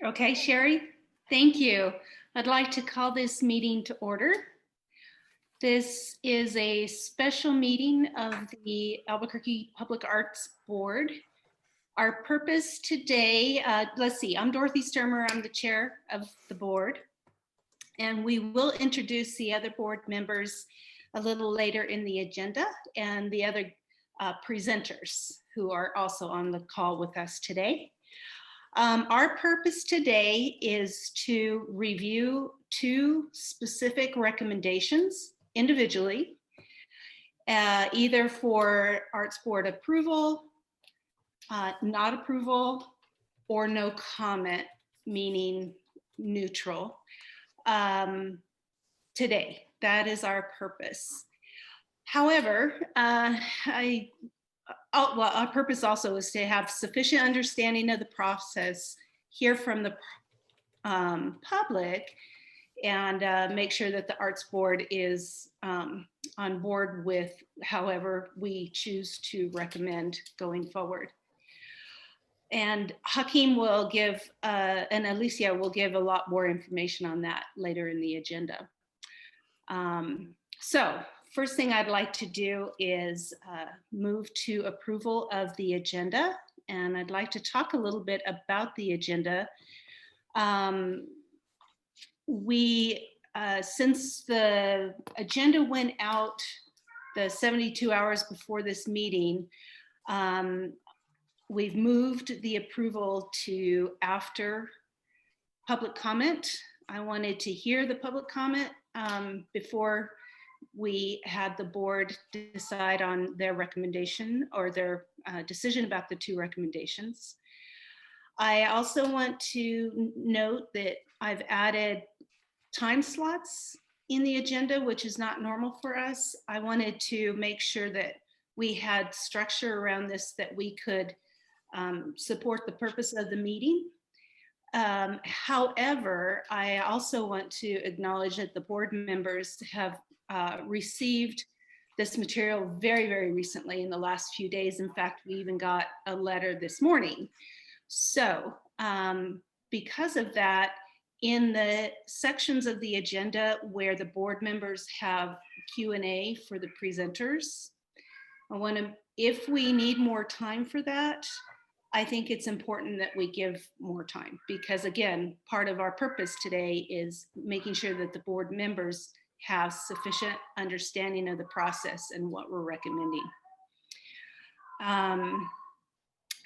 Okay, Sherry, thank you. I'd like to call this meeting to order. This is a special meeting of the Albuquerque Public Arts Board. Our purpose today, let's see, I'm Dorothy Sturmer, I'm the chair of the board, and we will introduce the other board members a little later in the agenda and the other presenters who are also on the call with us today. Our purpose today is to review two specific recommendations individually, either for Arts Board approval, not approval, or no comment, meaning neutral. Today, that is our purpose. However, our purpose also is to have sufficient understanding of the process, hear from the public, and make sure that the Arts Board is on board with however we choose to recommend going forward. And Hakeem will give, and Alicia will give a lot more information on that later in the agenda. So first thing I'd like to do is move to approval of the agenda. And I'd like to talk a little bit about the agenda. Since the agenda went out the 72 hours before this meeting, we've moved the approval to after public comment. I wanted to hear the public comment before we had the board decide on their recommendation or their decision about the two recommendations. I also want to note that I've added time slots in the agenda, which is not normal for us. I wanted to make sure that we had structure around this, that we could support the purpose of the meeting. However, I also want to acknowledge that the board members have received this material very, very recently in the last few days. In fact, we even got a letter this morning. So because of that, in the sections of the agenda where the board members have Q&A for the presenters, if we need more time for that, I think it's important that we give more time, because again, part of our purpose today is making sure that the board members have sufficient understanding of the process and what we're recommending.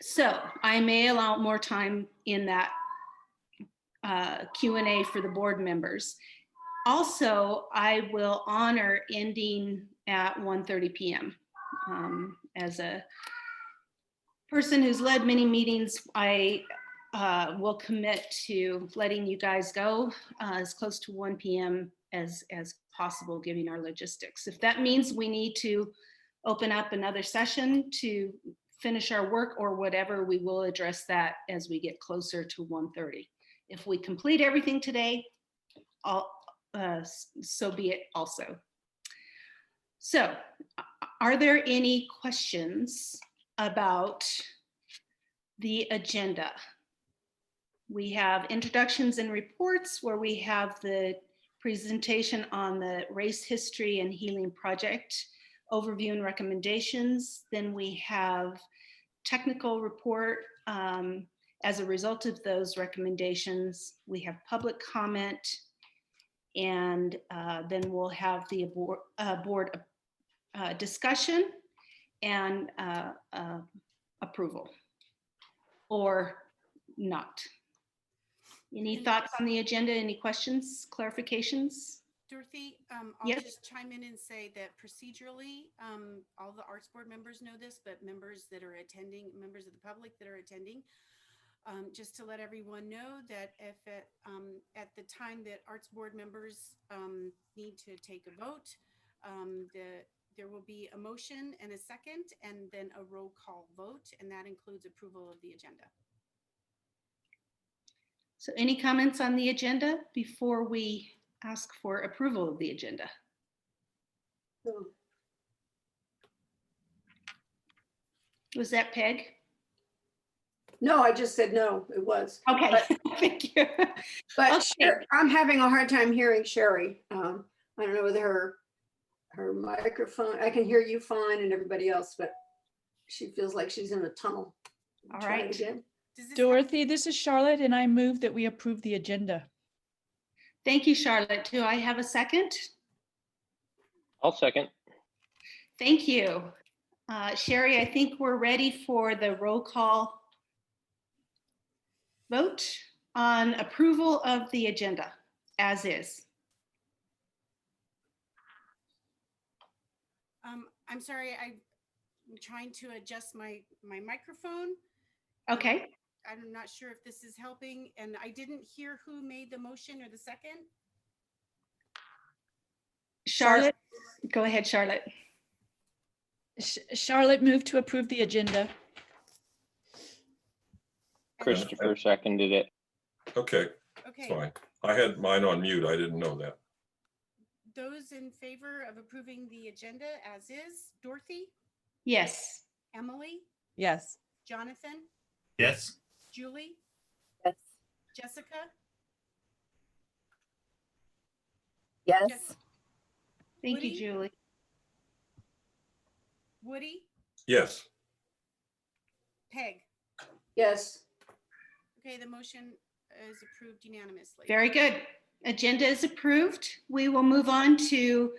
So I may allow more time in that Q&A for the board members. Also, I will honor ending at 1:30 p.m. As a person who's led many meetings, I will commit to letting you guys go as close to 1 p.m. as possible, given our logistics. If that means we need to open up another session to finish our work or whatever, we will address that as we get closer to 1:30. If we complete everything today, so be it also. So, are there any questions about the agenda? We have introductions and reports, where we have the presentation on the Race History and Healing Project overview and recommendations. Then we have technical report. As a result of those recommendations, we have public comment, and then we'll have the board discussion and approval or not. Any thoughts on the agenda? Any questions, clarifications? Dorothy, I'll just chime in and say that procedurally, all the Arts Board members know this, but members that are attending, members of the public that are attending, just to let everyone know that if at the time that Arts Board members need to take a vote, there will be a motion and a second, and then a roll call vote, and that includes approval of the agenda. So any comments on the agenda before we ask for approval of the agenda? No. Was that Peg? No, I just said no, it was. Okay, thank you. But Okay. I'm having a hard time hearing Sherry. I don't know whether her microphone, I can hear you fine and everybody else, but she feels like she's in a tunnel. All Try it right. again. Dorothy, this is Charlotte, and I move that we approve the agenda. Thank you, Charlotte. Do I have a second? I'll second. Thank you. Sherry, I think we're ready for the roll call vote on approval of the agenda as is. I'm sorry, I'm trying to adjust my microphone. Okay. I'm not sure if this is helping, and I didn't hear who made the motion or the second. Charlotte, go ahead, Charlotte. Charlotte moved to approve the agenda. Christopher seconded it. Okay, Okay, fine. I had mine on mute. I didn't know that. those in favor of approving the agenda as is, Dorothy, Yes. Emily, Yes. Jonathan, Yes. Julie, Yes. Jessica, Yes. Thank Woody? you, Julie. Woody, Yes, Peg. Yes, Okay, the motion is approved unanimously. Very good. Agenda is approved. We will move on to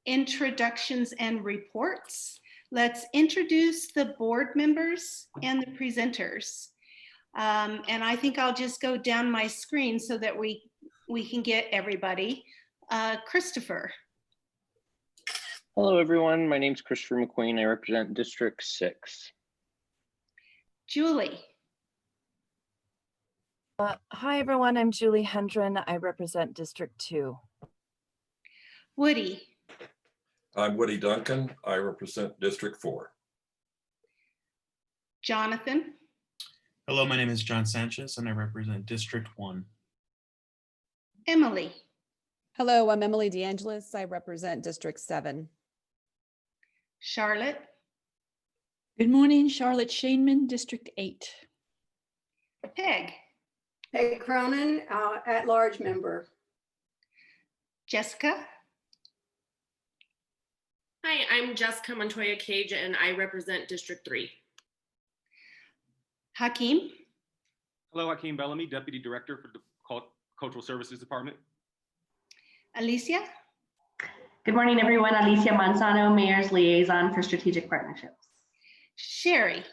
introductions and reports. Let's introduce the board members and the presenters. And I think I'll just go down my screen so that we can get everybody. Christopher. Hello, everyone. My name's Christopher McQueen. I represent District 6. Julie. Hi, everyone. I'm Julie Hendren. I represent District 2. Woody. I'm Woody Duncan. I represent District 4. Jonathan. Hello, my name is John Sanchez and I represent District 1. Emily. Hello, I'm Emily DeAngelis. I represent District 7. Charlotte. Good morning, Charlotte Shainman, District 8. Peg. Peg Cronin, at-large member. Jessica. Hi, I'm Jessica Montoya Cage and I represent District 3. Hakeem. Hello, Hakeem Bellamy, Deputy Director for the Cultural Services Department. Alicia. Good morning, everyone. Alicia Manzano, Mayor's Liaison for Strategic Partnerships. Sherry.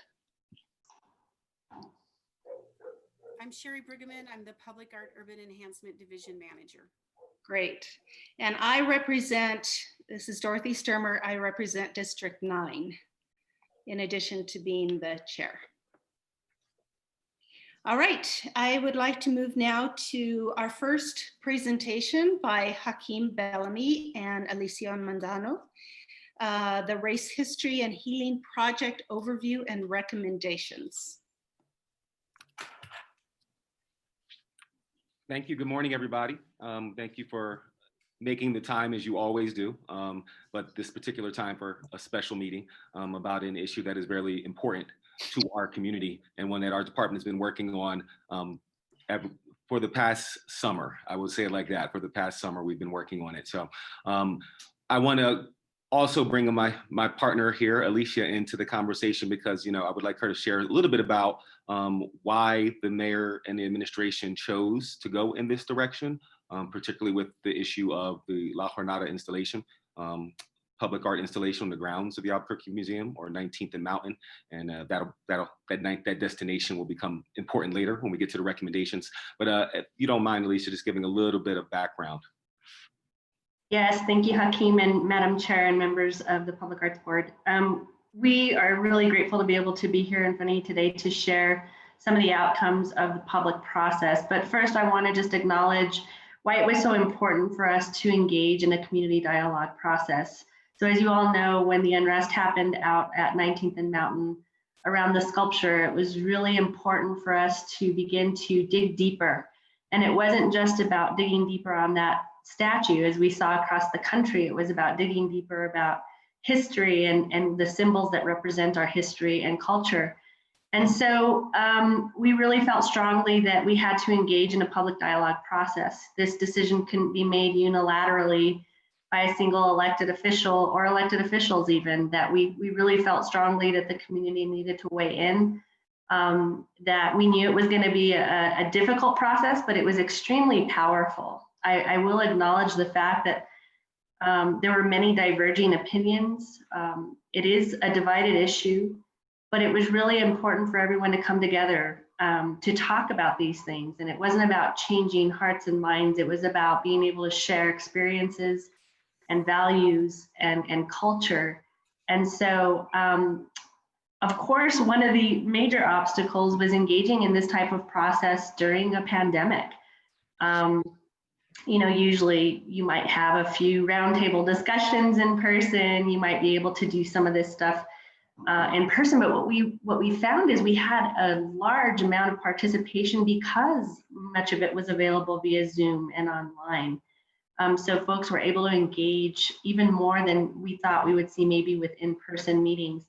I'm Sherry Brigham. I'm the Public Art Urban Enhancement Division Manager. Great. And I represent, this is Dorothy Sturmer, I represent District 9, in addition to being the chair. All right, I would like to move now to our first presentation by Hakeem Bellamy and Alicia Manzano, the Race History and Healing Project Overview and Recommendations. Thank you. Good morning, everybody. Thank you for making the time as you always do, but this particular time for a special meeting about an issue that is very important to our community and one that our department has been working on for the past summer. I would say it like that. For the past summer, we've been working on it. So I want to also bring my partner here, Alicia, into the conversation because, I would like her to share a little bit about why the mayor and the administration chose to go in this direction, particularly with the issue of the La Jornada installation, public art installation on the grounds of the Albuquerque Museum, or 19th and Mountain, and that destination will become important later when we get to the recommendations. But if you don't mind, Alicia, just giving a little bit of background. Yes, thank you, Hakeem and Madam Chair and members of the Public Arts Board. We are really grateful to be able to be here in front of you today to share some of the outcomes of the public process. But first, I want to just acknowledge why it was so important for us to engage in a community dialogue process. So as you all know, when the unrest happened out at 19th and Mountain around the sculpture, it was really important for us to begin to dig deeper. And it wasn't just about digging deeper on that statue, as we saw across the country. It was about digging deeper about history and the symbols that represent our history and culture. And so we really felt strongly that we had to engage in a public dialogue process. This decision couldn't be made unilaterally by a single elected official or elected officials even, that we really felt strongly that the community needed to weigh in, that we knew it was going to be a difficult process, but it was extremely powerful. I will acknowledge the fact that there were many diverging opinions. It is a divided issue, but it was really important for everyone to come together to talk about these things. And it wasn't about changing hearts and minds. It was about being able to share experiences and values and culture. And so, of course, one of the major obstacles was engaging in this type of process during a pandemic. You know, usually you might have a few roundtable discussions in person. You might be able to do some of this stuff in person, but what we found is we had a large amount of participation because much of it was available via Zoom and online. So folks were able to engage even more than we thought we would see maybe with in-person meetings.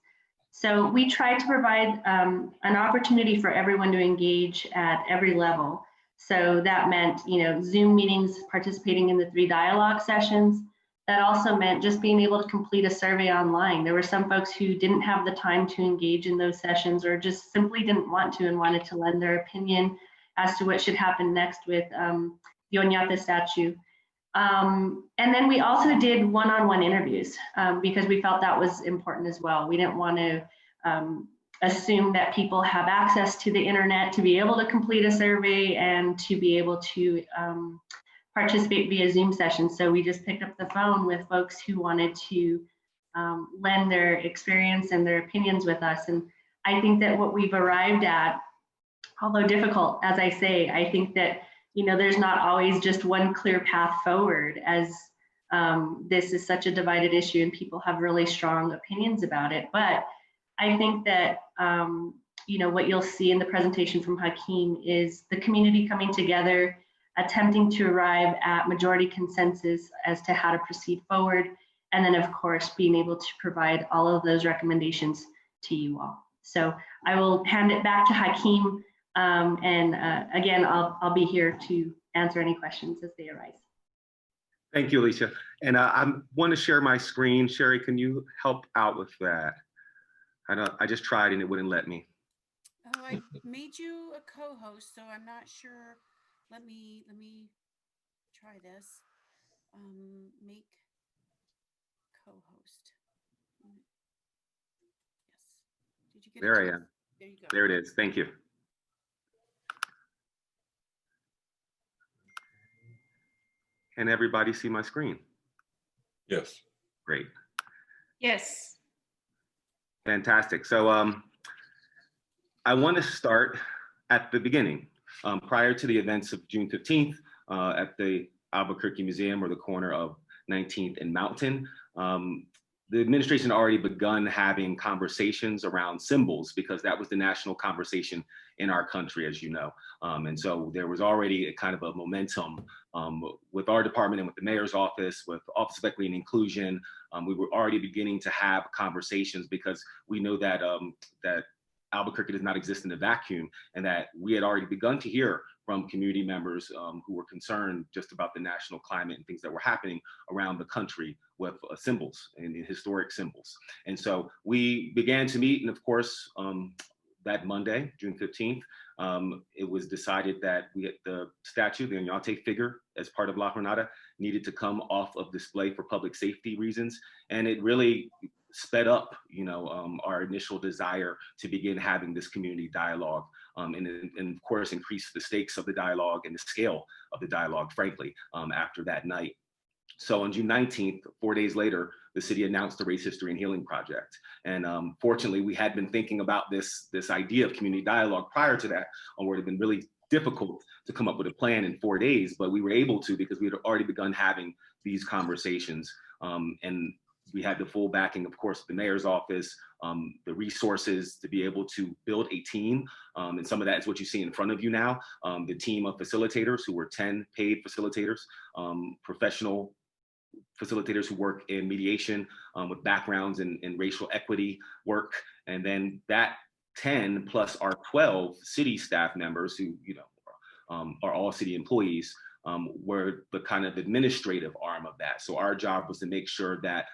So we tried to provide an opportunity for everyone to engage at every level. So that meant, you know, Zoom meetings, participating in the 3 dialogue sessions. That also meant just being able to complete a survey online. There were some folks who didn't have the time to engage in those sessions or just simply didn't want to and wanted to lend their opinion as to what should happen next with the Oñate statue. And then we also did one-on-one interviews because we felt that was important as well. We didn't want to assume that people have access to the internet to be able to complete a survey and to be able to participate via Zoom sessions. So we just picked up the phone with folks who wanted to lend their experience and their opinions with us. And I think that what we've arrived at, although difficult, as I say, I think that, you know, there's not always just one clear path forward, as this is such a divided issue and people have really strong opinions about it. But I think that, you know, what you'll see in the presentation from Hakeem is the community coming together, attempting to arrive at majority consensus as to how to proceed forward. And then of course, being able to provide all of those recommendations to you all. So I will hand it back to Hakeem. Again, I'll be here to answer any questions as they arise. Thank you, Alicia. And I want to share my screen. Sherry, can you help out with that? I just tried and it wouldn't let me. Oh, I made you a co-host, so I'm not sure. Let me try this. Make co-host. Yes. Did you get There it? I am. There you go. There it is. Thank you. Can everybody see my screen? Yes. Great. Yes. Fantastic. So I want to start at the beginning. Prior to the events of June 15th at the Albuquerque Museum, or the corner of 19th and Mountain, the administration already begun having conversations around symbols, because that was the national conversation in our country, as you know. And so there was already a kind of a momentum with our department and with the mayor's office, with Office of Equity and Inclusion. We were already beginning to have conversations because we know that that Albuquerque does not exist in a vacuum, and that we had already begun to hear from community members who were concerned just about the national climate and things that were happening around the country with symbols and historic symbols. And so we began to meet, and of course, that Monday, June 15th, it was decided that the statue, the Oñate figure, as part of La Jornada, needed to come off of display for public safety reasons. And it really sped up, you know, our initial desire to begin having this community dialogue, and of course increase the stakes of the dialogue and the scale of the dialogue, frankly, after that night. So on June 19th, 4 days later, the city announced the Race History and Healing Project. And fortunately, we had been thinking about this idea of community dialogue prior to that, where it had been really difficult to come up with a plan in 4 days, but we were able to because we had already begun having these conversations. And we had the full backing, of course, of the mayor's office, the resources to be able to build a team. And some of that is what you see in front of you now. The team of facilitators, who were 10 paid facilitators, professional facilitators who work in mediation with backgrounds in racial equity work. And then that 10 plus our 12 city staff members who, are all city employees, were the kind of administrative arm of that. So our job was to make sure that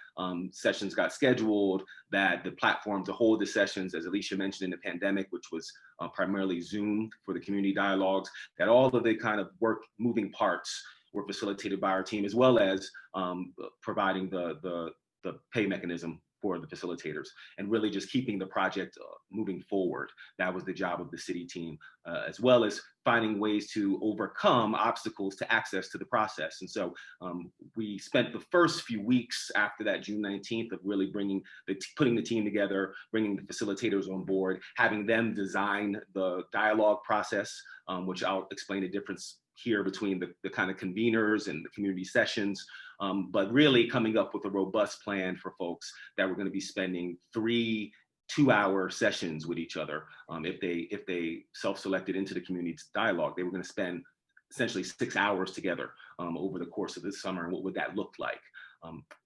sessions got scheduled, that the platform to hold the sessions, as Alicia mentioned in the pandemic, which was primarily Zoom for the community dialogues, that all of the kind of moving parts were facilitated by our team, as well as providing the pay mechanism for the facilitators, and really just keeping the project moving forward. That was the job of the city team, as well as finding ways to overcome obstacles to access to the process. And so we spent the first few weeks after that June 19th of really putting the team together, bringing the facilitators on board, having them design the dialogue process, which I'll explain the difference here between the kind of conveners and the community sessions, but really coming up with a robust plan for folks that we're going to be spending 3 2-hour sessions with each other. If they self-selected into the community dialogue, they were going to spend essentially 6 hours together over the course of this summer. And what would that look like?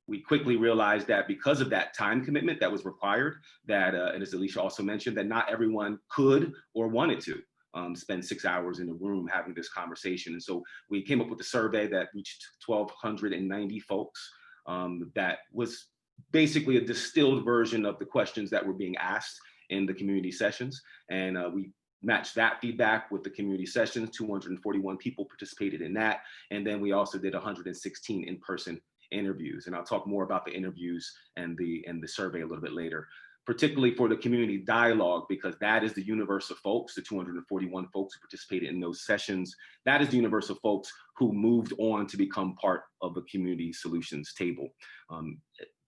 We quickly realized that because of that time commitment that was required, that, and as Alicia also mentioned, that not everyone could or wanted to spend 6 hours in a room having this conversation. And so we came up with a survey that reached 1,290 folks. That was basically a distilled version of the questions that were being asked in the community sessions. And we matched that feedback with the community sessions. 241 people participated in that. And then we also did 116 in-person interviews. And I'll talk more about the interviews and the survey a little bit later, particularly for the community dialogue, because that is the universe of folks, the 241 folks who participated in those sessions. That is the universe of folks who moved on to become part of the community solutions table.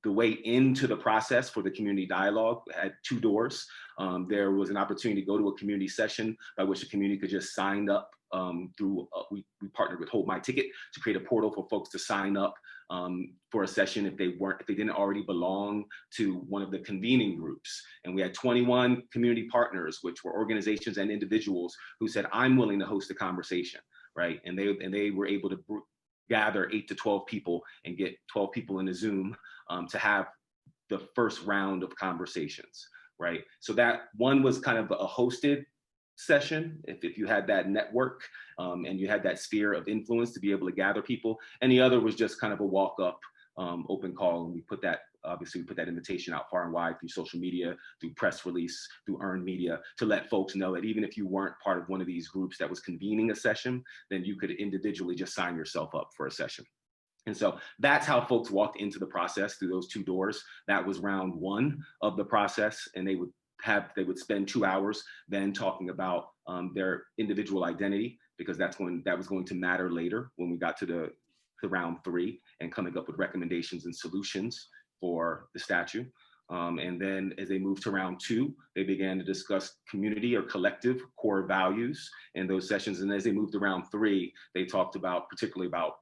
The way into the process for the community dialogue had 2 doors. There was an opportunity to go to a community session by which the community could just sign up through, we partnered with Hold My Ticket to create a portal for folks to sign up for a session if they didn't already belong to one of the convening groups. And we had 21 community partners, which were organizations and individuals who said, I'm willing to host a conversation, right? And they were able to gather 8 to 12 people and get 12 people in a Zoom to have the first round of conversations, right? So that one was kind of a hosted session, if you had that network and you had that sphere of influence to be able to gather people. And the other was just kind of a walk up open call. And we put that invitation out far and wide through social media, through press release, through earned media, to let folks know that even if you weren't part of one of these groups that was convening a session, then you could individually just sign yourself up for a session. And so that's how folks walked into the process, through those 2 doors. That was round 1 of the process. And they would spend 2 hours then talking about their individual identity, because that was going to matter later when we got to the round 3 and coming up with recommendations and solutions for the statute. And then as they moved to round 2, they began to discuss community or collective core values in those sessions. And as they moved to round 3, they talked particularly about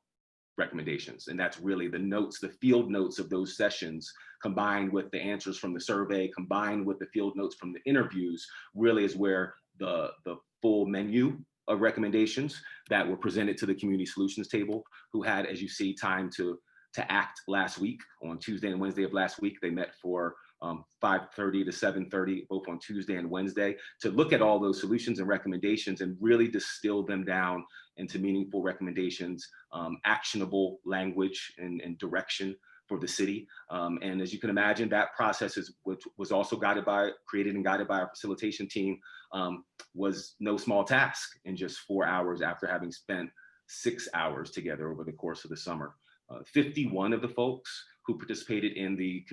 recommendations. And that's really the notes, the field notes of those sessions, combined with the answers from the survey, combined with the field notes from the interviews, really is where the full menu of recommendations that were presented to the community solutions table, who had, as you see, time to act last week. On Tuesday and Wednesday of last week, they met for 5:30 to 7:30, both on Tuesday and Wednesday, to look at all those solutions and recommendations and really distill them down into meaningful recommendations, actionable language and direction for the city. And as you can imagine, that process which was also created and guided by our facilitation team, was no small task in just 4 hours after having spent 6 hours together over the course of the summer. 51 of the folks who participated in the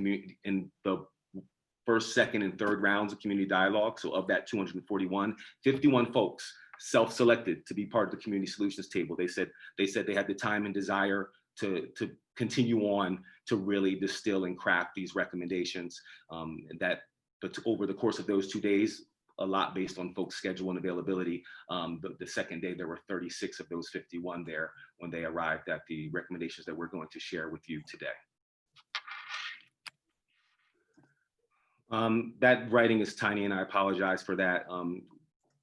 first, second, and third rounds of community dialogue. So of that 241, 51 folks self-selected to be part of the community solutions table. They said they had the time and desire to continue on to really distill and craft these recommendations. But over the course of those 2 days, a lot based on folks' schedule and availability. The second day, there were 36 of those 51 there when they arrived at the recommendations that we're going to share with you today. That writing is tiny, and I apologize for that.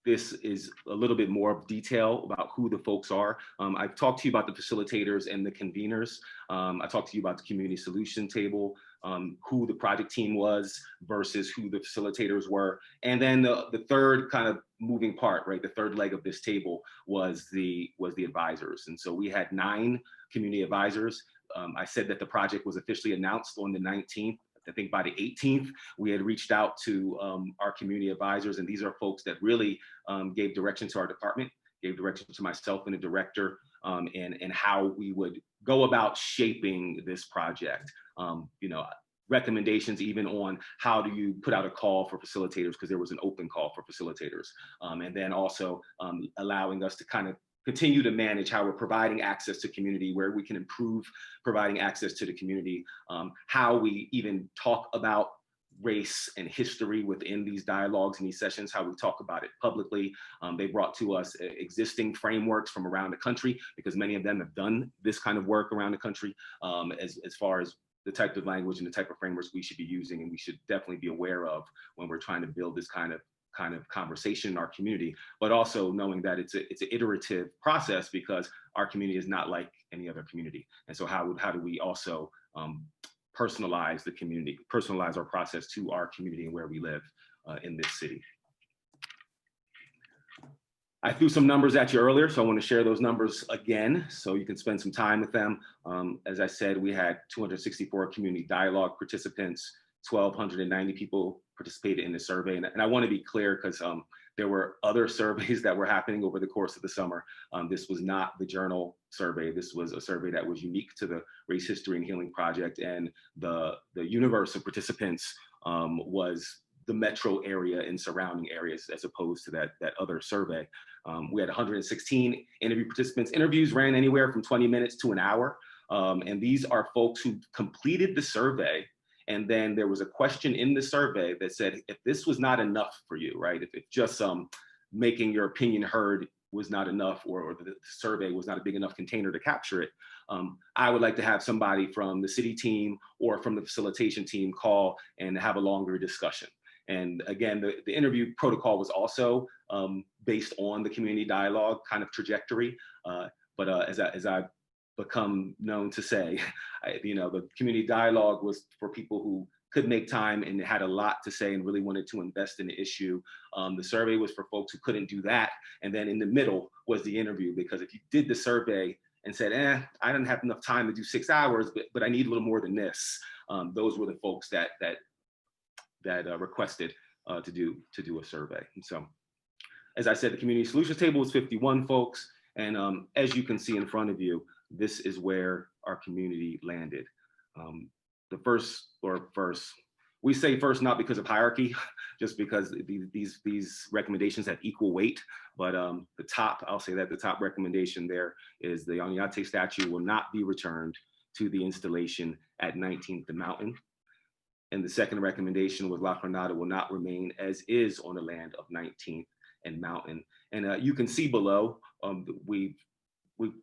This is a little bit more of detail about who the folks are. I've talked to you about the facilitators and the conveners. I talked to you about the community solution table. who the project team was versus who the facilitators were. And then the third kind of moving part, right? The third leg of this table was the advisors. And so we had 9 community advisors. I said that the project was officially announced on the 19th. I think by the 18th, we had reached out to our community advisors, and these are folks that really gave direction to our department, gave direction to myself and the director, and how we would go about shaping this project. Recommendations even on how do you put out a call for facilitators, because there was an open call for facilitators. And then also allowing us to kind of continue to manage how we're providing access to community, where we can improve providing access to the community, how we even talk about race and history within these dialogues and these sessions, how we talk about it publicly. They brought to us existing frameworks from around the country, because many of them have done this kind of work around the country, as far as the type of language and the type of frameworks we should be using, and we should definitely be aware of when we're trying to build this kind of conversation in our community, but also knowing that it's an iterative process, because our community is not like any other community. And so how do we also personalize the community, personalize our process to our community and where we live in this city. I threw some numbers at you earlier, so I want to share those numbers again so you can spend some time with them. As I said, we had 264 community dialogue participants, 1,290 people participated in the survey. And I want to be clear, because there were other surveys that were happening over the course of the summer. This was not the journal survey. This was a survey that was unique to the Race History and Healing Project, and the universe of participants was the metro area and surrounding areas, as opposed to that other survey. We had 116 interview participants. Interviews ran anywhere from 20 minutes to an hour. And these are folks who completed the survey. And then there was a question in the survey that said, if this was not enough for you, right? If just making your opinion heard was not enough, or the survey was not a big enough container to capture it, I would like to have somebody from the city team or from the facilitation team call and have a longer discussion. And again, the interview protocol was also based on the community dialogue kind of trajectory. But as I've become known to say, the community dialogue was for people who could make time and had a lot to say and really wanted to invest in the issue. The survey was for folks who couldn't do that. And then in the middle was the interview, because if you did the survey and said, I don't have enough time to do 6 hours, but I need a little more than this, those were the folks that requested to do a survey. And so, as I said, the community solutions table was 51 folks. And as you can see in front of you, this is where our community landed. We say first not because of hierarchy, just because these recommendations have equal weight. But the top recommendation there is the Oñate statue will not be returned to the installation at 19th and Mountain. And the second recommendation was La Jornada will not remain as is on the land of 19th and Mountain. And you can see below,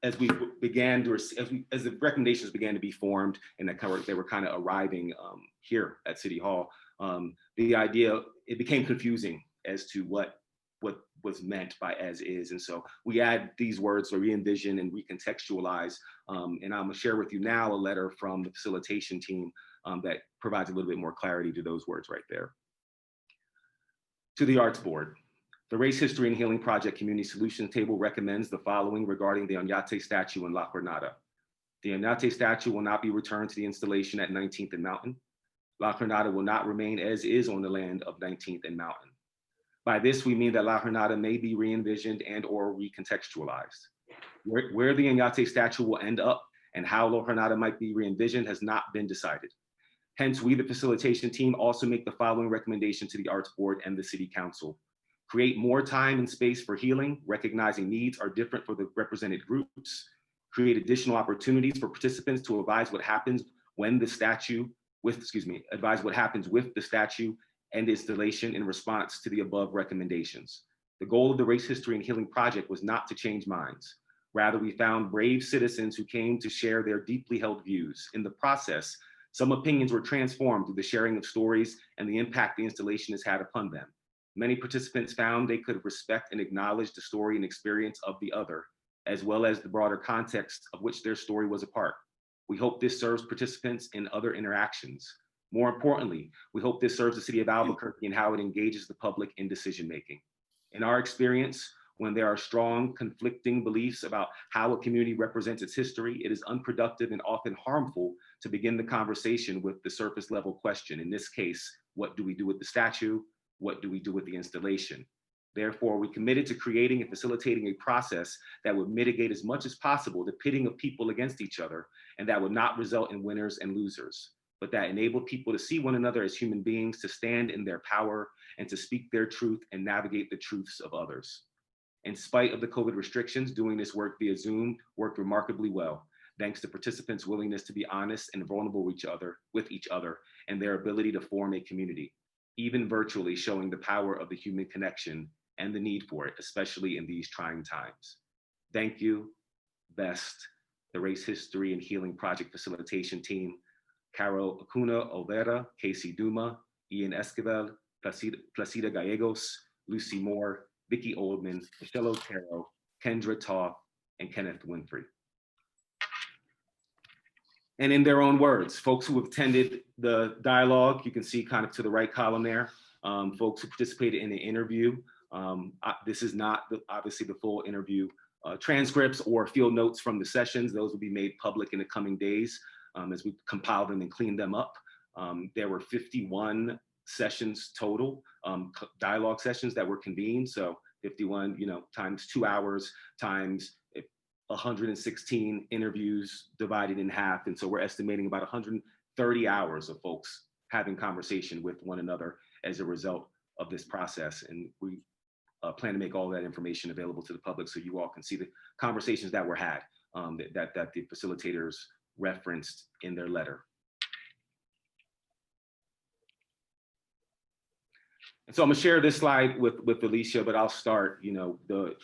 as the recommendations began to be formed and they were kind of arriving here at City Hall, it became confusing as to what was meant by as is. And so we add these words to re-envision and recontextualize. And I'm gonna share with you now a letter from the facilitation team that provides a little bit more clarity to those words right there. To the Arts Board. The Race History and Healing Project Community Solutions Table recommends the following regarding the Oñate statue in La Jornada. The Oñate statue will not be returned to the installation at 19th and Mountain. La Jornada will not remain as is on the land of 19th and Mountain. By this, we mean that La Jornada may be re-envisioned and or recontextualized. Where the Oñate statue will end up and how La Jornada might be re-envisioned has not been decided. Hence, we, the facilitation team, also make the following recommendation to the Arts Board and the City Council. Create more time and space for healing, recognizing needs are different for the represented groups. Create additional opportunities for participants to advise what happens with the statue and installation in response to the above recommendations. The goal of the Race History and Healing Project was not to change minds. Rather, we found brave citizens who came to share their deeply held views. In the process, some opinions were transformed through the sharing of stories and the impact the installation has had upon them. Many participants found they could respect and acknowledge the story and experience of the other, as well as the broader context of which their story was a part. We hope this serves participants in other interactions. More importantly, we hope this serves the city of Albuquerque and how it engages the public in decision-making. In our experience, when there are strong conflicting beliefs about how a community represents its history, it is unproductive and often harmful to begin the conversation with the surface level question. In this case, what do we do with the statue? What do we do with the installation? Therefore, we committed to creating and facilitating a process that would mitigate as much as possible the pitting of people against each other, and that would not result in winners and losers, but that enabled people to see one another as human beings, to stand in their power, and to speak their truth and navigate the truths of others. In spite of the COVID restrictions, doing this work via Zoom worked remarkably well, thanks to participants' willingness to be honest and vulnerable with each other, and their ability to form a community, even virtually, showing the power of the human connection and the need for it, especially in these trying times. Thank you, BEST, the Race History and Healing Project Facilitation Team, Carol Acuna Olvera, Casey Duma, Ian Esquivel, Placida Gallegos, Lucy Moore, Vicky Oldman, Michelle Otero, Kendra Toth, and Kenneth Winfrey. And in their own words, folks who have attended the dialogue, you can see kind of to the right column there, folks who participated in the interview. This is not obviously the full interview transcripts or field notes from the sessions. Those will be made public in the coming days as we compile them and clean them up. There were 51 sessions total, dialogue sessions that were convened. So 51, times 2 hours, times 116 interviews divided in half. And so we're estimating about 130 hours of folks having conversation with one another as a result of this process. And we plan to make all that information available to the public so you all can see the conversations that were had, that the facilitators referenced in their letter. And so I'm gonna share this slide with Alicia, but I'll start, the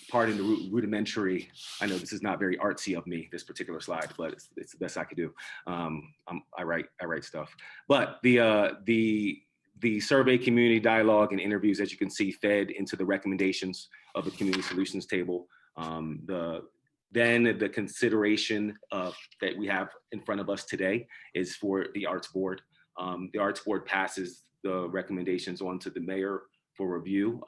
part in the rudimentary. I know this is not very artsy of me, this particular slide, but it's the best I could do. I write stuff. But the survey, community dialogue, and interviews, as you can see, fed into the recommendations of the community solutions table. Then the consideration that we have in front of us today is for the Arts Board. The Arts Board passes the recommendations on to the mayor for review,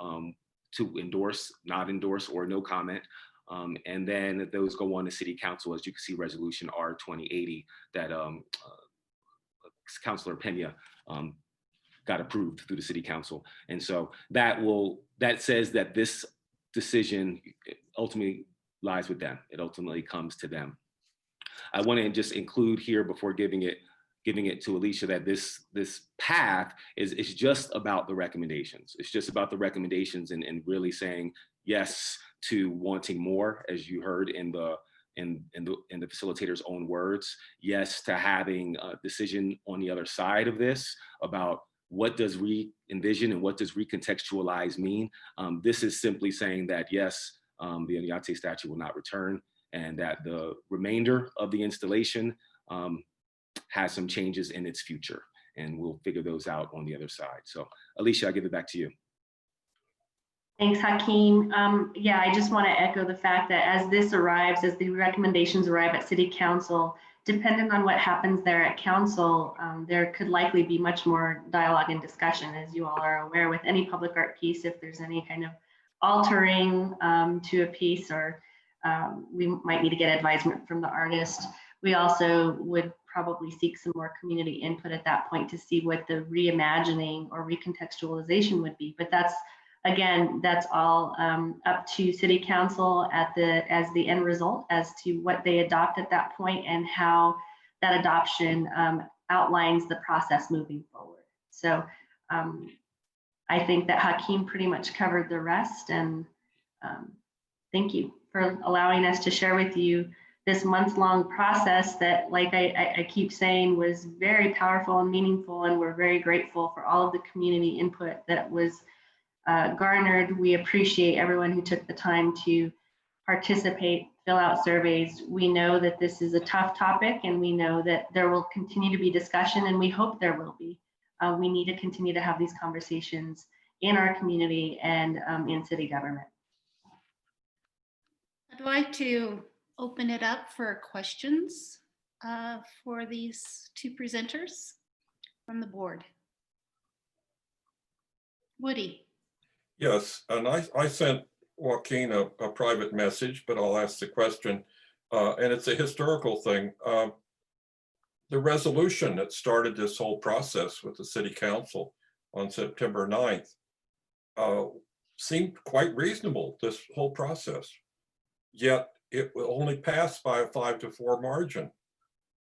to endorse, not endorse, or no comment. And then those go on to City Council, as you can see, Resolution R 2080 that Councilor Pena got approved through the City Council. And so that says that this decision ultimately lies with them. It ultimately comes to them. I want to just include here before giving it to Alicia that this path is just about the recommendations. It's just about the recommendations and really saying yes to wanting more, as you heard in the facilitator's own words. Yes to having a decision on the other side of this about what does re-envision and what does recontextualize mean. This is simply saying that yes, the Oñate statue will not return, and that the remainder of the installation has some changes in its future, and we'll figure those out on the other side. So Alicia, I'll give it back to you. Thanks, Hakeem. Yeah, I just want to echo the fact that as the recommendations arrive at City Council, depending on what happens there at Council, there could likely be much more dialogue and discussion, as you all are aware, with any public art piece. If there's any kind of altering to a piece, or we might need to get advisement from the artist. We also would probably seek some more community input at that point to see what the reimagining or recontextualization would be. But that's all up to City Council as the end result, as to what they adopt at that point and how that adoption outlines the process moving forward. So I think that Hakeem pretty much covered the rest, and thank you for allowing us to share with you this month-long process that, like I keep saying, was very powerful and meaningful, and we're very grateful for all of the community input that was garnered. We appreciate everyone who took the time to participate, fill out surveys. We know that this is a tough topic, and we know that there will continue to be discussion, and we hope there will be. We need to continue to have these conversations in our community and in city government. I'd like to open it up for questions for these two presenters. from the board? Woody? Yes, and I sent Joaquin a private message, but I'll ask the question. And it's a historical thing. The resolution that started this whole process with the city council on September 9th seemed quite reasonable, this whole process. Yet it will only pass by a 5-4 margin.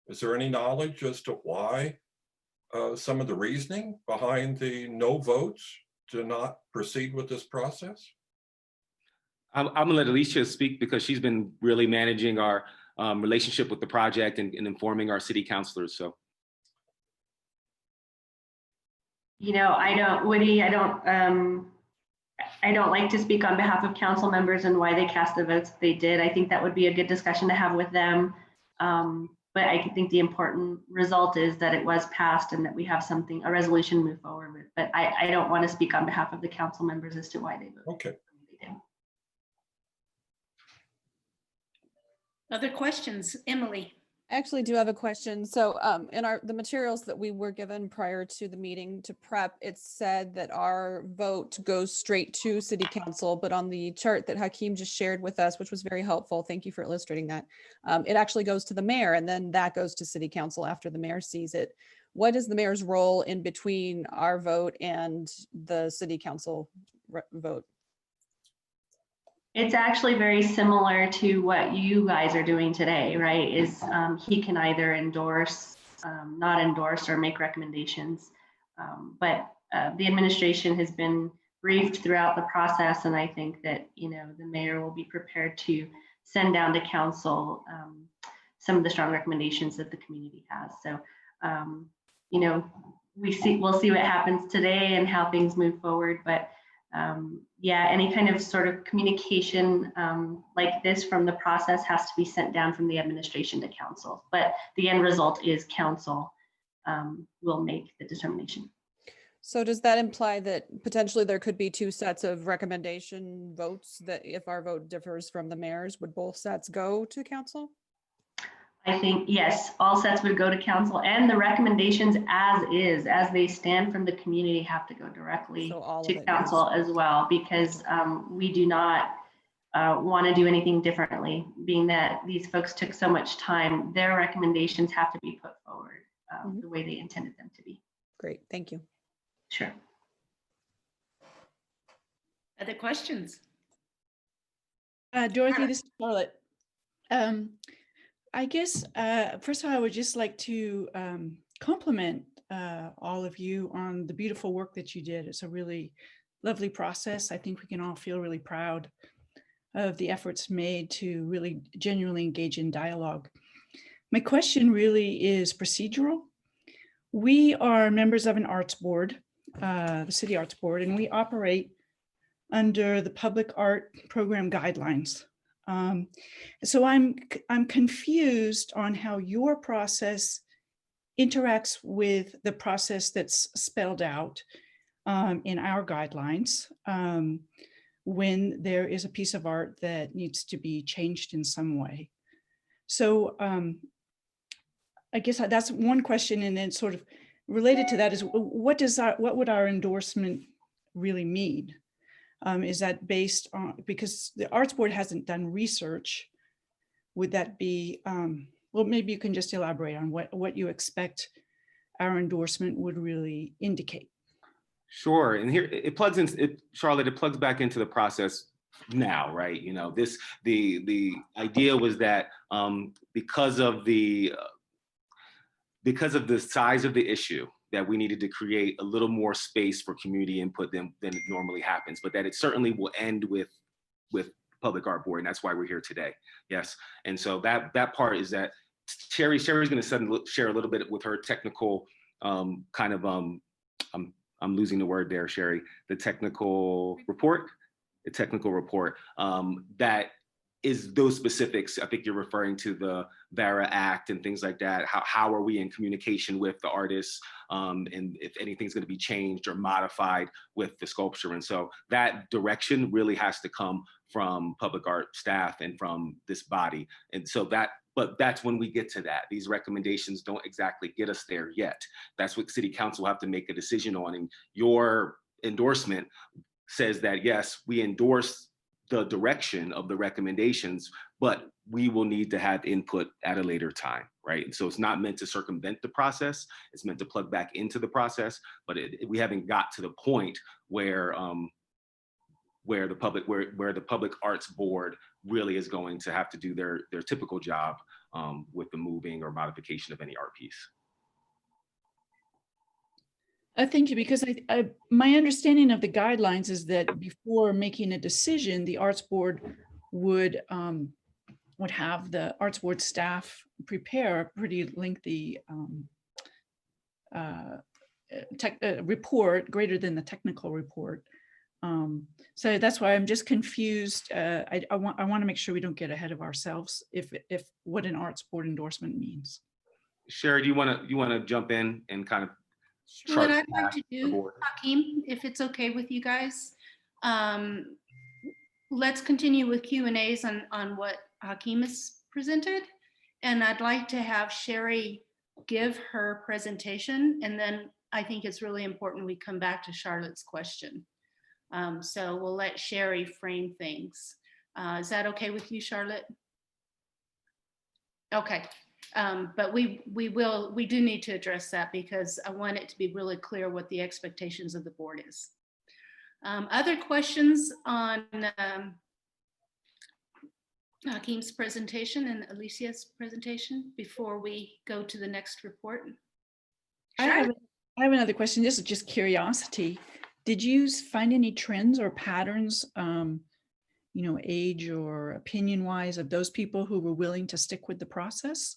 Is there any knowledge as to why some of the reasoning behind the no votes to not proceed with this process? I'm gonna let Alicia speak because she's been really managing our relationship with the project and informing our city councilors. So, you know, Woody, I don't like to speak on behalf of council members and why they cast the votes they did. I think that would be a good discussion to have with them. But I think the important result is that it was passed and that we have a resolution to move forward with. But I don't want to speak on behalf of the council members as to why they voted. Okay. Other questions? Emily? I actually do have a question. So in the materials that we were given prior to the meeting to prep, it said that our vote goes straight to city council, but on the chart that Hakeem just shared with us, which was very helpful, thank you for illustrating that, it actually goes to the mayor and then that goes to city council after the mayor sees it. What is the mayor's role in between our vote and the city council vote? It's actually very similar to what you guys are doing today, right? He can either endorse, not endorse, or make recommendations. But the administration has been briefed throughout the process, and I think that the mayor will be prepared to send down to council some of the strong recommendations that the community has. So, we'll see what happens today and how things move forward, but. Yeah, any kind of sort of communication like this from the process has to be sent down from the administration to council, but the end result is council will make the determination. So does that imply that potentially there could be two sets of recommendation votes, that if our vote differs from the mayor's, would both sets go to council? I think, yes, all sets would go to council, and the recommendations as they stand from the community have to go directly to council as well, because we do not want to do anything differently, being that these folks took so much time. Their recommendations have to be put forward the way they intended them to be. Great, thank you. Sure. Other questions? Dorothy, this is Charlotte. I guess, first of all, I would just like to compliment all of you on the beautiful work that you did. It's a really lovely process. I think we can all feel really proud of the efforts made to really genuinely engage in dialogue. My question really is procedural. We are members of an arts board, the City Arts Board, and we operate under the Public Art Program Guidelines. So I'm confused on how your process interacts with the process that's spelled out in our guidelines when there is a piece of art that needs to be changed in some way. So I guess that's one question, and then sort of related to that is what would our endorsement really mean? Is that based on, because the Arts Board hasn't done research, would that be, well, maybe you can just elaborate on what you expect our endorsement would really indicate. sure, and here it plugs in, Charlotte, it plugs back into the process now, right? The idea was that because of the size of the issue, that we needed to create a little more space for community input than it normally happens, but that it certainly will end with Public Art Board, and that's why we're here today. Yes, and so that part is that Sherry's going to share a little bit with her technical kind of I'm losing the word there, Sherry. The technical report that is those specifics. I think you're referring to the VARA Act and things like that. How are we in communication with the artists, and if anything's going to be changed or modified with the sculpture. And so that direction really has to come from public art staff and from this body. And so but that's when we get to that. These recommendations don't exactly get us there yet. That's what City Council will have to make a decision on. And your endorsement says that, yes, we endorse the direction of the recommendations, but we will need to have input at a later time, right? And so it's not meant to circumvent the process. It's meant to plug back into the process, but we haven't got to the point where the Public Arts Board really is going to have to do their typical job with the moving or modification of any art piece. Thank you, because my understanding of the guidelines is that before making a decision, the Arts Board would have the Arts Board staff prepare a pretty lengthy report, greater than the technical report. So that's why I'm just confused. I want to make sure we don't get ahead of ourselves if what an Arts Board endorsement means. Sherry, do you want to jump in and kind of what I'd like to do, Hakeem, if it's okay with you guys, let's continue with Q&As on what Hakeem has presented. And I'd like to have Sherry give her presentation. And then I think it's really important we come back to Charlotte's question. So we'll let Sherry frame things. Is that okay with you, Charlotte? Okay. But we do need to address that because I want it to be really clear what the expectations of the board is. Other questions on Hakeem's presentation and Alicia's presentation before we go to the next report? I have another question. This is just curiosity. Did you find any trends or patterns, age or opinion wise, of those people who were willing to stick with the process?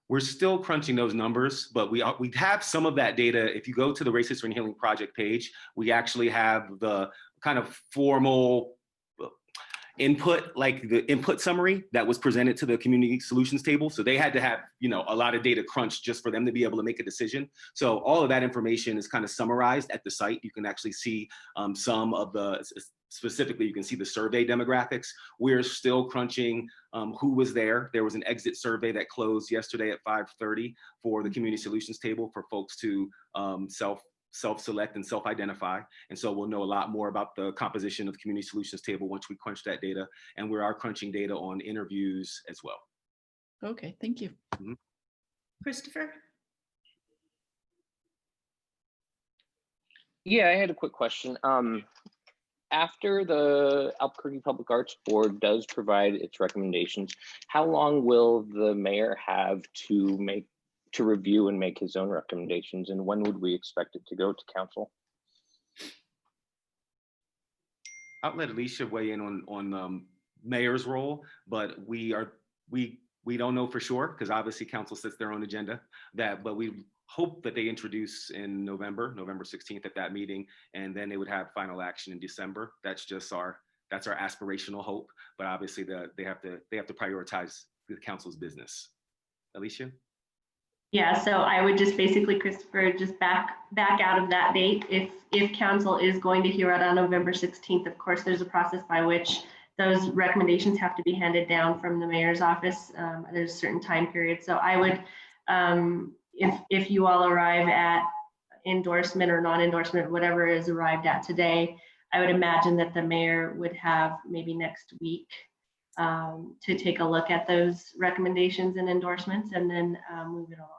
We're still crunching those numbers, but we have some of that data. If you go to the Race History and Healing Project page, we actually have the kind of formal input, like the input summary that was presented to the community solutions table. So they had to have, a lot of data crunched just for them to be able to make a decision. So all of that information is kind of summarized at the site. You can actually see some of the, specifically, you can see the survey demographics. We're still crunching who was there. There was an exit survey that closed yesterday at 5:30 for the community solutions table for folks to self-select and self-identify. And so we'll know a lot more about the composition of the community solutions table once we crunch that data. And we are crunching data on interviews as well. Okay, thank you. Mm-hmm. Christopher? Yeah, I had a quick question. After the Albuquerque Public Arts Board does provide its recommendations, how long will the mayor have to review and make his own recommendations, and when would we expect it to go to council? I'll let Alicia weigh in on the mayor's role, but we don't know for sure because obviously council sets their own agenda. But we hope that they introduce in November 16th at that meeting, and then they would have final action in December. That's our aspirational hope, but obviously they have to prioritize the council's business. Alicia? Yeah, so I would just basically, Christopher, just back out of that date. If council is going to hear it on November 16th, of course, there's a process by which those recommendations have to be handed down from the mayor's office. There's a certain time period. So I would, if you all arrive at endorsement or non-endorsement, whatever is arrived at today, I would imagine that the mayor would have maybe next week to take a look at those recommendations and endorsements and then move it along.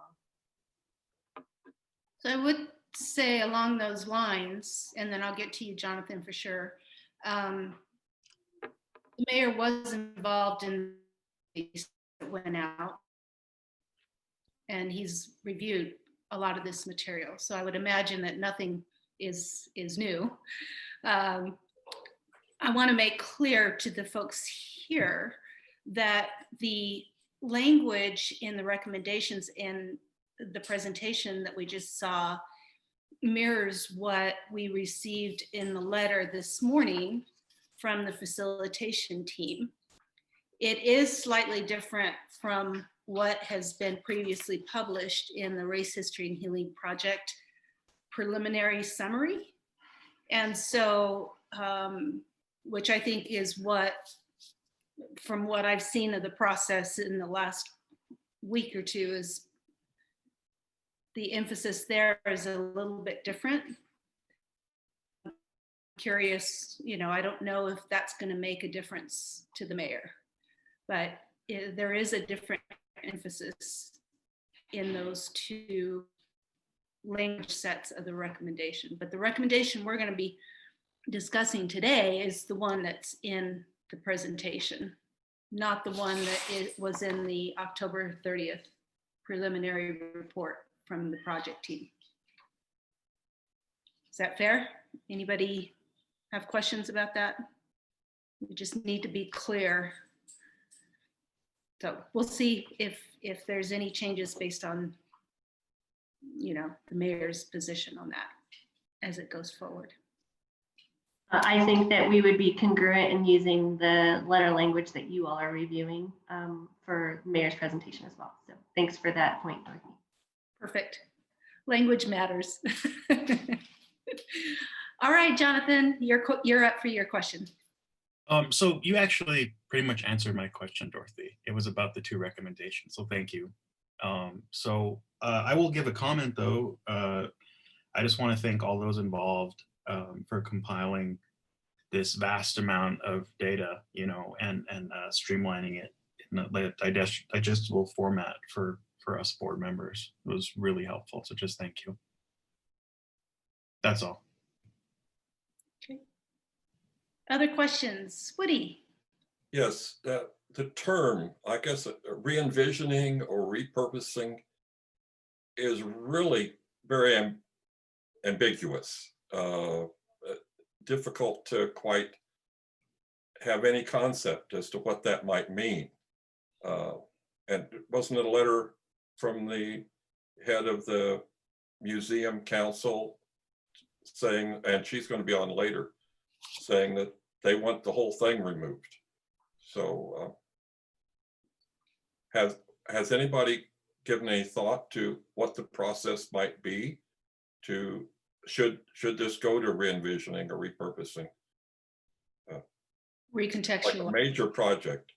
So I would say along those lines, and then I'll get to you, Jonathan, for sure. The mayor was involved in these that went out, and he's reviewed a lot of this material. So I would imagine that nothing is new. I want to make clear to the folks here that the language in the recommendations in the presentation that we just saw mirrors what we received in the letter this morning from the facilitation team. It is slightly different from what has been previously published in the Race History and Healing Project preliminary summary. And so, which I think is what, from what I've seen of the process in the last week or two, is the emphasis there is a little bit different. I'm curious, you know, I don't know if that's going to make a difference to the mayor, but there is a different emphasis in those two language sets of the recommendation. But the recommendation we're going to be discussing today is the one that's in the presentation, not the one that was in the October 30th preliminary report from the project team. Is that fair? Anybody have questions about that? We just need to be clear. So we'll see if there's any changes based on, you know, the mayor's position on that as it goes forward. I think that we would be congruent in using the letter language that you all are reviewing for mayor's presentation as well. So thanks for that point, Dorothy. Perfect. Language matters. All right, Jonathan, you're up for your question. So you actually pretty much answered my question, Dorothy. It was about the two recommendations, so thank you. I will give a comment though. I just want to thank all those involved for compiling this vast amount of data, you know, and streamlining it in a digestible format for us board members. It was really helpful, so just thank you. That's all. Okay. Other questions? Woody? Yes, the term, I guess, re-envisioning or repurposing is really very ambiguous, difficult to quite have any concept as to what that might mean. And wasn't it a letter from the head of the museum council saying, and she's going to be on later, saying that they want the whole thing removed. So has anybody given any thought to what the process might be to, should this go to re-envisioning or repurposing? Recontextual. Like a major project.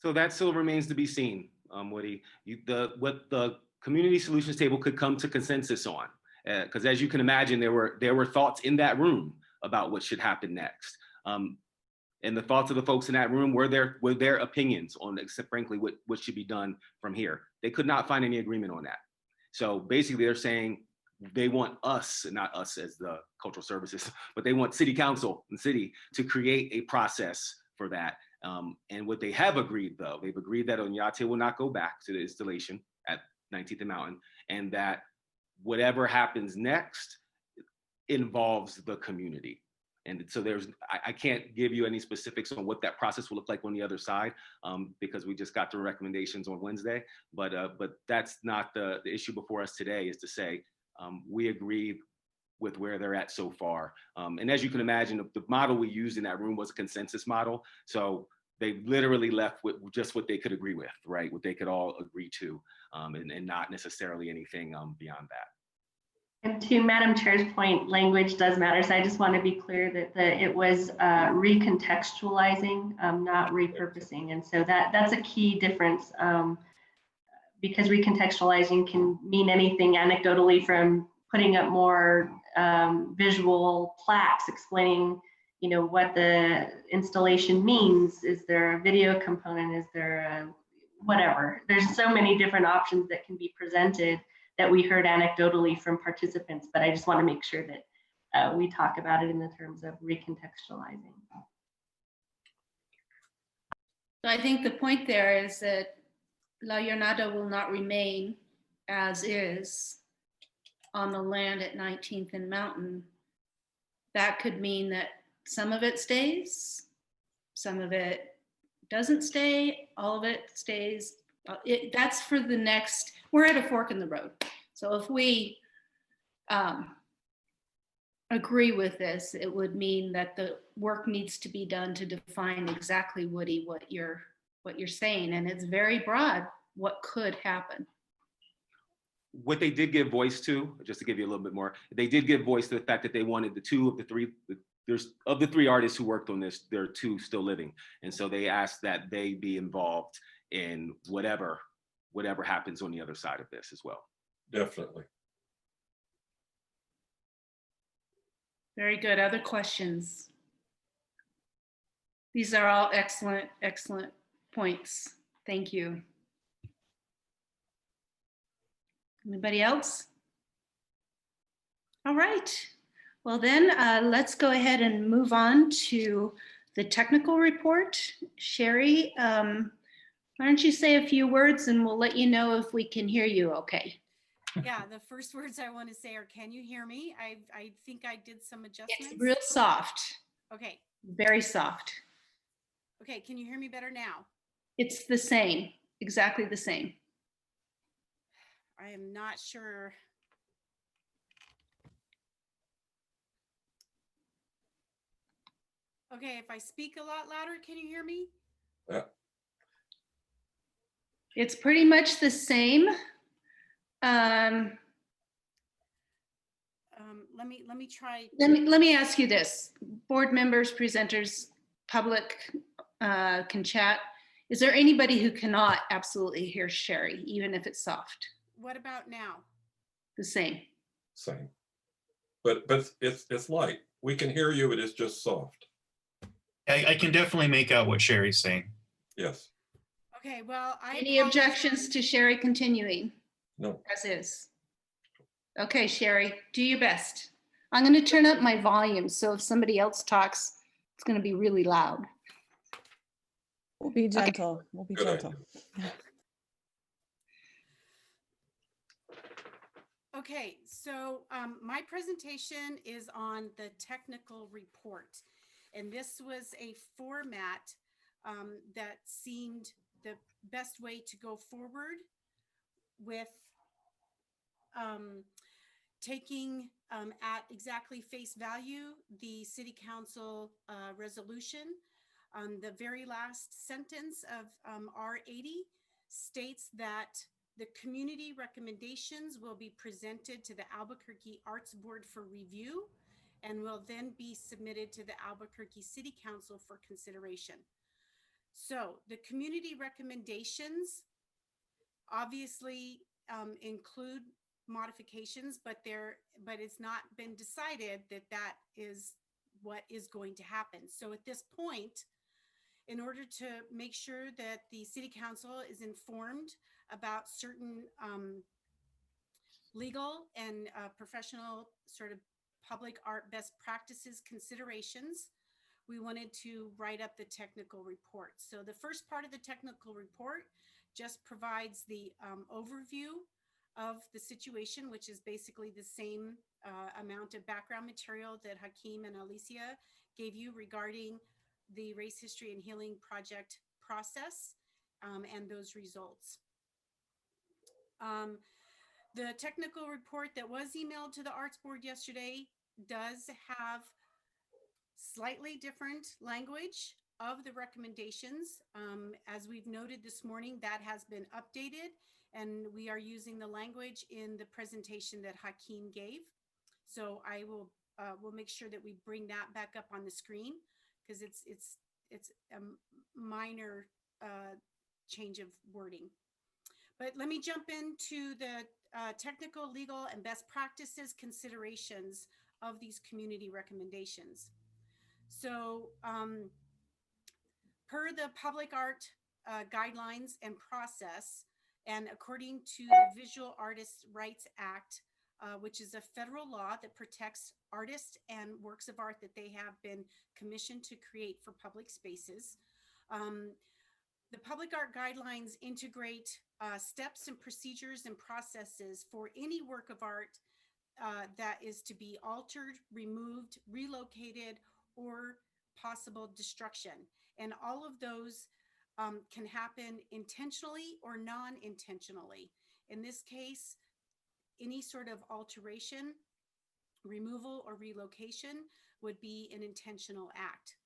So that still remains to be seen, Woody. What the community solutions table could come to consensus on, because as you can imagine, there were thoughts in that room about what should happen next. And the thoughts of the folks in that room were their opinions on, except frankly, what should be done from here. They could not find any agreement on that. So basically they're saying they want us, not us as the cultural services, but they want city council and city to create a process for that. And what they have agreed though, they've agreed that Oñate will not go back to the installation at 19th and Mountain, and that whatever happens next involves the community. And so I can't give you any specifics on what that process will look like on the other side, because we just got the recommendations on Wednesday. But that's not the issue before us today, is to say we agree with where they're at so far. And as you can imagine, the model we used in that room was a consensus model. So they literally left with just what they could agree with, right? What they could all agree to, and not necessarily anything beyond that. And to Madam Chair's point, language does matter. So I just want to be clear that it was recontextualizing, not repurposing. And so that's a key difference, because recontextualizing can mean anything anecdotally, from putting up more visual plaques explaining, you know, what the installation means. Is there a video component? Is there a whatever? There's so many different options that can be presented that we heard anecdotally from participants, but I just want to make sure that we talk about it in the terms of recontextualizing. I think the point there is that La Jornada will not remain as is on the land at 19th and Mountain. That could mean that some of it stays, some of it doesn't stay, all of it stays. That's for the next, we're at a fork in the road. So if we, I agree with this, it would mean that the work needs to be done to define exactly, Woody, what you're saying, and it's very broad. What could happen? What they did give voice to, just to give you a little bit more, they did give voice to the fact that they wanted of the three artists who worked on this, there are two still living. And so they asked that they be involved in whatever happens on the other side of this as well. Definitely. Very good. Other questions? These are all excellent, excellent points. Thank you. Anybody else? All right. Well then, let's go ahead and move on to the technical report. Sherry, why don't you say a few words and we'll let you know if we can hear you okay. Yeah, the first words I want to say are, can you hear me? I think I did some adjustments. It's real soft. Okay. Very soft. Okay, can you hear me better now? It's the same, exactly the same. I am not sure. Okay, if I speak a lot louder, can you hear me? It's pretty much the same. Let me try. Let me ask you this. Board members, presenters, public can chat. Is there anybody who cannot absolutely hear Sherry, even if it's soft? What about now? The same. Same. But it's light. We can hear you. It is just soft. I can definitely make out what Sherry's saying. Yes. Okay, well, Any objections to Sherry continuing? No. As is. Okay, Sherry, do your best. I'm going to turn up my volume, so if somebody else talks, it's going to be really loud. We'll be gentle. Okay. We'll be Good gentle. Okay, so my presentation is on the technical report. And this was a format that seemed the best way to go forward with taking at exactly face value the City Council resolution. The very last sentence of R80 states that the community recommendations will be presented to the Albuquerque Arts Board for review and will then be submitted to the Albuquerque City Council for consideration. So the community recommendations obviously include modifications, but it's not been decided that that is what is going to happen. So at this point, in order to make sure that the City Council is informed about certain legal and professional sort of public art best practices considerations, we wanted to write up the technical report. So the first part of the technical report just provides the overview of the situation, which is basically the same amount of background material that Hakeem and Alicia gave you regarding the Race History and Healing Project process and those results. The technical report that was emailed to the Arts Board yesterday does have slightly different language of the recommendations. As we've noted this morning, that has been updated, and we are using the language in the presentation that Hakeem gave. So I will we'll make sure that we bring that back up on the screen, because it's a minor change of wording. But let me jump into the technical, legal, and best practices considerations of these community recommendations. So per the public art guidelines and process, and according to the Visual Artists' Rights Act, which is a federal law that protects artists and works of art that they have been commissioned to create for public spaces. The public art guidelines integrate steps and procedures and processes for any work of art that is to be altered, removed, relocated, or possible destruction. And all of those can happen intentionally or non-intentionally. In this case, any sort of alteration removal or relocation would be an intentional act.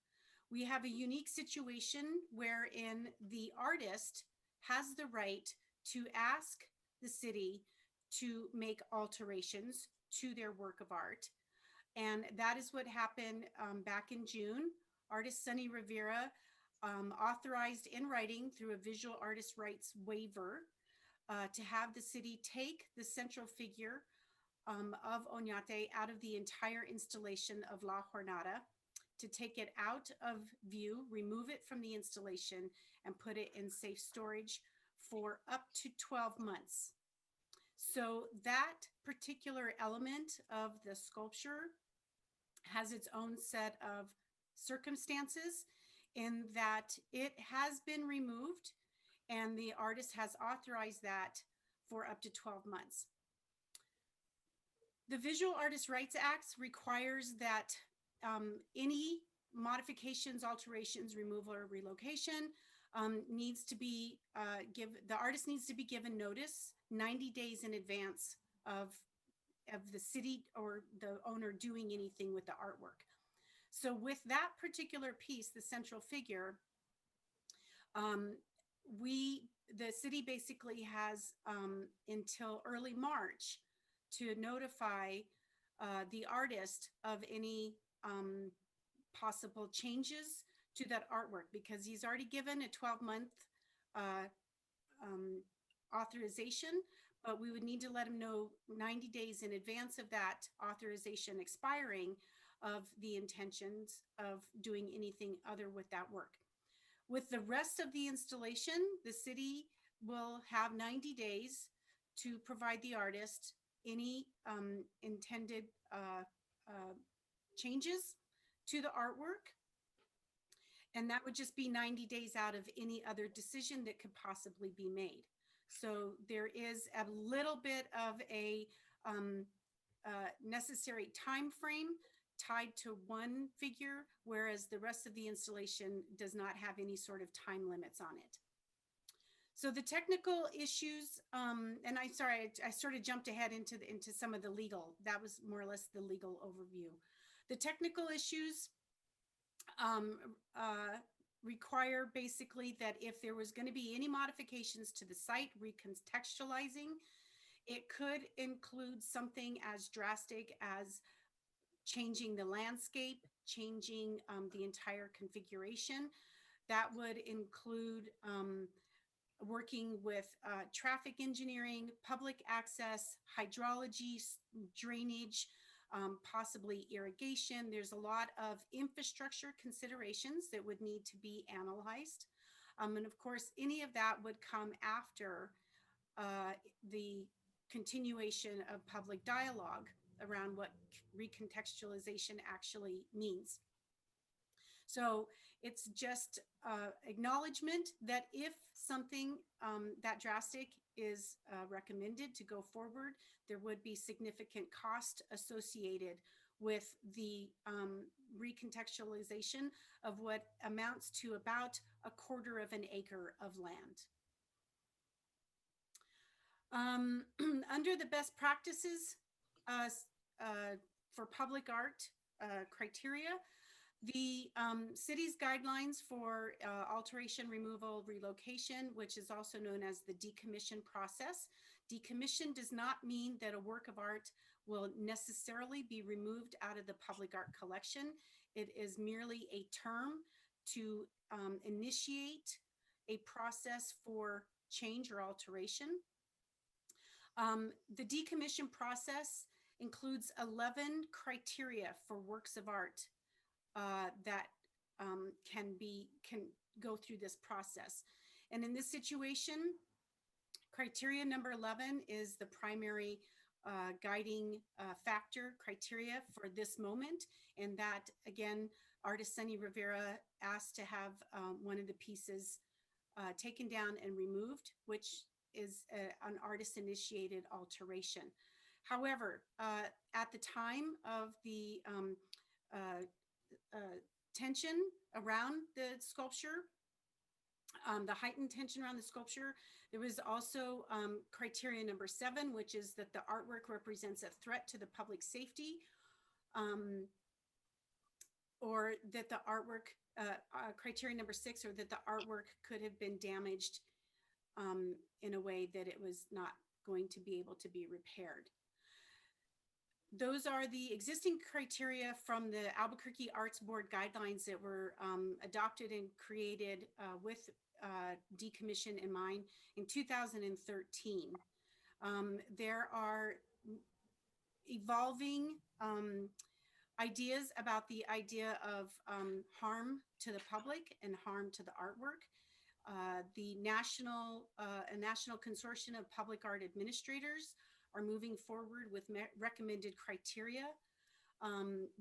We have a unique situation wherein the artist has the right to ask the city to make alterations to their work of art. And that is what happened back in June. Artist Sunny Rivera authorized in writing through a visual artist rights waiver to have the city take the central figure of Oñate out of the entire installation of La Jornada, to take it out of view, remove it from the installation, and put it in safe storage for up to 12 months. So that particular element of the sculpture has its own set of circumstances in that it has been removed and the artist has authorized that for up to 12 months. The Visual Artist Rights Act requires that any modifications, alterations, removal, or relocation needs to be the artist needs to be given notice 90 days in advance of the city or the owner doing anything with the artwork. So with that particular piece, the central figure, the city basically has until early March to notify the artist of any possible changes to that artwork, because he's already given a 12-month authorization, but we would need to let him know 90 days in advance of that authorization expiring of the intentions of doing anything other with that work. With the rest of the installation, the city will have 90 days to provide the artist any intended changes to the artwork. And that would just be 90 days out of any other decision that could possibly be made. So there is a little bit of a necessary time frame tied to one figure, whereas the rest of the installation does not have any sort of time limits on it. So the technical issues, and I sort of jumped ahead into some of the legal. That was more or less the legal overview. The technical issues require basically that if there was going to be any modifications to the site, recontextualizing, it could include something as drastic as changing the landscape, changing the entire configuration. That would include working with traffic engineering, public access, hydrology, drainage, possibly irrigation. There's a lot of infrastructure considerations that would need to be analyzed. And of course, any of that would come after the continuation of public dialogue around what recontextualization actually means. So it's just acknowledgement that if something that drastic is recommended to go forward, there would be significant cost associated with the recontextualization of what amounts to about 1/4 of an acre of land. Under the best practices for public art criteria, the city's guidelines for alteration, removal, relocation, which is also known as the decommission process. Decommission does not mean that a work of art will necessarily be removed out of the public art collection. It is merely a term to initiate a process for change or alteration. The decommission process includes 11 criteria for works of art that can go through this process. And in this situation, criteria number 11 is the primary guiding factor criteria for this moment. And that, again, artist Sunny Rivera asked to have one of the pieces taken down and removed, which is an artist-initiated alteration. However, at the time of the tension around the sculpture, the heightened tension around the sculpture, there was also criteria number 7, which is that the artwork represents a threat to the public safety or that the artwork, criteria number 6, or that the artwork could have been damaged in a way that it was not going to be able to be repaired. Those are the existing criteria from the Albuquerque Arts Board guidelines that were adopted and created with decommission in mind in 2013. There are evolving ideas about the idea of harm to the public and harm to the artwork. The National Consortium of Public Art Administrators are moving forward with recommended criteria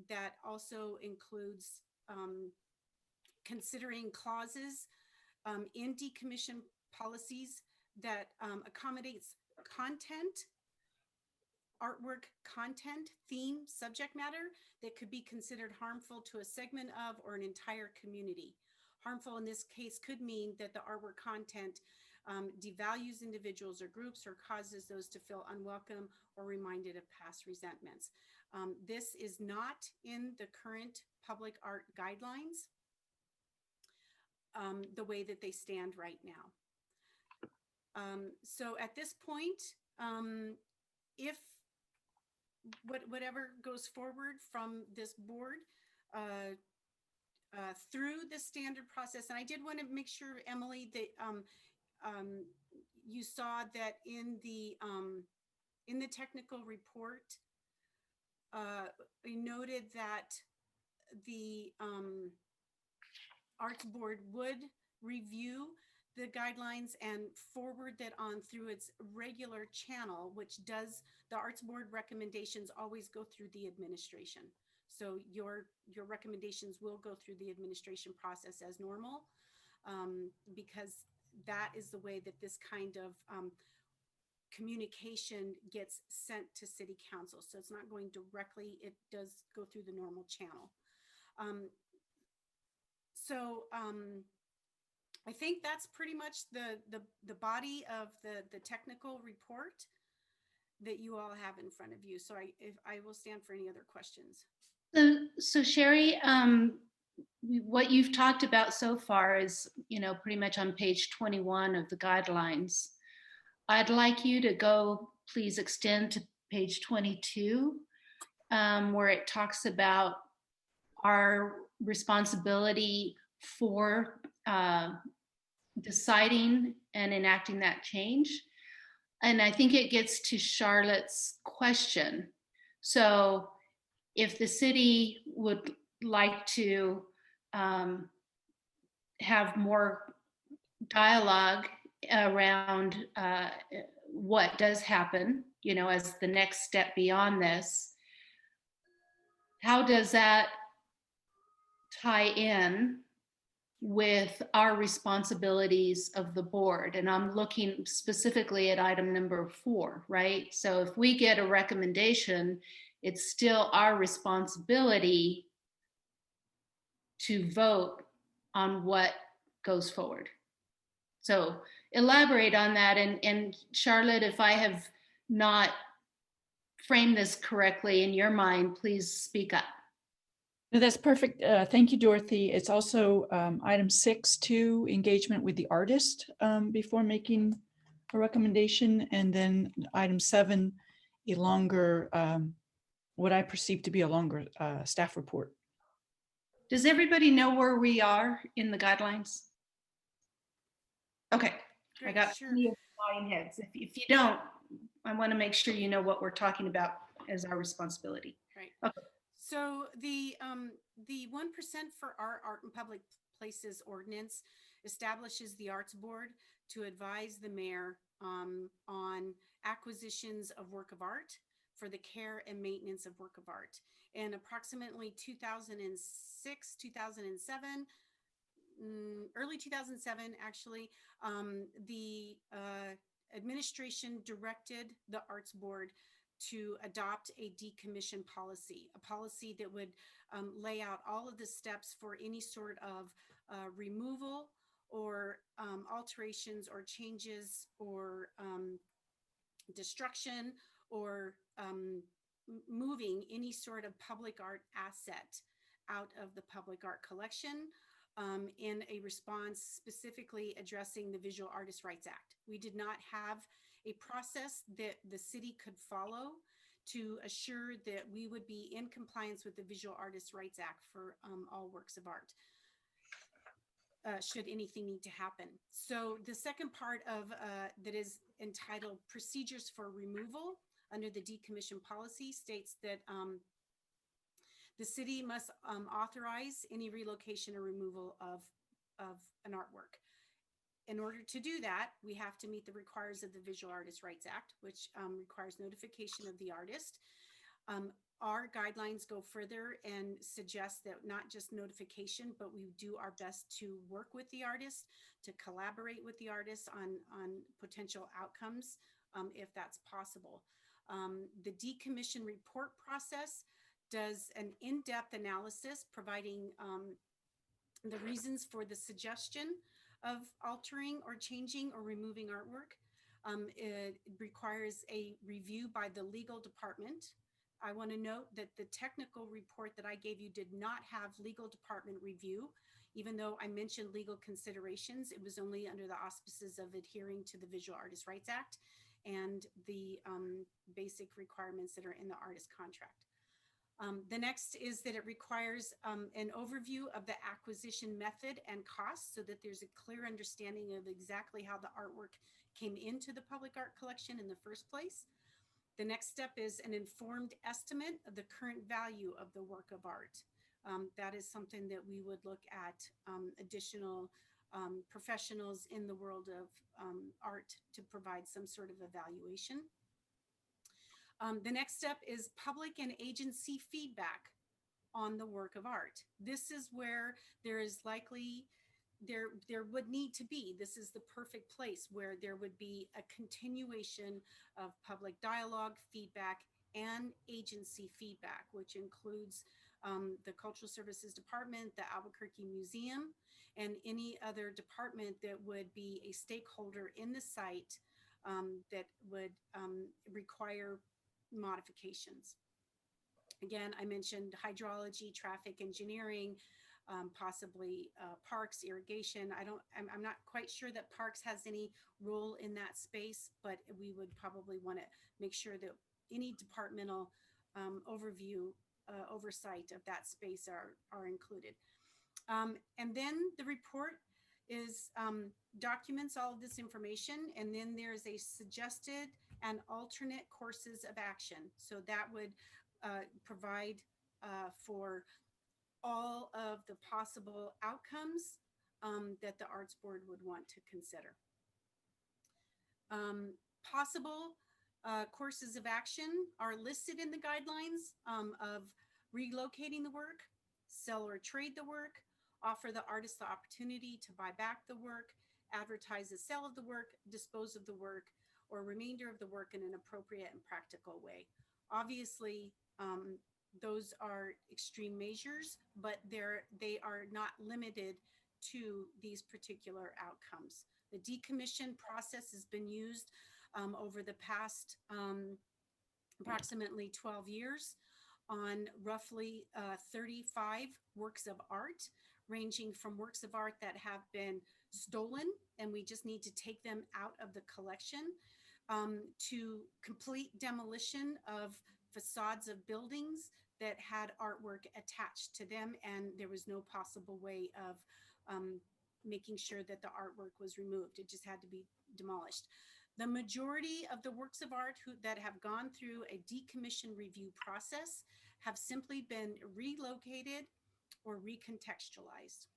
that also includes considering clauses in decommission policies that accommodates content, artwork content, theme, subject matter that could be considered harmful to a segment of or an entire community. Harmful in this case could mean that the artwork content devalues individuals or groups or causes those to feel unwelcome or reminded of past resentments. This is not in the current public art guidelines the way that they stand right now. So at this point, if whatever goes forward from this board through the standard process, and I did want to make sure, Emily, that you saw that in the technical report, we noted that the Arts Board would review the guidelines and forward that on through its regular channel, which does, the Arts Board recommendations always go through the administration. So your recommendations will go through the administration process as normal, because that is the way that this kind of communication gets sent to City Council. So it's not going directly, it does go through the normal channel. I think that's pretty much the body of the technical report that you all have in front of you. So I will stand for any other questions. So Sherry, what you've talked about so far is, pretty much on page 21 of the guidelines. I'd like you to go, please extend to page 22, where it talks about our responsibility for deciding and enacting that change. And I think it gets to Charlotte's question. So if the city would like to have more dialogue around what does happen, as the next step beyond this, how does that tie in with our responsibilities of the board? And I'm looking specifically at item number 4, right? So if we get a recommendation, it's still our responsibility to vote on what goes forward. So elaborate on that. And Charlotte, if I have not framed this correctly in your mind, please speak up. No, that's perfect. Thank you, Dorothy. It's also item 6, to engagement with the artist before making a recommendation. And then item 7, a longer, what I perceive to be a longer staff report. Does everybody know where we are in the guidelines? Okay, Great, I got sure. nodding heads. If you don't, I want to make sure you know what we're talking about as our responsibility. Right. Okay. So the 1% for our art in public places ordinance establishes the Arts Board to advise the mayor on acquisitions of work of art for the care and maintenance of work of art. And approximately 2006, 2007, early 2007, actually, the administration directed the Arts Board to adopt a decommission policy, a policy that would lay out all of the steps for any sort of removal or alterations or changes or destruction or moving any sort of public art asset out of the public art collection in a response specifically addressing the Visual Artists' Rights Act. We did not have a process that the city could follow to assure that we would be in compliance with the Visual Artists' Rights Act for all works of art, should anything need to happen. So the second part of that is entitled Procedures for Removal under the decommission policy states that the city must authorize any relocation or removal of an artwork. In order to do that, we have to meet the requirements of the Visual Artists' Rights Act, which requires notification of the artist. Our guidelines go further and suggest that not just notification, but we do our best to work with the artist, to collaborate with the artist on potential outcomes, if that's possible. The decommission report process does an in-depth analysis providing the reasons for the suggestion of altering or changing or removing artwork. It requires a review by the legal department. I want to note that the technical report that I gave you did not have legal department review. Even though I mentioned legal considerations, it was only under the auspices of adhering to the Visual Artists' Rights Act and the basic requirements that are in the artist contract. The next is that it requires an overview of the acquisition method and costs so that there's a clear understanding of exactly how the artwork came into the public art collection in the first place. The next step is an informed estimate of the current value of the work of art. That is something that we would look at additional professionals in the world of art to provide some sort of evaluation. The next step is public and agency feedback on the work of art. This is where there is likely, there would need to be, this is the perfect place where there would be a continuation of public dialogue, feedback, and agency feedback, which includes the Cultural Services Department, the Albuquerque Museum, and any other department that would be a stakeholder in the site that would require modifications. Again, I mentioned hydrology, traffic engineering, possibly parks, irrigation. I'm not quite sure that parks has any role in that space, but we would probably want to make sure that any departmental overview, oversight of that space are included. And then the report is documents all of this information, and then there's a suggested and alternate courses of action. So that would provide for all of the possible outcomes that the Arts Board would want to consider. Possible courses of action are listed in the guidelines of relocating the work, sell or trade the work, offer the artist the opportunity to buy back the work, advertise the sale of the work, dispose of the work, or remainder of the work in an appropriate and practical way. Obviously, those are extreme measures, but they are not limited to these particular outcomes. The decommission process has been used over the past approximately 12 years on roughly 35 works of art, ranging from works of art that have been stolen and we just need to take them out of the collection, to complete demolition of facades of buildings that had artwork attached to them, and there was no possible way of making sure that the artwork was removed. It just had to be demolished. The majority of the works of art that have gone through a decommission review process have simply been relocated or recontextualized.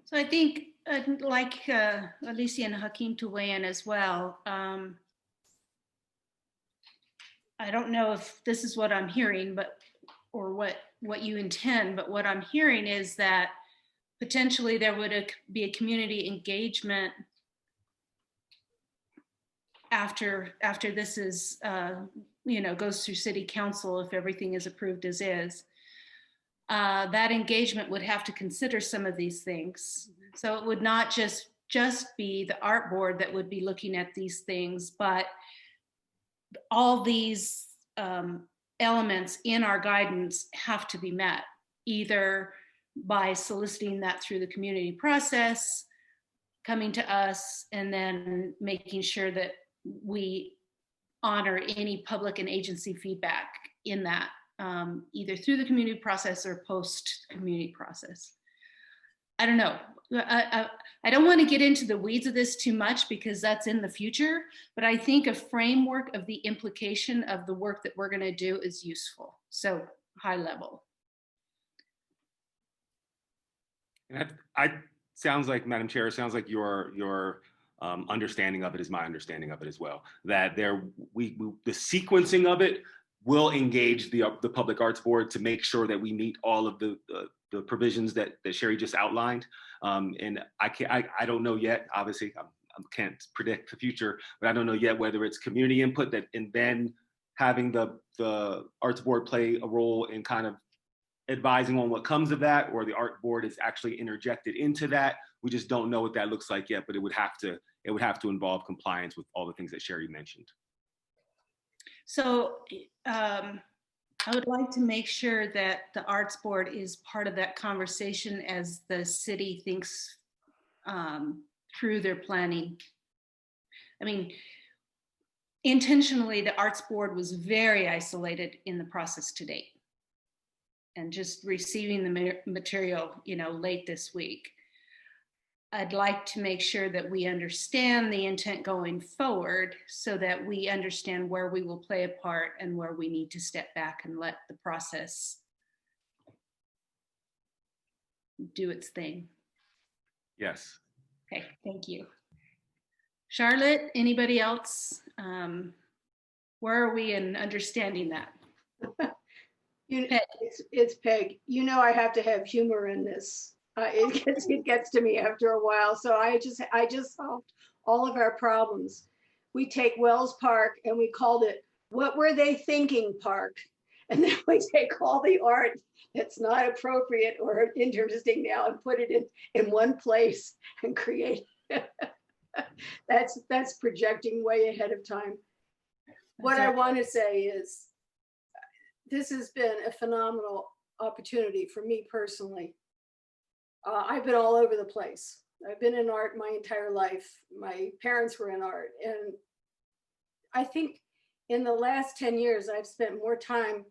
So I think I'd like Alicia and Hakeem to weigh in as well. I don't know if this is what I'm hearing, or what you intend, but what I'm hearing is that potentially there would be a community engagement after this is, goes through city council, if everything is approved as is. That engagement would have to consider some of these things. So it would not just be the art board that would be looking at these things, but all these elements in our guidance have to be met, either by soliciting that through the community process, coming to us, and then making sure that we honor any public and agency feedback in that, either through the community process or post community process. I don't know. I don't want to get into the weeds of this too much because that's in the future, but I think a framework of the implication of the work that we're going to do is useful. So high level. And I sounds like, Madam Chair, sounds like your understanding of it is my understanding of it as well. That the sequencing of it will engage the Public Arts Board to make sure that we meet all of the provisions that Sherry just outlined. And I don't know yet, obviously, I can't predict the future, but I don't know yet whether it's community input that, and then having the Arts Board play a role in kind of advising on what comes of that, or the Art Board is actually interjected into that. We just don't know what that looks like yet, but it would have to involve compliance with all the things that Sherry mentioned. So I would like to make sure that the Arts Board is part of that conversation as the city thinks through their planning. I mean, intentionally, the Arts Board was very isolated in the process to date, and just receiving the material, late this week. I'd like to make sure that we understand the intent going forward so that we understand where we will play a part and where we need to step back and let the process do its thing. Yes. Okay, thank you. Charlotte, anybody else? Where are we in understanding that? It's Peg. I have to have humor in this. It gets to me after a while. So I just solved all of our problems. We take Wells Park and we called it "What Were They Thinking Park," and then we take all the art that's not appropriate or interesting now and put it in one place and create. That's projecting way ahead of time. What I want to say is, this has been a phenomenal opportunity for me personally. I've been all over the place. I've been in art my entire life. My parents were in art. And I think in the last 10 years, I've spent more time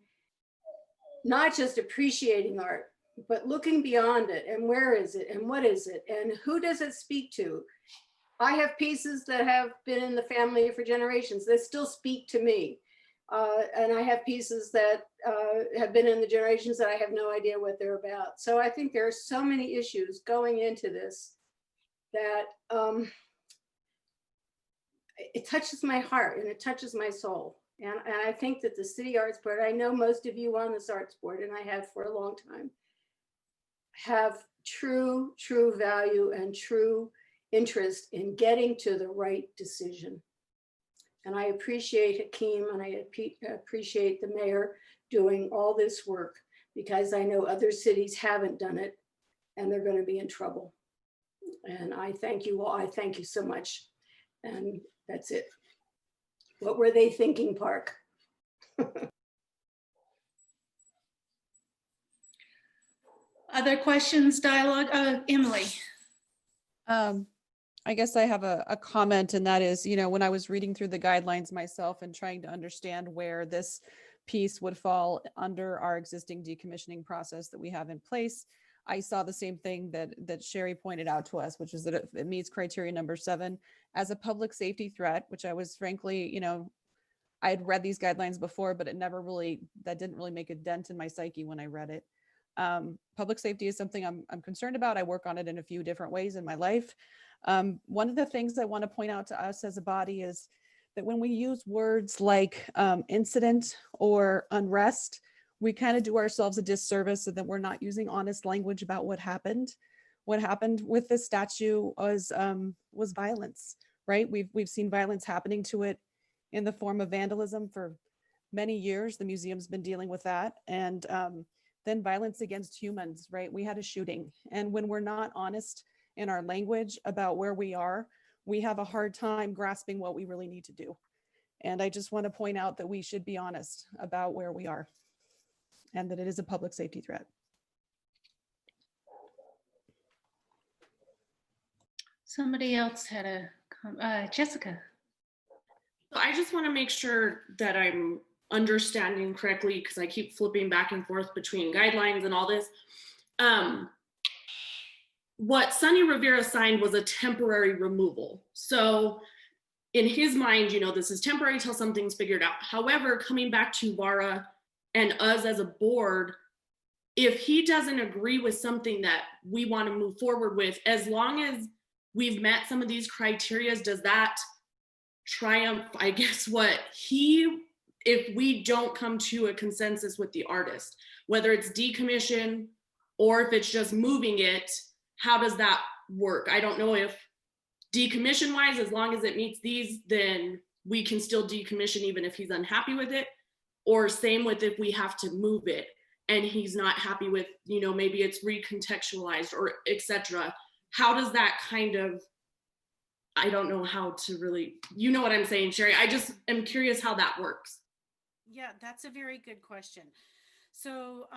not just appreciating art, but looking beyond it and where is it and what is it and who does it speak to? I have pieces that have been in the family for generations that still speak to me. And I have pieces that have been in the generations that I have no idea what they're about. So I think there are so many issues going into this that it touches my heart and it touches my soul. And I think that the City Arts Board, I know most of you on this Arts Board, and I have for a long time, have true value and true interest in getting to the right decision. And I appreciate Hakeem and I appreciate the mayor doing all this work, because I know other cities haven't done it and they're going to be in trouble. And I thank you all. I thank you so much. And that's it. What were they thinking, Park? Other questions, dialogue? Emily. I guess I have a comment, and that is, when I was reading through the guidelines myself and trying to understand where this piece would fall under our existing decommissioning process that we have in place, I saw the same thing that Sherry pointed out to us, which is that it meets criteria number 7 as a public safety threat, which I was frankly, I had read these guidelines before, but that didn't really make a dent in my psyche when I read it. Public safety is something I'm concerned about. I work on it in a few different ways in my life. One of the things I want to point out to us as a body is that when we use words like incident or unrest, we kind of do ourselves a disservice so that we're not using honest language about what happened. What happened with this statue was violence, right? We've seen violence happening to it in the form of vandalism for many years. The museum's been dealing with that. And then violence against humans, right? We had a shooting. And when we're not honest in our language about where we are, we have a hard time grasping what we really need to do. And I just want to point out that we should be honest about where we are and that it is a public safety threat. Somebody else had Jessica. I just want to make sure that I'm understanding correctly, because I keep flipping back and forth between guidelines and all this. What Sonny Rivera signed was a temporary removal. So in his mind, you know, this is temporary till something's figured out. However, coming back to Vara and us as a board, if he doesn't agree with something that we want to move forward with, as long as we've met some of these criteria, does that triumph, I guess, if we don't come to a consensus with the artist, whether it's decommission or if it's just moving it, how does that work? I don't know if decommission wise, as long as it meets these, then we can still decommission even if he's unhappy with it, or same with if we have to move it and he's not happy with, you know, maybe it's recontextualized or etc. How does that kind of, I don't know how to really, you know what I'm saying, Sherry? I just am curious how that works. Yeah, that's a very good question. So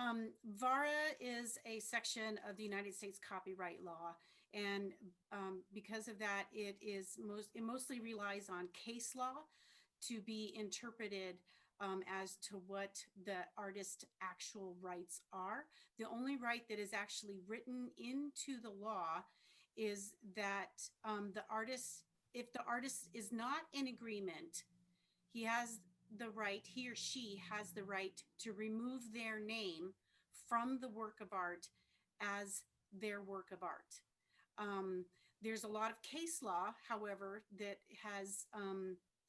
VARA is a section of the United States copyright law. And because of that, it mostly relies on case law to be interpreted as to what the artist's actual rights are. The only right that is actually written into the law is that the artist, if the artist is not in agreement, he or she has the right to remove their name from the work of art as their work of art. There's a lot of case law, however, that has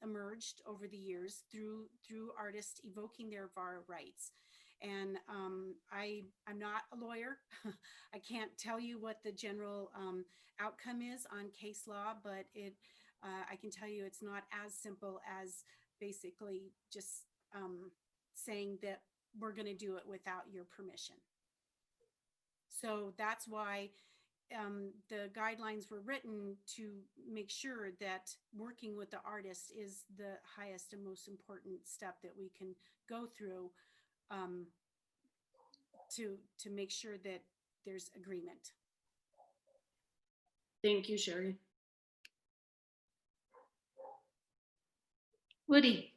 emerged over the years through artists evoking their VARA rights. And I'm not a lawyer. I can't tell you what the general outcome is on case law, but I can tell you it's not as simple as basically just saying that we're going to do it without your permission. So that's why the guidelines were written to make sure that working with the artist is the highest and most important step that we can go through to make sure that there's agreement. Thank you, Sherry. Woody.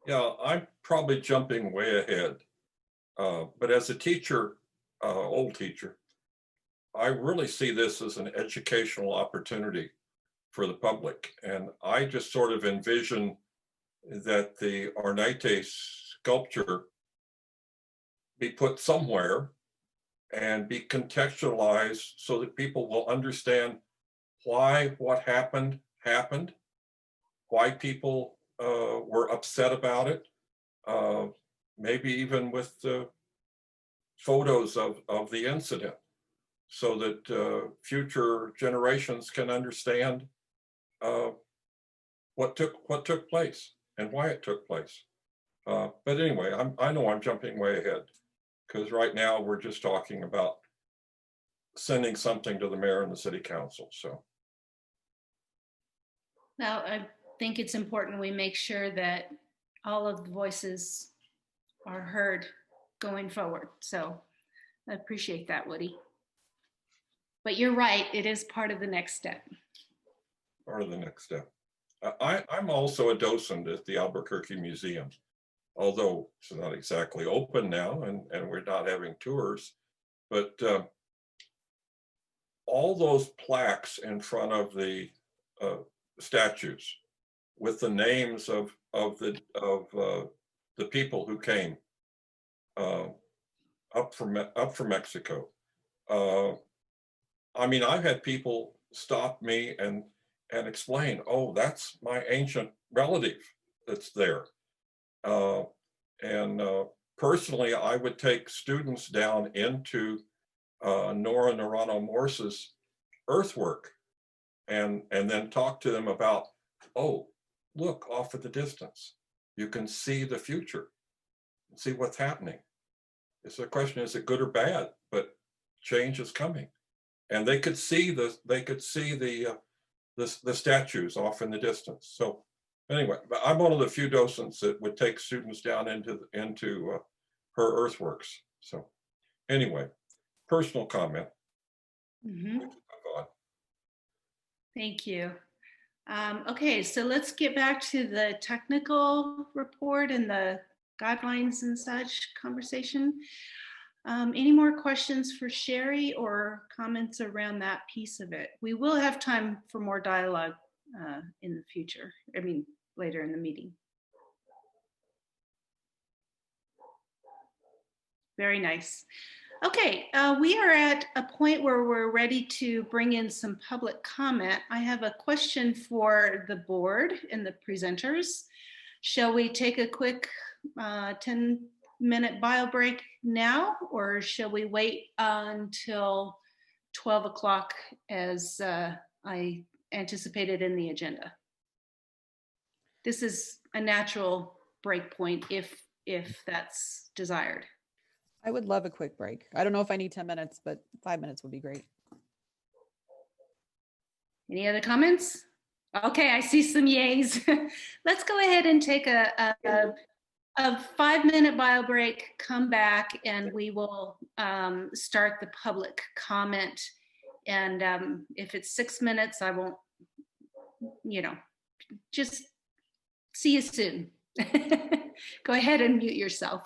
Yeah, I'm probably jumping way ahead. But as a teacher, old teacher, I really see this as an educational opportunity for the public. And I just sort of envision that the ornate sculpture be put somewhere and be contextualized so that people will understand why what happened, why people were upset about it, maybe even with the photos of the incident, so that future generations can understand what took place and why it took place. But anyway, I know I'm jumping way ahead, because right now we're just talking about sending something to the mayor and the city council. So Now, I think it's important we make sure that all of the voices are heard going forward. So I appreciate that, Woody. But you're right, it is part of the next step. Part of the next step. I'm also a docent at the Albuquerque Museum, although it's not exactly open now and we're not having tours, but all those plaques in front of the statues with the names of the people who came up from Mexico. I mean, I've had people stop me and explain, oh, that's my ancient relative that's there. Personally, I would take students down into Nora Norano Morse's earthwork and then talk to them about, oh, look off at the distance. You can see the future, see what's happening. It's a question, is it good or bad? But change is coming. And they could see the statues off in the distance. So Anyway, but I'm one of the few docents that would take students down into her earthworks. So anyway, personal comment. Thank you. Okay, so let's get back to the technical report and the guidelines and such conversation. Any more questions for Sherry or comments around that piece of it? We will have time for more dialogue in the future. I mean, later in the meeting. Very nice. Okay, we are at a point where we're ready to bring in some public comment. I have a question for the board and the presenters. Shall we take a quick 10-minute bio break now, or shall we wait until 12 o'clock as I anticipated in the agenda? This is a natural break point if that's desired. I would love a quick break. I don't know if I need 10 minutes, but 5 minutes would be great. Any other comments? Okay, I see some yays. Let's go ahead and take a 5-minute bio break, come back, and we will start the public comment. And if it's 6 minutes, I won't, just see you soon. Go ahead and mute yourself.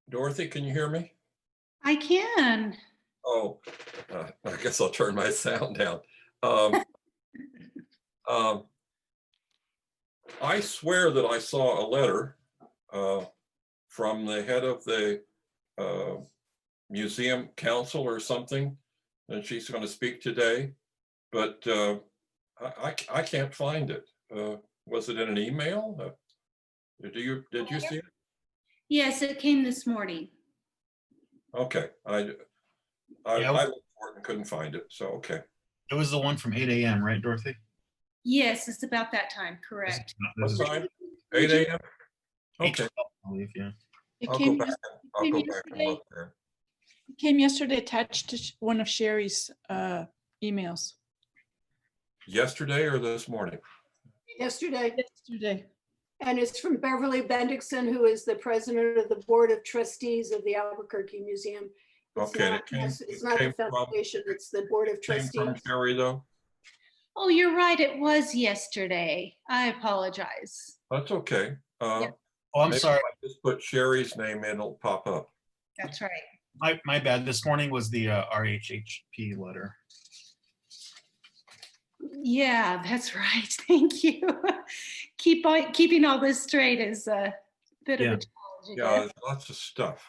Dorothy, can you hear me? I can. Oh, I guess I'll turn my sound down. Um, I swear that I saw a letter from the head of the museum council or something, and she's going to speak today, but I can't find it. Was it in an email? Did you see it? Yes, it came this morning. Okay, I looked for it and couldn't find it, so okay. It was the one from 8 a.m., right, Dorothy? Yes, it's about that time, correct. What time? 8 a.m.? Okay. 8:12, I believe, yeah. It I'll came, go back and look yesterday. there. It came yesterday attached to one of Sherry's emails. Yesterday or this morning? Yesterday. Yesterday. And it's from Beverly Bendixson, who is the president of the Board of Trustees of the Albuquerque Museum. It's Okay, not, it's not the foundation, it's the Board of Came from Trustees. Sherry though? Oh, you're right. It was yesterday. I apologize. That's okay. Yep. Oh, I'm maybe sorry. if I just put Sherry's name in, it'll pop up. That's right. My bad. This morning was the RHHP letter. Yeah, that's right. Thank you. Keeping all this straight is a bit of a challenge. Yeah, there's lots of stuff.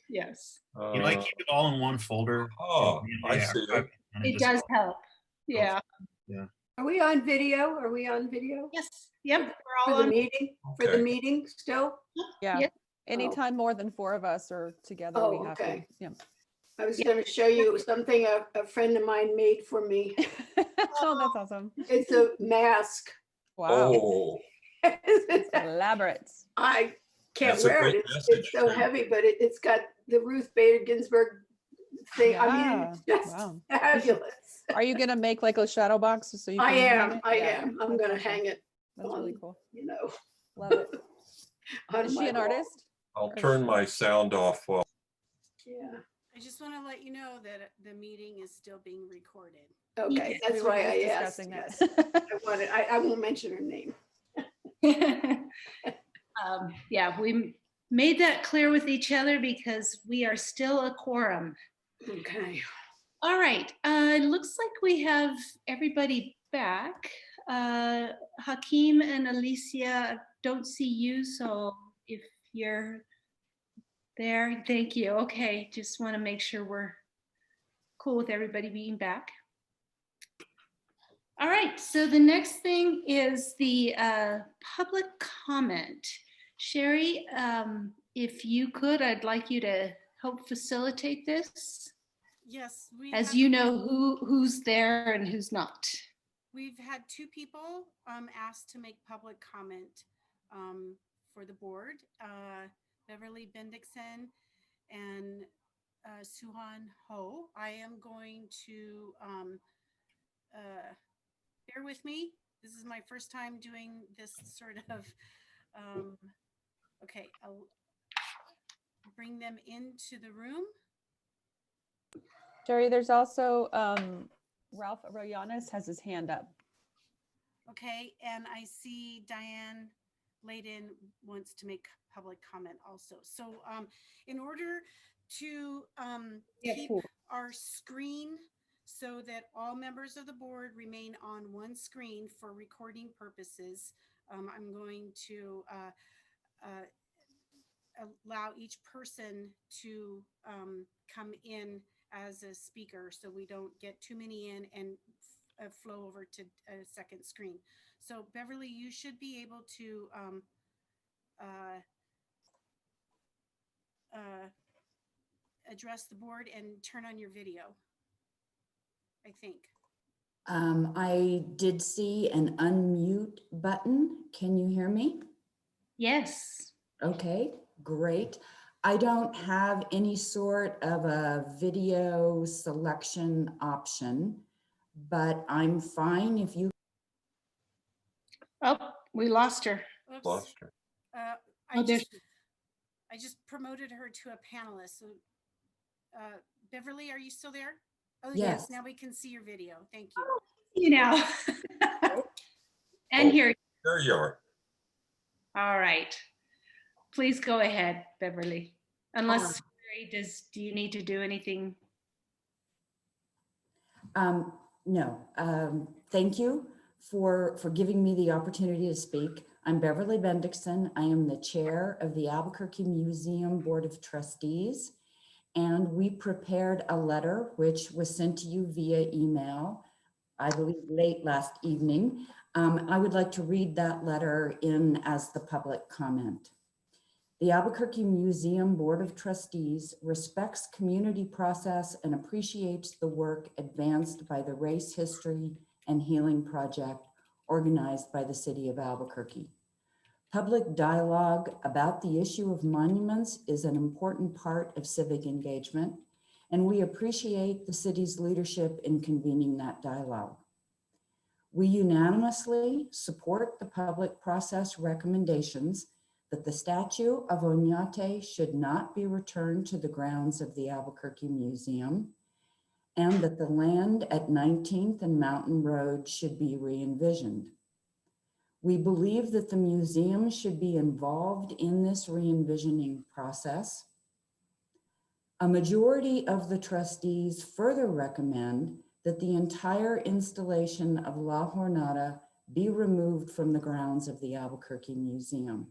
Yes. I keep it all in one folder. Oh, I see it. It does help. Yeah. Yeah. Are we on video? Are we on video? Yes. Yep. For the meeting? For the meeting still? Yeah. Yep. Anytime more than 4 of us are together, we Oh, have to. okay. Yeah. I was going to show you something a friend of mine made for me. Oh, that's awesome. It's a mask. Wow. Oh, It's elaborate. I can't That's a wear great it. It's message, so too. heavy, but it's got the Ruth Bader Ginsburg thing. I mean, it's Yeah. just Wow. fabulous. Are you gonna make like a shadow box so you can I hang am. it? I Yeah. am. I'm That's going to awesome. hang it. That's really on, cool. You know. Love it. on Is she my an wall. artist? I'll turn my sound off while. Yeah. I just want to let you know that the meeting is still being recorded. Okay, that's We were why just I asked. discussing Yes. that. I won't mention her name. Yeah, we made that clear with each other because we are still a quorum. Okay. All right. It looks like we have everybody back. Hakeem and Alicia, don't see you, so if you're there, thank you. Okay, just want to make sure we're cool with everybody being back. All right, so the next thing is the public comment. Sherry, if you could, I'd like you to help facilitate this. Yes, As you know who's there and who's not. We've had 2 people asked to make public comment for the board, Beverly Bendixson and Suhan Ho. I am going to bear with me. This is my first time doing this sort of, okay, I'll bring them into the room. Jerry, there's also Ralph Royanis has his hand up. Okay, and I see Diane Layden wants to make public comment also. So in order to keep our screen so that all members of the board remain on one screen for recording purposes, I'm going to allow each person to come in as a speaker so we don't get too many in and flow over to a second screen. So Beverly, you should be able to address the board and turn on your video, I think. I did see an unmute button. Can you hear me? Yes. Okay, great. I don't have any sort of a video selection option, but I'm fine if you. Oh, we lost her. Oops. Lost her. I just promoted her to a panelist. So Beverly, are you still there? Oh, yes. Now we can see your video. Thank you. Oh, you now. And here. There you are. All right. Please go ahead, Beverly. Unless, Sherry, do you need to do anything? No, thank you for giving me the opportunity to speak. I'm Beverly Bendixson. I am the chair of the Albuquerque Museum Board of Trustees, and we prepared a letter which was sent to you via email, I believe late last evening. I would like to read that letter in as the public comment. The Albuquerque Museum Board of Trustees respects community process and appreciates the work advanced by the Race History and Healing Project organized by the City of Albuquerque. Public dialogue about the issue of monuments is an important part of civic engagement, and we appreciate the city's leadership in convening that dialogue. We unanimously support the public process recommendations that the statue of Oñate should not be returned to the grounds of the Albuquerque Museum, and that the land at 19th and Mountain Road should be re-envisioned. We believe that the museum should be involved in this re-envisioning process. A majority of the trustees further recommend that the entire installation of La Jornada be removed from the grounds of the Albuquerque Museum.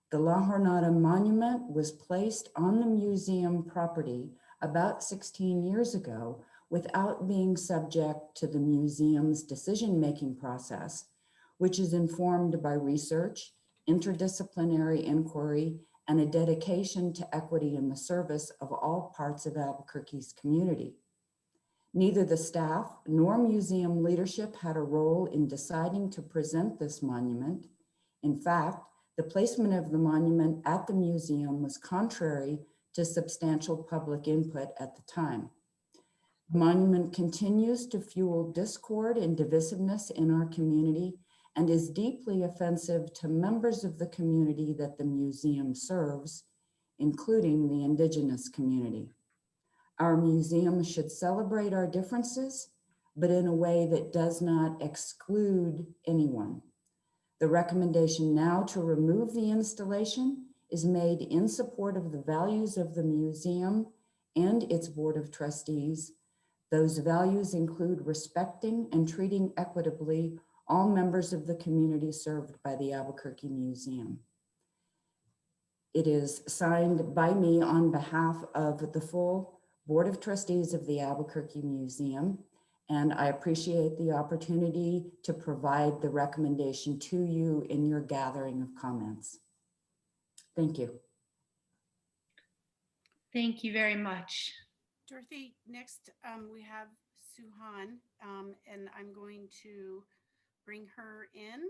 The La Jornada monument was placed on the museum property about 16 years ago without being subject to the museum's decision-making process, which is informed by research, interdisciplinary inquiry, and a dedication to equity in the service of all parts of Albuquerque's community. Neither the staff nor museum leadership had a role in deciding to present this monument. In fact, the placement of the monument at the museum was contrary to substantial public input at the time. The monument continues to fuel discord and divisiveness in our community and is deeply offensive to members of the community that the museum serves, including the indigenous community. Our museum should celebrate our differences, but in a way that does not exclude anyone. The recommendation now to remove the installation is made in support of the values of the museum and its board of trustees. Those values include respecting and treating equitably all members of the community served by the Albuquerque Museum. It is signed by me on behalf of the full Board of Trustees of the Albuquerque Museum, and I appreciate the opportunity to provide the recommendation to you in your gathering of comments. Thank you. Thank you very much. Dorothy, next we have Suhan, and I'm going to bring her in.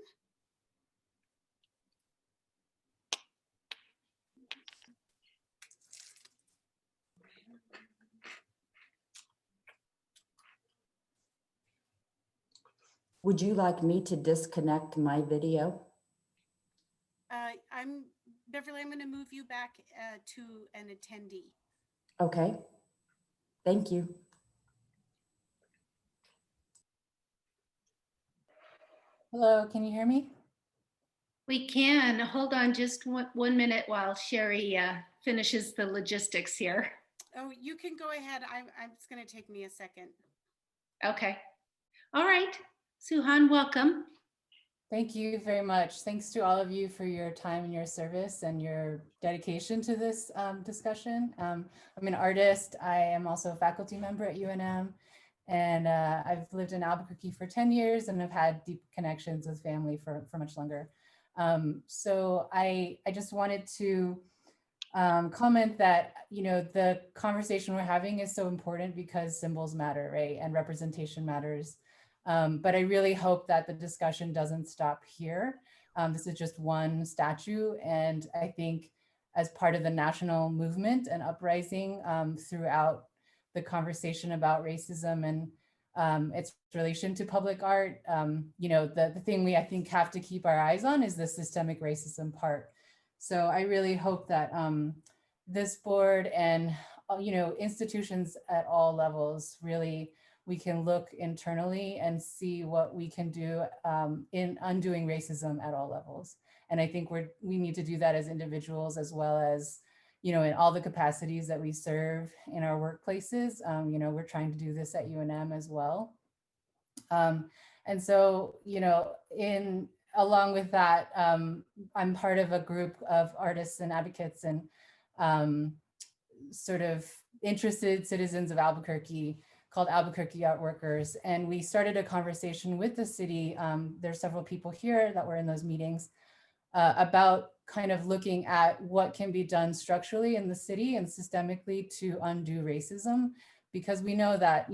Would you like me to disconnect my video? Beverly, I'm going to move you back to an attendee. Okay, thank you. Hello, can you hear me? We can. Hold on just one minute while Sherry finishes the logistics here. Oh, you can go ahead. It's going to take me a second. Okay. All right. Suhan, welcome. Thank you very much. Thanks to all of you for your time and your service and your dedication to this discussion. I'm an artist. I am also a faculty member at UNM, and I've lived in Albuquerque for 10 years and have had deep connections with family for much longer. So I just wanted to comment that, you know, the conversation we're having is so important because symbols matter, right? And representation matters. But I really hope that the discussion doesn't stop here. This is just one statue. And I think as part of the national movement and uprising throughout the conversation about racism and its relation to public art, you know, the thing we, I think, have to keep our eyes on is the systemic racism part. So I really hope that this board and, you know, institutions at all levels really, we can look internally and see what we can do in undoing racism at all levels. And I think we need to do that as individuals as well as, in all the capacities that we serve in our workplaces. We're trying to do this at UNM as well. And so, along with that, I'm part of a group of artists and advocates and sort of interested citizens of Albuquerque called Albuquerque Art Workers. And we started a conversation with the city. There's several people here that were in those meetings about kind of looking at what can be done structurally in the city and systemically to undo racism, because we know that,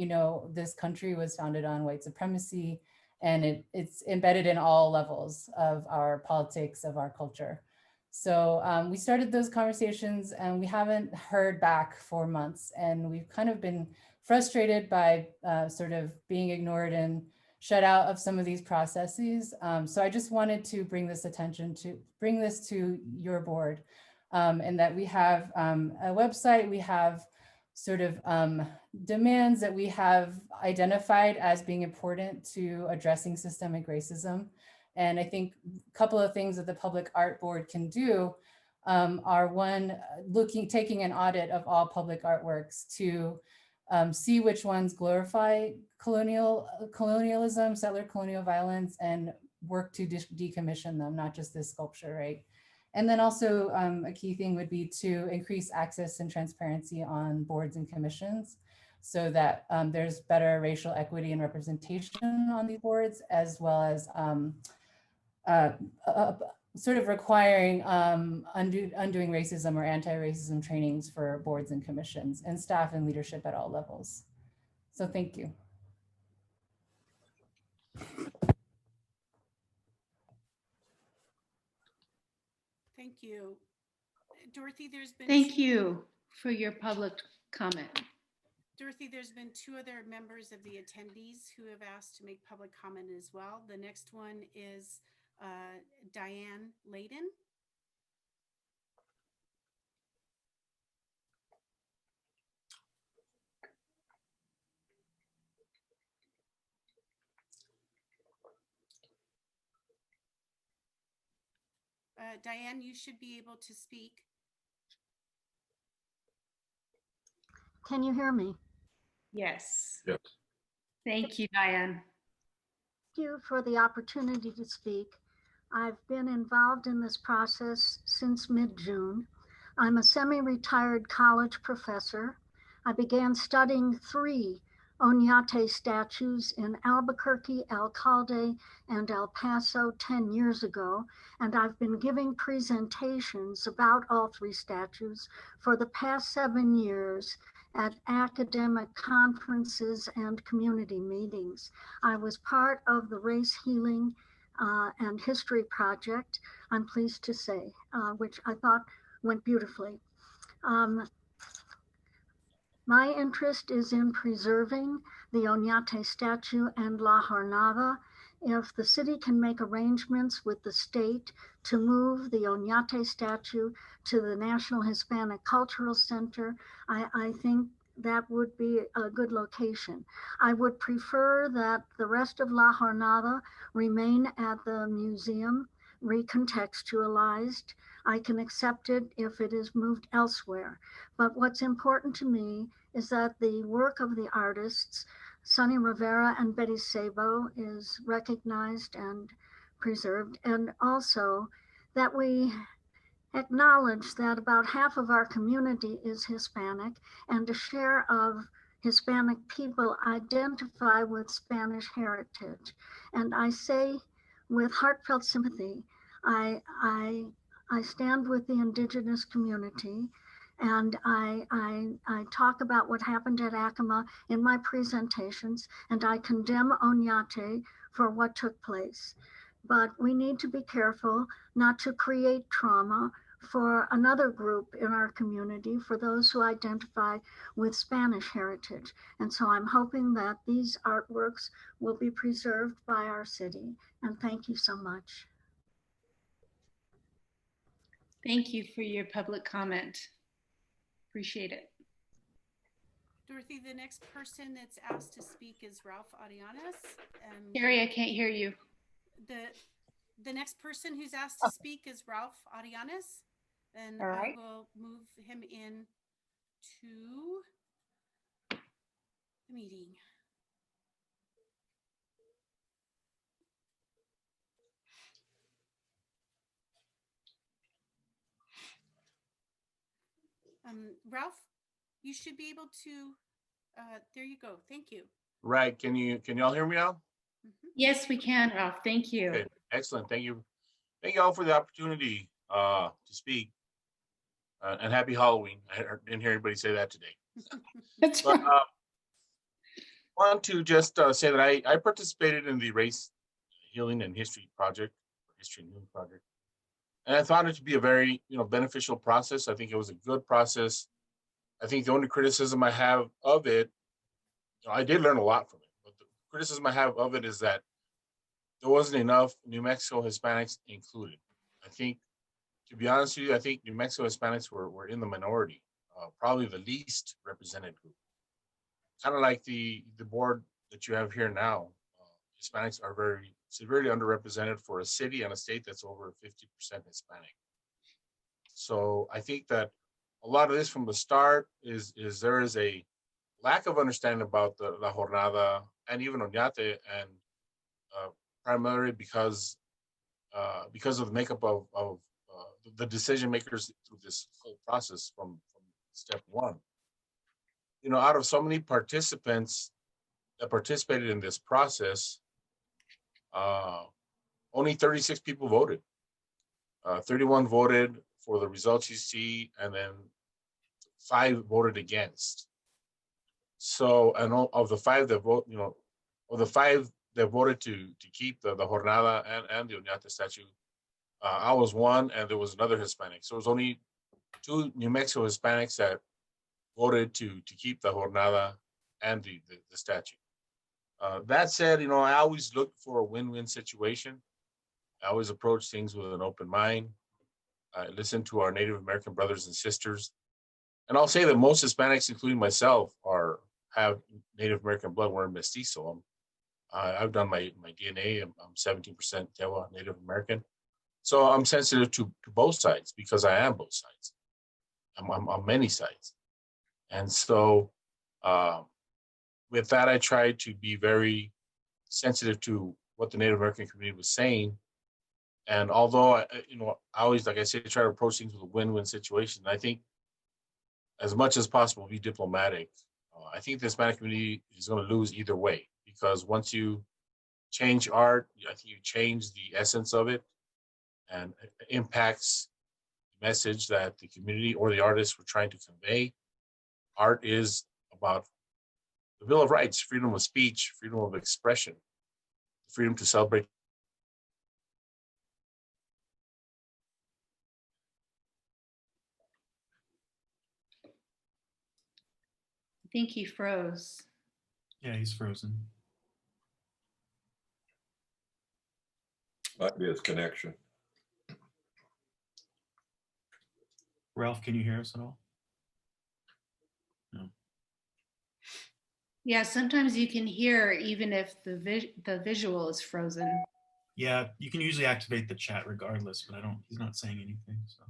this country was founded on white supremacy, and it's embedded in all levels of our politics, of our culture. So we started those conversations and we haven't heard back for months, and we've kind of been frustrated by sort of being ignored and shut out of some of these processes. So I just wanted to bring this to your board, and that we have a website, we have sort of demands that we have identified as being important to addressing systemic racism. And I think a couple of things that the Public Art Board can do are one, taking an audit of all public artworks to see which ones glorify colonialism, settler colonial violence, and work to decommission them, not just this sculpture, right? And then also a key thing would be to increase access and transparency on boards and commissions so that there's better racial equity and representation on these boards, as well as sort of requiring undoing racism or anti-racism trainings for boards and commissions and staff and leadership at all levels. So thank you. Thank you. Dorothy, Thank you for your public comment. Dorothy, there's been 2 other members of the attendees who have asked to make public comment as well. The next one is Diane Layden. Diane, you should be able to speak. Can you hear me? Yes. Yes. Thank you, Diane. Thank you for the opportunity to speak. I've been involved in this process since mid-June. I'm a semi-retired college professor. I began studying 3 Oñate statues in Albuquerque, Alcalde, and El Paso 10 years ago, and I've been giving presentations about all 3 statues for the past 7 years at academic conferences and community meetings. I was part of the Race Healing and History Project, I'm pleased to say, which I thought went beautifully. My interest is in preserving the Oñate statue and La Jornada. If the city can make arrangements with the state to move the Oñate statue to the National Hispanic Cultural Center, I think that would be a good location. I would prefer that the rest of La Jornada remain at the museum, recontextualized. I can accept it if it is moved elsewhere. But what's important to me is that the work of the artists, Sonny Rivera and Betty Sabo, is recognized and preserved, and also that we acknowledge that about half of our community is Hispanic, and a share of Hispanic people identify with Spanish heritage. And I say with heartfelt sympathy, I stand with the indigenous community, and I talk about what happened at Acoma in my presentations, and I condemn Oñate for what took place. But we need to be careful not to create trauma for another group in our community, for those who identify with Spanish heritage. And so I'm hoping that these artworks will be preserved by our city. And thank you so much. Thank you for your public comment. Appreciate it. Dorothy, the next person that's asked to speak is Ralph Arianes. Carrie, I can't hear you. The next person who's asked to speak is Ralph Arianes. And All I right. will move him in to the meeting. Ralph, you should be able to, there you go. Thank you. Right. Can y'all hear me now? Yes, we can, Ralph. Thank you. Okay, excellent. Thank you. Thank you all for the opportunity to speak. And happy Halloween. I didn't hear anybody say that today. That's but right. want to just say that I participated in the Race Healing and History Project, History and Healing Project. And I found it to be a very, beneficial process. I think it was a good process. I think the only criticism I have of it, I did learn a lot from it, but the criticism I have of it is that there wasn't enough New Mexico Hispanics included. I think, to be honest with you, I think New Mexico Hispanics were in the minority, probably the least represented group. Kind of like the board that you have here now. Hispanics are very severely underrepresented for a city and a state that's over 50% Hispanic. So I think that a lot of this from the start is there is a lack of understanding about the La Jornada and even Oñate, and primarily because of the makeup of the decision makers through this whole process from step one. Out of so many participants that participated in this process, only 36 people voted. 31 voted for the results you see, and then 5 voted against. So, and of the 5 that vote, of the 5 that voted to keep the Jornada and the Oñate statue, I was one, and there was another Hispanic. So it was only 2 New Mexico Hispanics that voted to keep the Jornada and the statue. That said, I always look for a win-win situation. I always approach things with an open mind. I listen to our Native American brothers and sisters. And I'll say that most Hispanics, including myself, have Native American blood. We're mestizo. I've done my DNA. I'm 17% Tewa, Native American. So I'm sensitive to both sides because I am both sides. I'm on many sides. And so with that, I tried to be very sensitive to what the Native American community was saying. And although, I always, like I say, try to approach things with a win-win situation. I think as much as possible, be diplomatic. I think the Hispanic community is going to lose either way, because once you change art, I think you change the essence of it, and it impacts the message that the community or the artists were trying to convey. Art is about the Bill of Rights, freedom of speech, freedom of expression, freedom to celebrate. I think he froze. Yeah, he's frozen. Might be his connection. Ralph, can you hear us at all? No. Yeah, sometimes you can hear even if the visual is frozen. Yeah, you can usually activate the chat regardless, but he's not saying anything. So.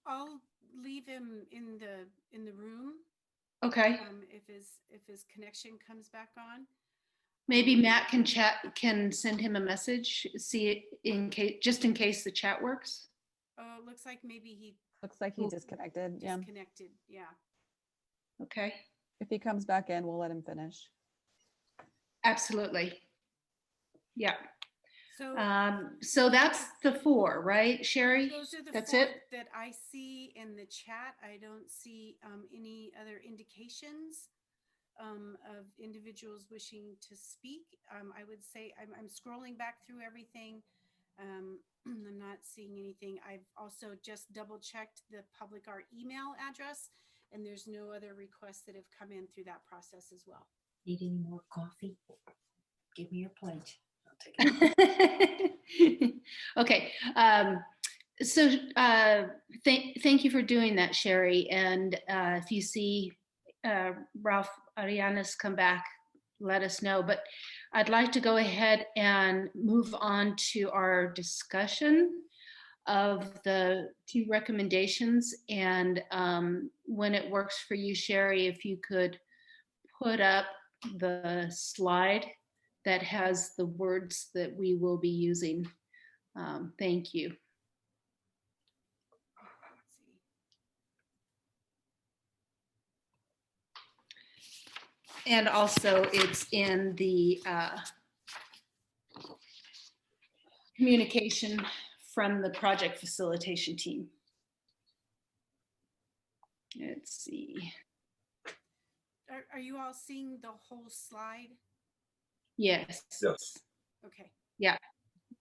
I'll leave him in the room. Okay. If his connection comes back on. Maybe Matt can send him a message, see it just in case the chat works. Oh, it looks like maybe he disconnected. Disconnected, yeah. Okay. If he comes back in, we'll let him finish. Absolutely. Yeah. So, so that's the 4, right, Sherry? Those are the that's 4 it? that I see in the chat. I don't see any other indications of individuals wishing to speak. I would say I'm scrolling back through everything. I'm not seeing anything. I've also just double checked the public art email address, and there's no other requests that have come in through that process as well. Need any more coffee? Give me your plate. I'll take it. Okay. So thank you for doing that, Sherry. And if you see Ralph Arianes come back, let us know. But I'd like to go ahead and move on to our discussion of the two recommendations. And when it works for you, Sherry, if you could put up the slide that has the words that we will be using. Thank you. And also it's in the communication from the project facilitation team. Let's see. Are you all seeing the whole slide? Yes. Yes. Okay, Yeah,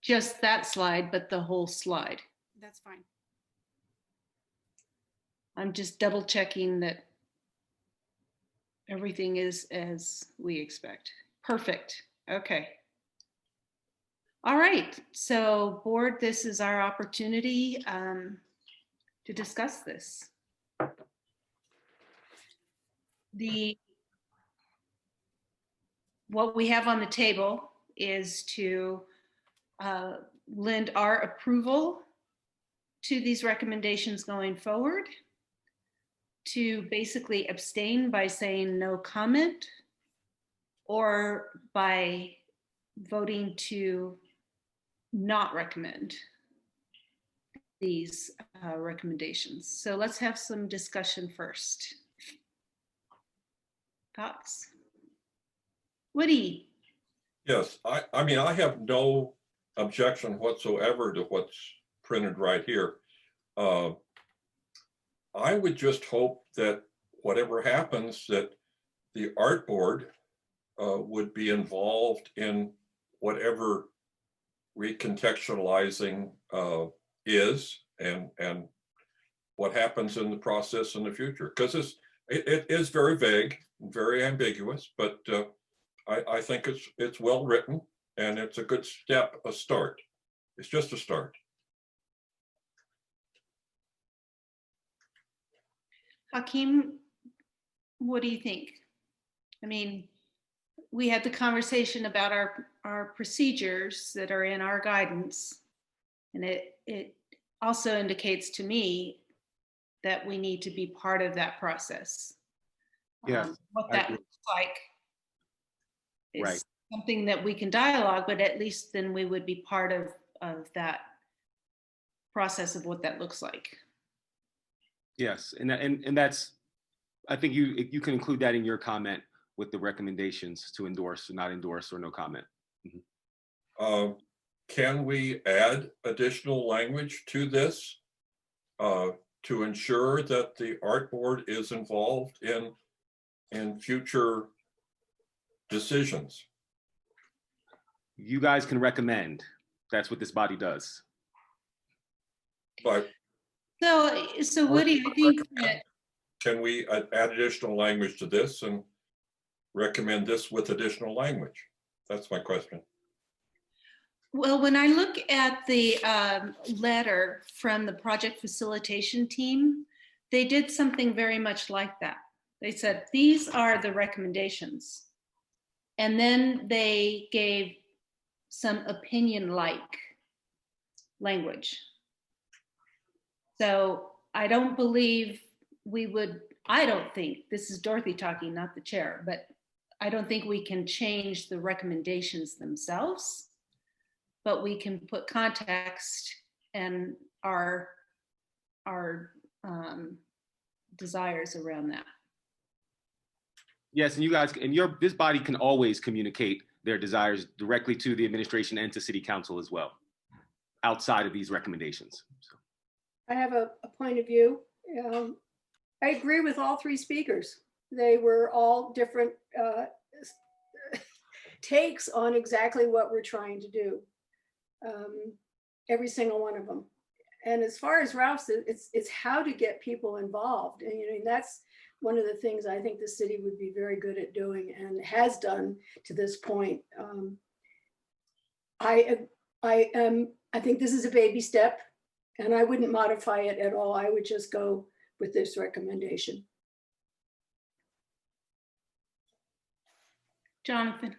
just that slide, but the whole slide. that's fine. I'm just double checking that everything is as we expect. Perfect. Okay. All right. So board, this is our opportunity to discuss this. What we have on the table is to lend our approval to these recommendations going forward, to basically abstain by saying no comment, or by voting to not recommend these recommendations. So let's have some discussion first. Thoughts? Woody? Yes, I mean, I have no objection whatsoever to what's printed right here. I would just hope that whatever happens, that the art board would be involved in whatever recontextualizing is and what happens in the process in the future. Because it is very vague, very ambiguous, but I think it's well written and it's a good step, a start. It's just a start. Hakeem, what do you think? I mean, we had the conversation about our procedures that are in our guidance, and it also indicates to me that we need to be part of that process. Yes, what I that agree. looks like is Right. something that we can dialogue, but at least then we would be part of that process of what that looks like. Yes, and that's, I think you can include that in your comment with the recommendations to endorse or not endorse or no comment. Mm-hmm. Can we add additional language to this to ensure that the art board is involved in future decisions? You guys can recommend. That's what this body does. But so Woody, I think that can we add additional language to this and recommend this with additional language? That's my question. well, when I look at the letter from the project facilitation team, they did something very much like that. They said, these are the recommendations. And then they gave some opinion-like language. So I don't believe I don't think, this is Dorothy talking, not the chair, but I don't think we can change the recommendations themselves, but we can put context and our desires around that. Yes, and you guys, and this body can always communicate their desires directly to the administration and to city council as well, outside of these recommendations. So. I have a point of view. I agree with all three speakers. They were all different takes on exactly what we're trying to do. Every single one of them. And as far as Ralph's, it's how to get people involved. And that's one of the things I think the city would be very good at doing and has done to this point. I think this is a baby step, and I wouldn't modify it at all. I would just go with this recommendation. Jonathan.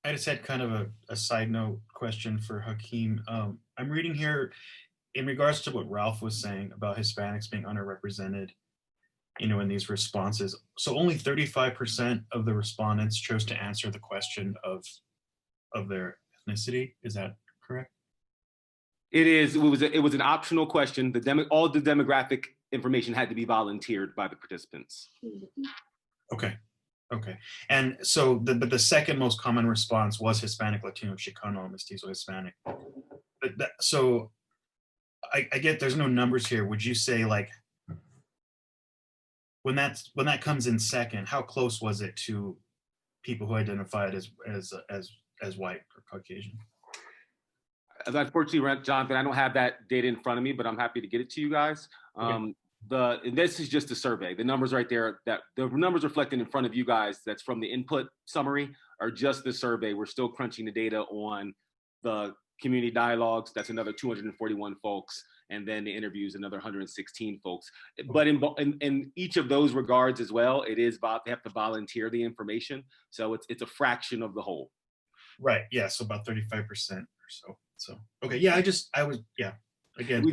I just had kind of a side note question for Hakeem. I'm reading here in regards to what Ralph was saying about Hispanics being underrepresented, in these responses. So only 35% of the respondents chose to answer the question of their ethnicity. Is that correct? It is. It was an optional question. All the demographic information had to be volunteered by the participants. Okay. Okay. And so, but the second most common response was Hispanic, Latino, Chicano, Mestizo, Hispanic. But so I get there's no numbers here. Would you say, like, when that comes in second, how close was it to people who identified as white or Caucasian? Unfortunately, Jonathan, I don't have that data in front of me, but I'm happy to get it to you guys. Okay. And this is just a survey. The numbers right there, that the numbers reflected in front of you guys, that's from the input summary, are just the survey. We're still crunching the data on the community dialogues. That's another 241 folks. And then the interviews, another 116 folks. But in each of those regards as well, it is about, they have to volunteer the information. So it's a fraction of the whole. Right. Yeah. So about 35% or so. So, okay. Yeah. Again,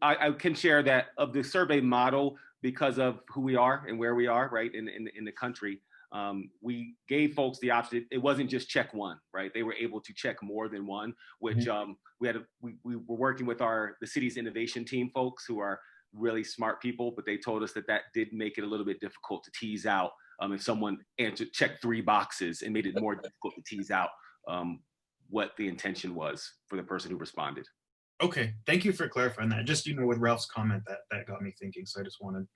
I can share that of the survey model, because of who we are and where we are, right, in the country. We gave folks the option. It wasn't just check one, right? They were able to check more than one, which we were working with the city's innovation team folks, who are really smart people, but they told us that did make it a little bit difficult to tease out if someone checked 3 boxes, and made it more difficult to tease out what the intention was for the person who responded. Okay, thank you for clarifying that. Just, with Ralph's comment, that got me thinking. So I just wanted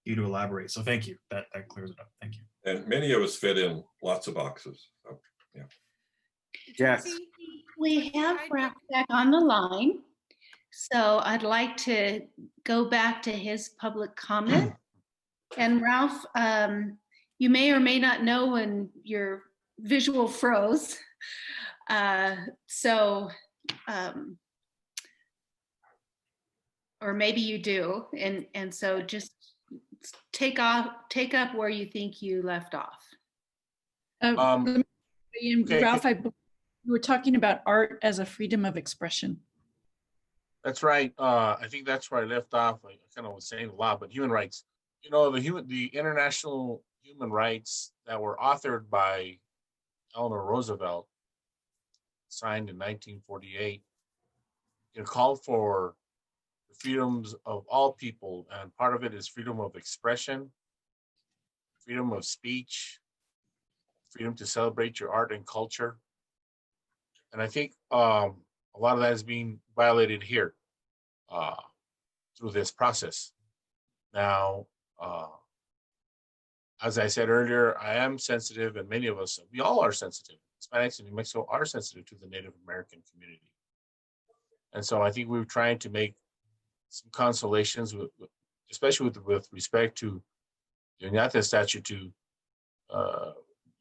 you to elaborate. So thank you. That clears it up. Thank you. And many of us fit in lots of boxes. So, yeah. Yes. We have Ralph back on the line. So I'd like to go back to his public comment. And Ralph, you may or may not know when your visual froze. Or maybe you do. And so just take up where you think you left off. Okay. Ralph, you were talking about art as a freedom of expression. That's right. I think that's where I left off. I kind of was saying a lot, but human rights. The international human rights that were authored by Eleanor Roosevelt, signed in 1948, called for the freedoms of all people, and part of it is freedom of expression, freedom of speech, freedom to celebrate your art and culture. And I think a lot of that is being violated here through this process. Now, as I said earlier, I am sensitive, and many of us, we all are sensitive. Hispanics in New Mexico are sensitive to the Native American community. And so I think we're trying to make some consolations, especially with respect to the Oñate statute, to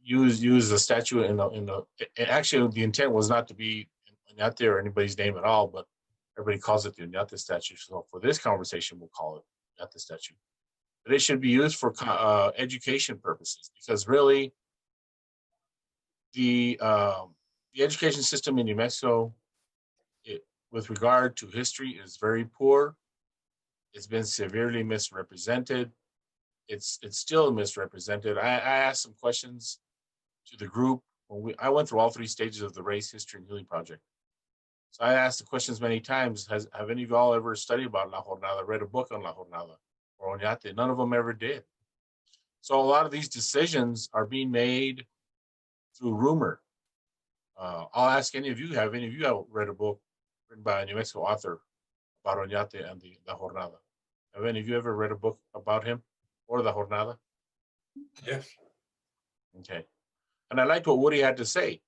use the statute actually the intent was not to be Oñate or anybody's name at all, but everybody calls it the Oñate statute. So for this conversation, we'll call it Oñate statute. But it should be used for education purposes, because really the education system in New Mexico, with regard to history, is very poor. It's been severely misrepresented. It's still misrepresented. I asked some questions to the group when I went through all 3 stages of the Race, History, and Healing Project. So I asked the questions many times. Have any of y'all ever studied about La Jornada, read a book on La Jornada or Oñate? None of them ever did. So a lot of these decisions are being made through rumor. I'll ask any of you, have any of you read a book written by a New Mexico author about Oñate and the La Jornada? Have any of you ever read a book about him or the Jornada? Yes. Okay. And I liked what Woody had to say.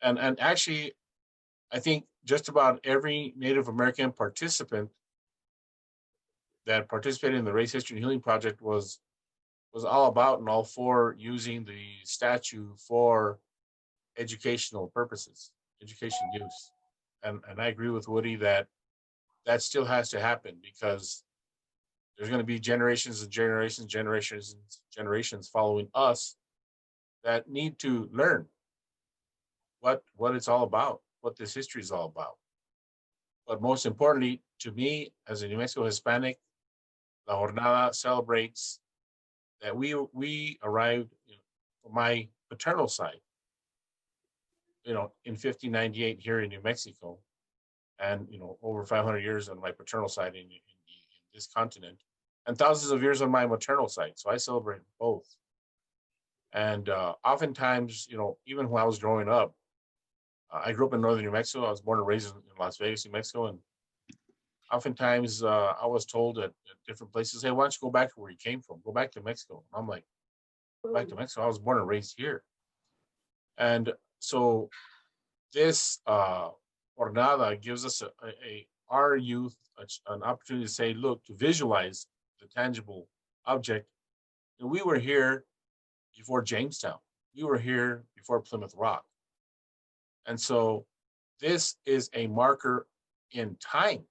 And actually, I think just about every Native American participant that participated in the Race, History, and Healing Project was all about and all for using the statue for educational purposes, education use. And I agree with Woody that still has to happen, because there's going to be generations and generations following us that need to learn what it's all about, what this history is all about. But most importantly, to me, as a New Mexico Hispanic, La Jornada celebrates that we arrived, from my paternal side, in 1598 here in New Mexico, and over 500 years on my paternal side in this continent, and thousands of years on my maternal side. So I celebrate both. And oftentimes, even when I was growing up, I grew up in northern New Mexico. I was born and raised in Las Vegas, New Mexico, and oftentimes I was told at different places, "Hey, why don't you go back to where you came from? Go back to Mexico." And I'm like, "Go back to Mexico? I was born and raised here." And so this jornada gives us our youth an opportunity to say, look, to visualize the tangible object. And we were here before Jamestown. We were here before Plymouth Rock. And so this is a marker in time.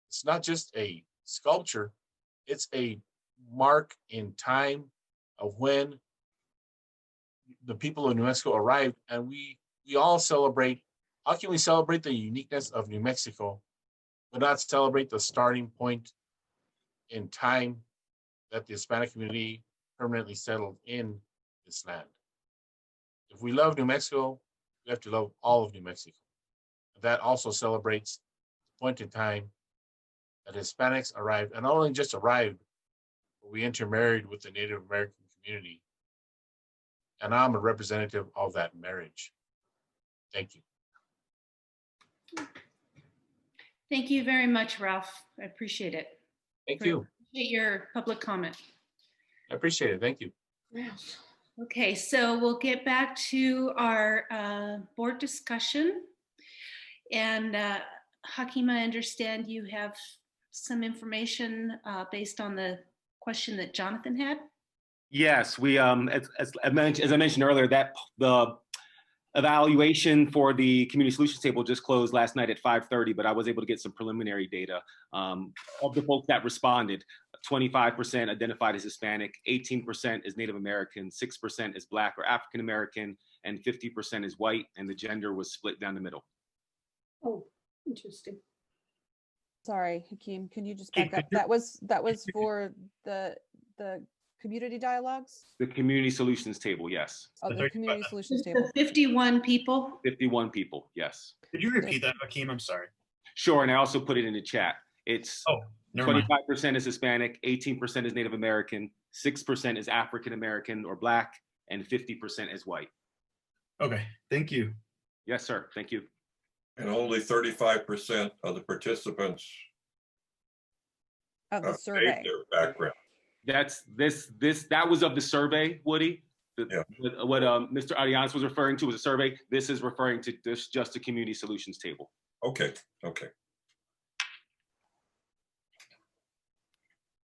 It's not just a sculpture, it's a mark in time of when the people of New Mexico arrived. And we all celebrate. How can we celebrate the uniqueness of New Mexico, but not celebrate the starting point in time that the Hispanic community permanently settled in this land? If we love New Mexico, we have to love all of New Mexico. That also celebrates the point in time that Hispanics arrived, and not only just arrived, but we intermarried with the Native American community. And I'm a representative of that marriage. Thank you. Thank you very much, Ralph. I appreciate it. Thank you. Appreciate your public comment. I appreciate it. Thank you. Okay, so we'll get back to our board discussion. And Hakeem, I understand you have some information based on the question that Jonathan had. Yes, we as I mentioned earlier, that the evaluation for the community solutions table just closed last night at 5:30, but I was able to get some preliminary data of the folks that responded. 25% identified as Hispanic, 18% is Native American, 6% is Black or African American, and 50% is white, and the gender was split down the middle. Oh, interesting. Sorry, Hakeem, can you just back up? That was for the community dialogues? The community solutions table, yes. Oh, the community solutions table. 51 people. 51 people, yes. Could you repeat that, Hakeem? I'm sorry. Sure, and I also put it in the chat. It's 25% is Hispanic, 18% is Native American, 6% is African American or Black, and 50% is white. Okay, thank you. Yes, sir, thank you. And only 35% of the participants of the survey. Their background. That was of the survey, Woody. What Mr. Arias was referring to was a survey. This is referring to just the community solutions table. Okay.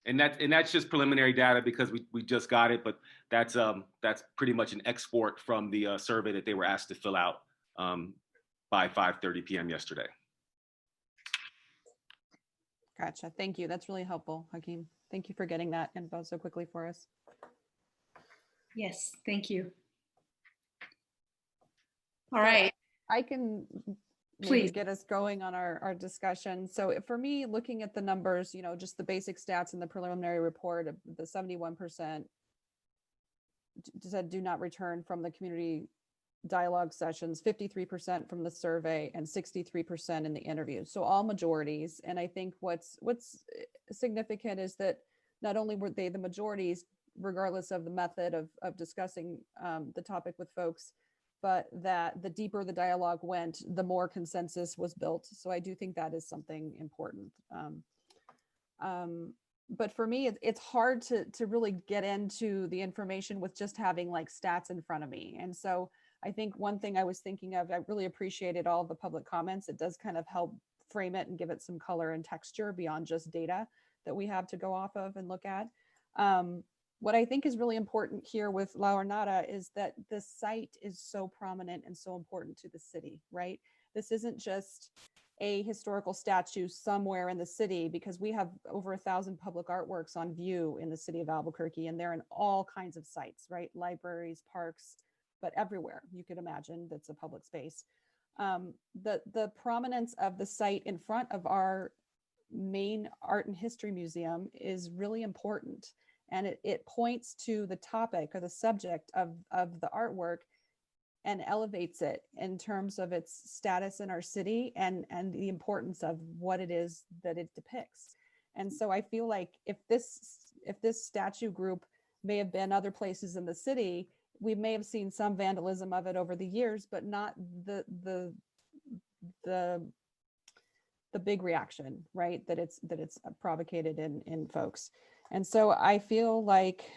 And that's just preliminary data because we just got it, but that's pretty much an export from the survey that they were asked to fill out by 5:30 p.m. yesterday. Gotcha. Thank you. That's really helpful, Hakeem. Thank you for getting that info so quickly for us. Yes, thank you. All right. I can maybe get us going on our discussion. So for me, looking at the numbers, just the basic stats in the preliminary report of the 71% said do not return from the community dialogue sessions, 53% from the survey, and 63% in the interview. So all majorities. And I think what's significant is that not only were they the majorities, regardless of the method of discussing the topic with folks, but that the deeper the dialogue went, the more consensus was built. So I do think that is something important. But for me, it's hard to really get into the information with just having like stats in front of me. And so I think one thing I was thinking of, I really appreciated all the public comments. It does kind of help frame it and give it some color and texture beyond just data that we have to go off of and look at. What I think is really important here with La Jornada is that the site is so prominent and so important to the city, right? This isn't just a historical statue somewhere in the city, because we have over 1,000 public artworks on view in the city of Albuquerque, and they're in all kinds of sites, right? Libraries, parks, but everywhere you could imagine that's a public space. The prominence of the site in front of our main art and history museum is really important. And it points to the topic or the subject of the artwork and elevates it in terms of its status in our city and the importance of what it is that it depicts. And so I feel like if this statue group may have been other places in the city, we may have seen some vandalism of it over the years, but not the big reaction, right? That it's provocated in folks. And so I feel like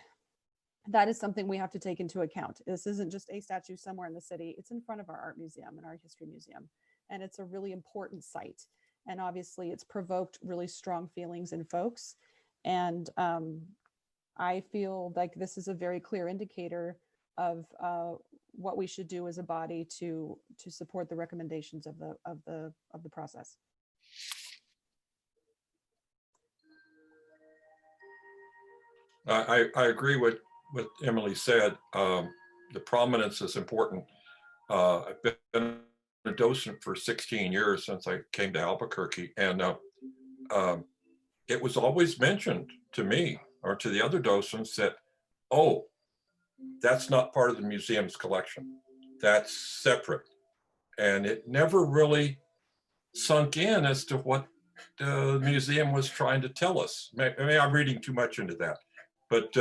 that is something we have to take into account. This isn't just a statue somewhere in the city. It's in front of our art museum and our history museum. And it's a really important site. And obviously it's provoked really strong feelings in folks. And I feel like this is a very clear indicator of what we should do as a body to support the recommendations of the process. I agree with what Emily said. The prominence is important. I've been a docent for 16 years since I came to Albuquerque, and it was always mentioned to me or to the other docents that, oh, that's not part of the museum's collection. That's separate. And it never really sunk in as to what the museum was trying to tell us. Maybe I'm reading too much into that. But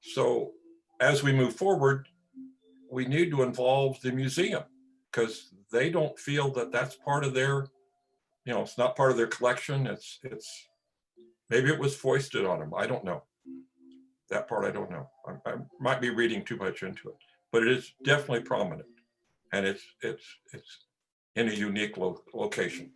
so as we move forward, we need to involve the museum because they don't feel that that's part of their, you know, it's not part of their collection. It's maybe it was foisted on them. I don't know. That part I don't know. I might be reading too much into it, but it is definitely prominent, and it's in a unique location.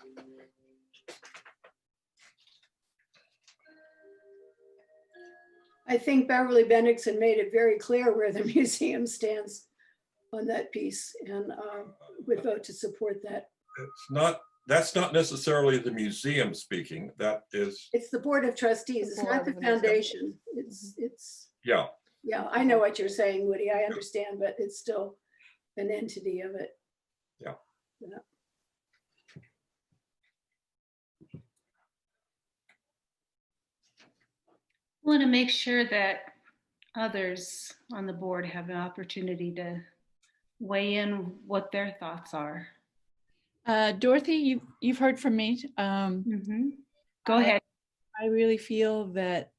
I think Beverly Bendixson made it very clear where the museum stands on that piece, and would vote to support that. That's not necessarily the museum speaking. It's the Board of Trustees. It's not the foundation. It's yeah. Yeah, I know what you're saying, Woody. I understand, but it's still an entity of it. Yeah. Yeah. I want to make sure that others on the board have an opportunity to weigh in what their thoughts are. Dorothy, you've heard from me. Go ahead. I really feel that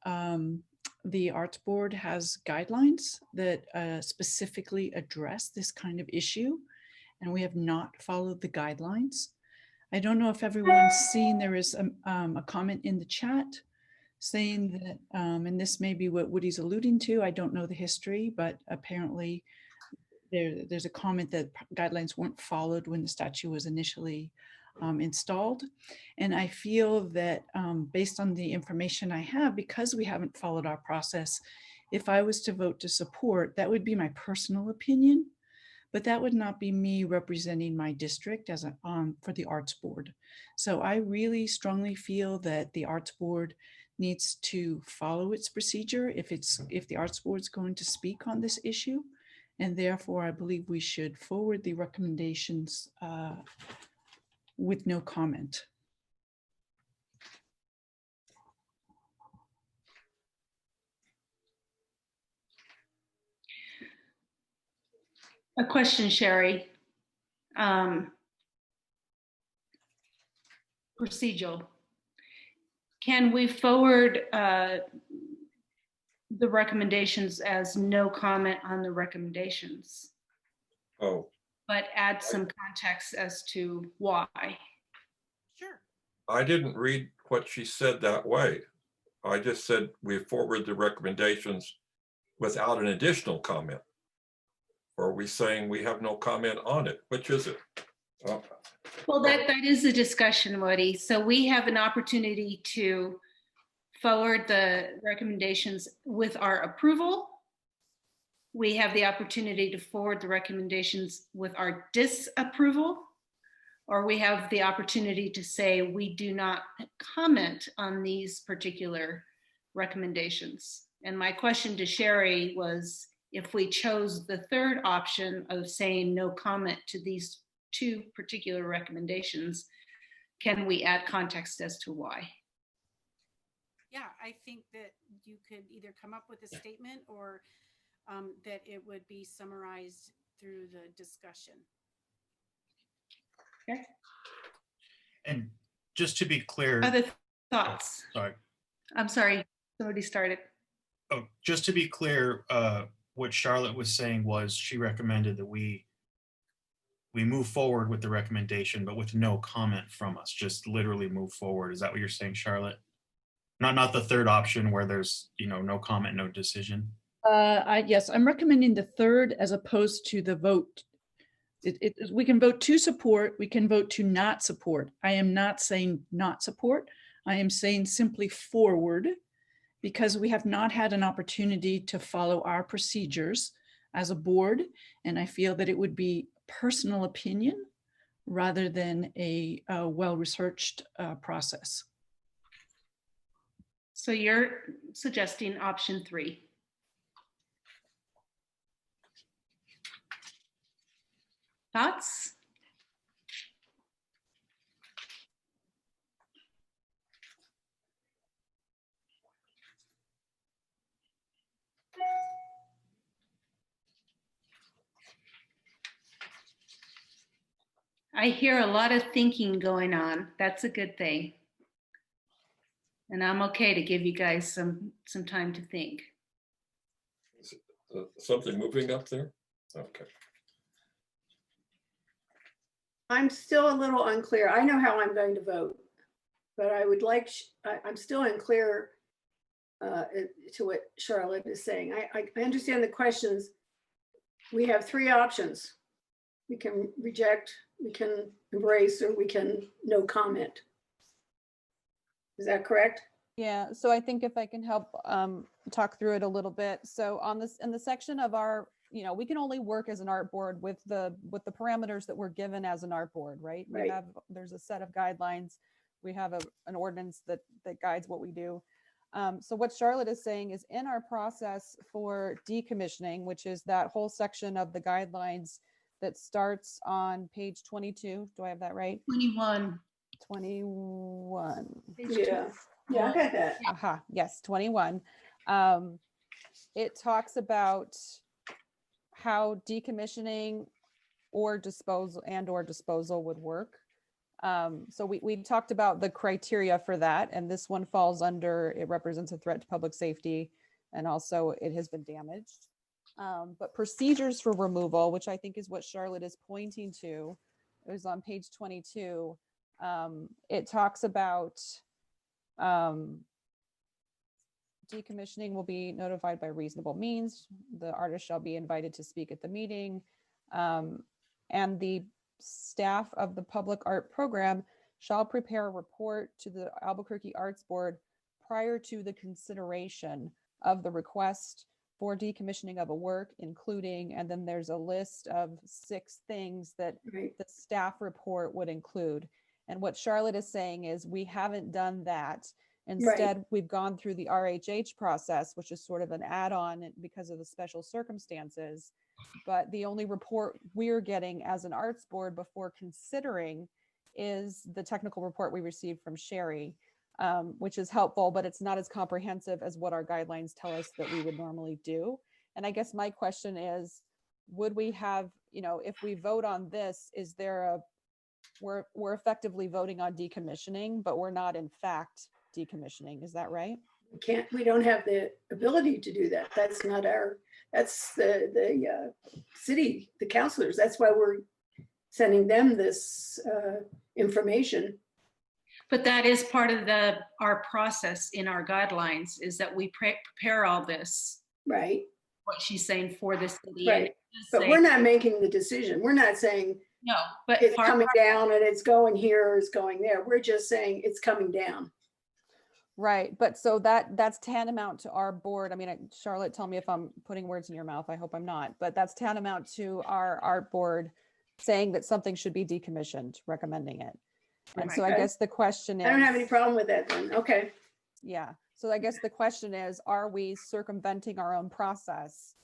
the Arts Board has guidelines that specifically address this kind of issue, and we have not followed the guidelines. I don't know if everyone's seen, there is a comment in the chat saying that, and this may be what Woody's alluding to, I don't know the history, but apparently there's a comment that guidelines weren't followed when the statue was initially installed. And I feel that based on the information I have, because we haven't followed our process, if I was to vote to support, that would be my personal opinion, but that would not be me representing my district as for the Arts Board. So I really strongly feel that the Arts Board needs to follow its procedure if the Arts Board is going to speak on this issue. And therefore, I believe we should forward the recommendations with no comment. A question, Sherry. Procedural. Can we forward the recommendations as no comment on the recommendations? Oh. But add some context as to why. Sure. I didn't read what she said that way. I just said we forward the recommendations without an additional comment. Or are we saying we have no comment on it? Which is it? Well, that is the discussion, Woody. So we have an opportunity to forward the recommendations with our approval. We have the opportunity to forward the recommendations with our disapproval, or we have the opportunity to say we do not comment on these particular recommendations. And my question to Sherry was, if we chose the third option of saying no comment to these two particular recommendations, can we add context as to why? Yeah, I think that you could either come up with a statement or that it would be summarized through the discussion. Okay. And just to be clear. Other thoughts? Sorry. I'm sorry, somebody started. Oh, just to be clear, what Charlotte was saying was she recommended that we move forward with the recommendation, but with no comment from us, just literally move forward. Is that what you're saying, Charlotte? Not the third option where there's, no comment, no decision. Yes, I'm recommending the third as opposed to the vote. We can vote to support, we can vote to not support. I am not saying not support. I am saying simply forward, because we have not had an opportunity to follow our procedures as a board. And I feel that it would be personal opinion rather than a well-researched process. So you're suggesting option 3. Thoughts? I hear a lot of thinking going on. That's a good thing. And I'm okay to give you guys some time to think. Something moving up there? Okay. I'm still a little unclear. I know how I'm going to vote, but I would like, I'm still unclear to what Charlotte is saying. I understand the questions. We have 3 options. We can reject, we can embrace, or we can no comment. Is that correct? Yeah, so I think if I can help talk through it a little bit. So on this, in the section of our, we can only work as an art board with the parameters that we're given as an art board, right? Right. There's a set of guidelines. We have an ordinance that guides what we do. So what Charlotte is saying is in our process for decommissioning, which is that whole section of the guidelines that starts on page 22. Do I have that right? 21. 21. Yeah. Yeah, I got that. Aha, yes, 21. It talks about how decommissioning or disposal would work. So we talked about the criteria for that, and this one falls under, it represents a threat to public safety, and also it has been damaged. But procedures for removal, which I think is what Charlotte is pointing to, it was on page 22. It talks about decommissioning will be notified by reasonable means. The artist shall be invited to speak at the meeting. And the staff of the public art program shall prepare a report to the Albuquerque Arts Board prior to the consideration of the request for decommissioning of a work, including, and then there's a list of 6 things that the staff report would include. And what Charlotte is saying is we haven't done that. Instead, we've gone through the RHH process, which is sort of an add-on because of the special circumstances. But the only report we're getting as an arts board before considering is the technical report we received from Sherry, which is helpful, but it's not as comprehensive as what our guidelines tell us that we would normally do. And I guess my question is, would we have, if we vote on this, is there we're effectively voting on decommissioning, but we're not in fact decommissioning. Is that right? We don't have the ability to do that. That's not that's the city, the councilors. That's why we're sending them this information. But that is part of our process in our guidelines, is that we prepare all this. Right. What she's saying for the city. Right. But we're not making the decision. We're not saying no, but it's coming down and it's going here or it's going there. We're just saying it's coming down. Right. But so that's tantamount to our board. I mean, Charlotte, tell me if I'm putting words in your mouth. I hope I'm not, but that's tantamount to our art board saying that something should be decommissioned, recommending it. And so I guess the question is, I don't have any problem with that then. Okay. Yeah. So I guess the question is, are we circumventing our own process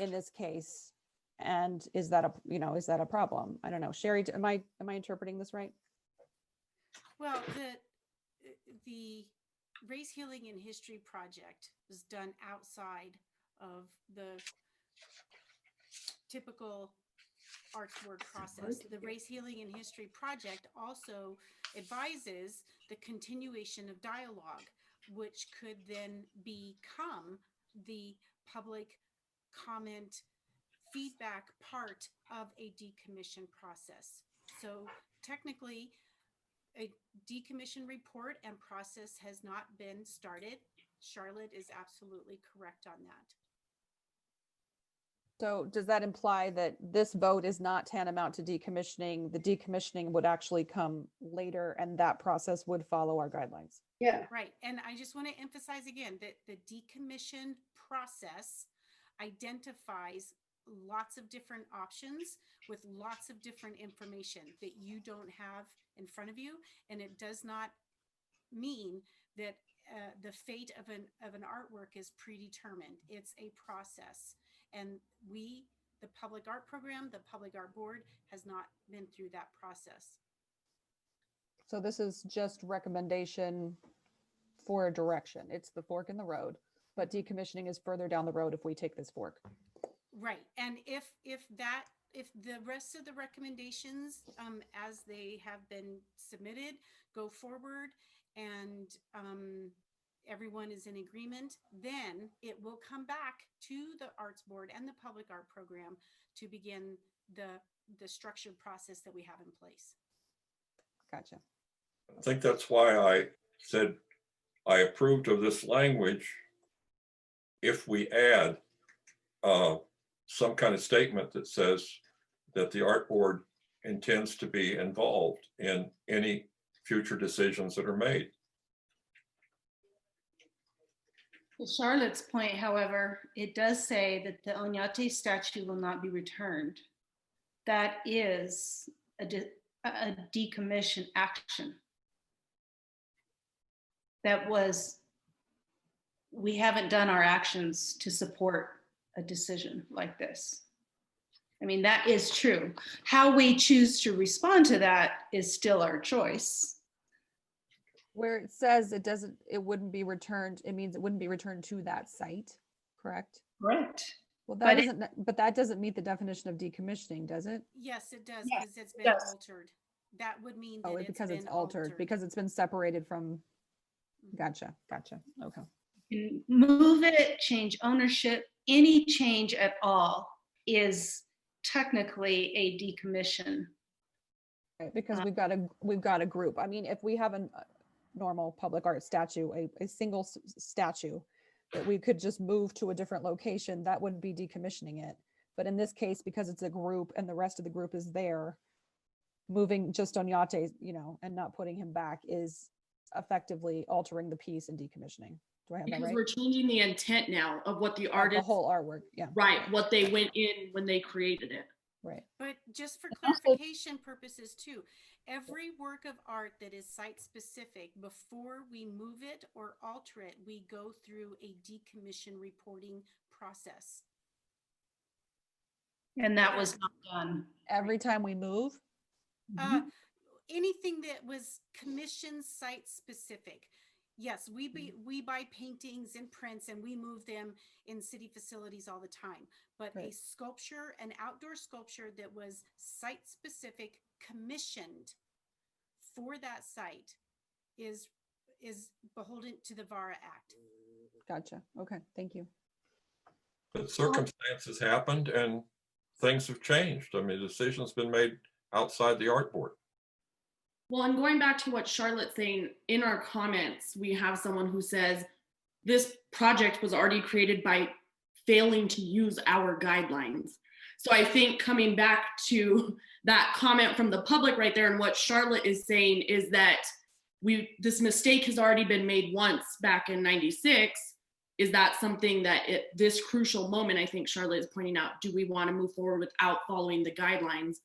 in this case? And is that a problem? I don't know. Sherry, am I interpreting this right? Well, the Race Healing and History project was done outside of the typical arts board process. The Race Healing and History project also advises the continuation of dialogue, which could then become the public comment feedback part of a decommission process. So technically, a decommission report and process has not been started. Charlotte is absolutely correct on that. So does that imply that this vote is not tantamount to decommissioning? The decommissioning would actually come later and that process would follow our guidelines? Yeah. Right. And I just want to emphasize again that the decommission process identifies lots of different options with lots of different information that you don't have in front of you. And it does not mean that the fate of an artwork is predetermined. It's a process. And we, the public art program, the public art board, has not been through that process. So this is just recommendation for a direction. It's the fork in the road, but decommissioning is further down the road if we take this fork. Right. And if the rest of the recommendations, as they have been submitted, go forward and everyone is in agreement, then it will come back to the arts board and the public art program to begin the structured process that we have in place. Gotcha. I think that's why I said I approved of this language if we add some kind of statement that says that the art board intends to be involved in any future decisions that are made. To Charlotte's point, however, it does say that the Oñate statue will not be returned. That is a decommission action. We haven't done our actions to support a decision like this. I mean, that is true. How we choose to respond to that is still our choice. Where it says it wouldn't be returned, it means it wouldn't be returned to that site, correct? Correct. Well, that doesn't meet the definition of decommissioning, does it? Yes, it does, Yes, because it's been yes. altered. That would mean that Oh, it's because been it's altered, because it's been separated from, gotcha. Okay. You can move it, change ownership, any change at all is technically a decommission. Right, because we've got a group. I mean, if we have a normal public art statue, a single statue that we could just move to a different location, that wouldn't be decommissioning it. But in this case, because it's a group and the rest of the group is there, moving just Oñate, and not putting him back is effectively altering the piece and decommissioning. Do I have that Because right? we're changing the intent now of what the Of artist, the whole artwork, yeah. right, what they went in when they created it. Right. But just for clarification purposes too, every work of art that is site specific, before we move it or alter it, we go through a decommission reporting process. And that was not done. Every time we move? Anything that was commission site specific. Yes, we buy paintings and prints and we move them in city facilities all the time. But a sculpture, an outdoor sculpture that was site specific, commissioned for that site is beholden to the VARA Act. Gotcha. Okay, thank you. But circumstances happened and things have changed. I mean, the decision's been made outside the art board. Well, and going back to what Charlotte's saying, in our comments, we have someone who says this project was already created by failing to use our guidelines. So I think coming back to that comment from the public right there and what Charlotte is saying is that this mistake has already been made once back in '96. Is that something that at this crucial moment, I think Charlotte is pointing out, do we want to move forward without following the guidelines?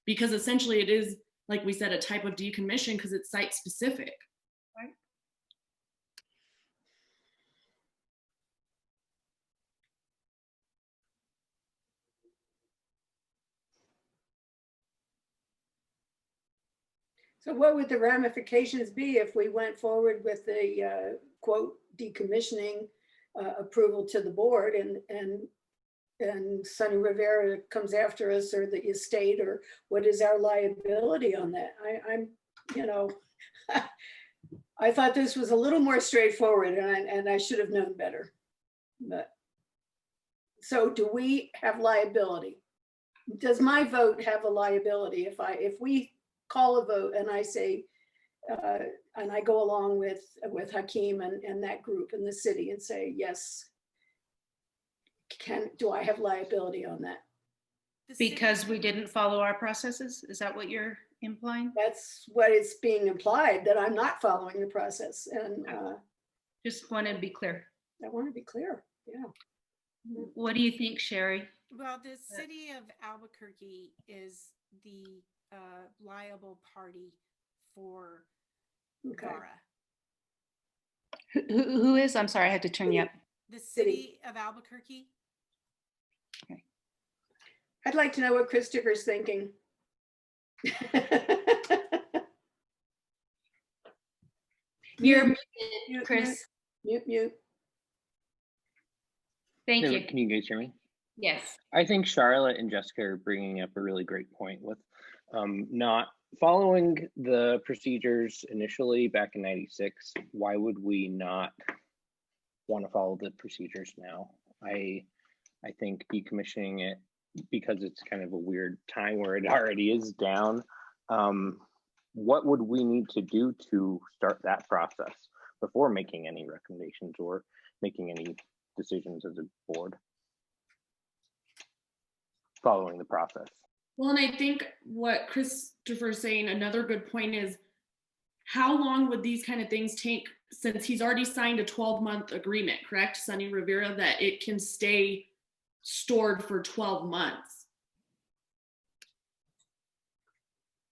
Because essentially it is, like we said, a type of decommission because it's site specific. Right. So what would the ramifications be if we went forward with the quote decommissioning approval to the board and Sunny Rivera comes after us, or the estate, or what is our liability on that? I'm, you know, I thought this was a little more straightforward, and I should have known better. But so do we have liability? Does my vote have a liability if we call a vote and I say, and I go along with Hakeem and that group in the city and say, yes, do I have liability on that? Because we didn't follow our processes? Is that what you're implying? That's what is being implied, that I'm not following the process. And just want to be clear. I want to be clear, yeah. What do you think, Sherry? Well, the city of Albuquerque is the liable party for VARA. Who is? I'm sorry, I had to turn you up. The city of Albuquerque. Okay. I'd like to know what Christopher's thinking. You're muted, Chris. Mute. Thank you. Can you guys hear me? Yes. I think Charlotte and Jessica are bringing up a really great point with not following the procedures initially back in '96. Why would we not want to follow the procedures now? I think decommissioning it, because it's kind of a weird time where it already is down. What would we need to do to start that process before making any recommendations or making any decisions as a board following the process? Well, and I think what Christopher's saying, another good point is, how long would these kind of things take, since he's already signed a 12-month agreement, correct, Sunny Rivera, that it can stay stored for 12 months?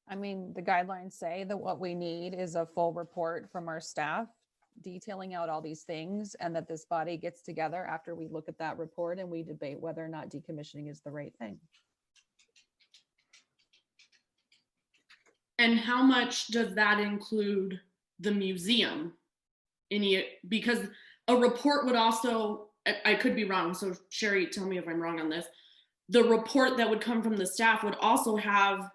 I mean, the guidelines say that what we need is a full report from our staff detailing out all these things, and that this body gets together after we look at that report and we debate whether or not decommissioning is the right thing. And how much does that include the museum? Because a report would also, I could be wrong, so Sherry, tell me if I'm wrong on this. The report that would come from the staff would also have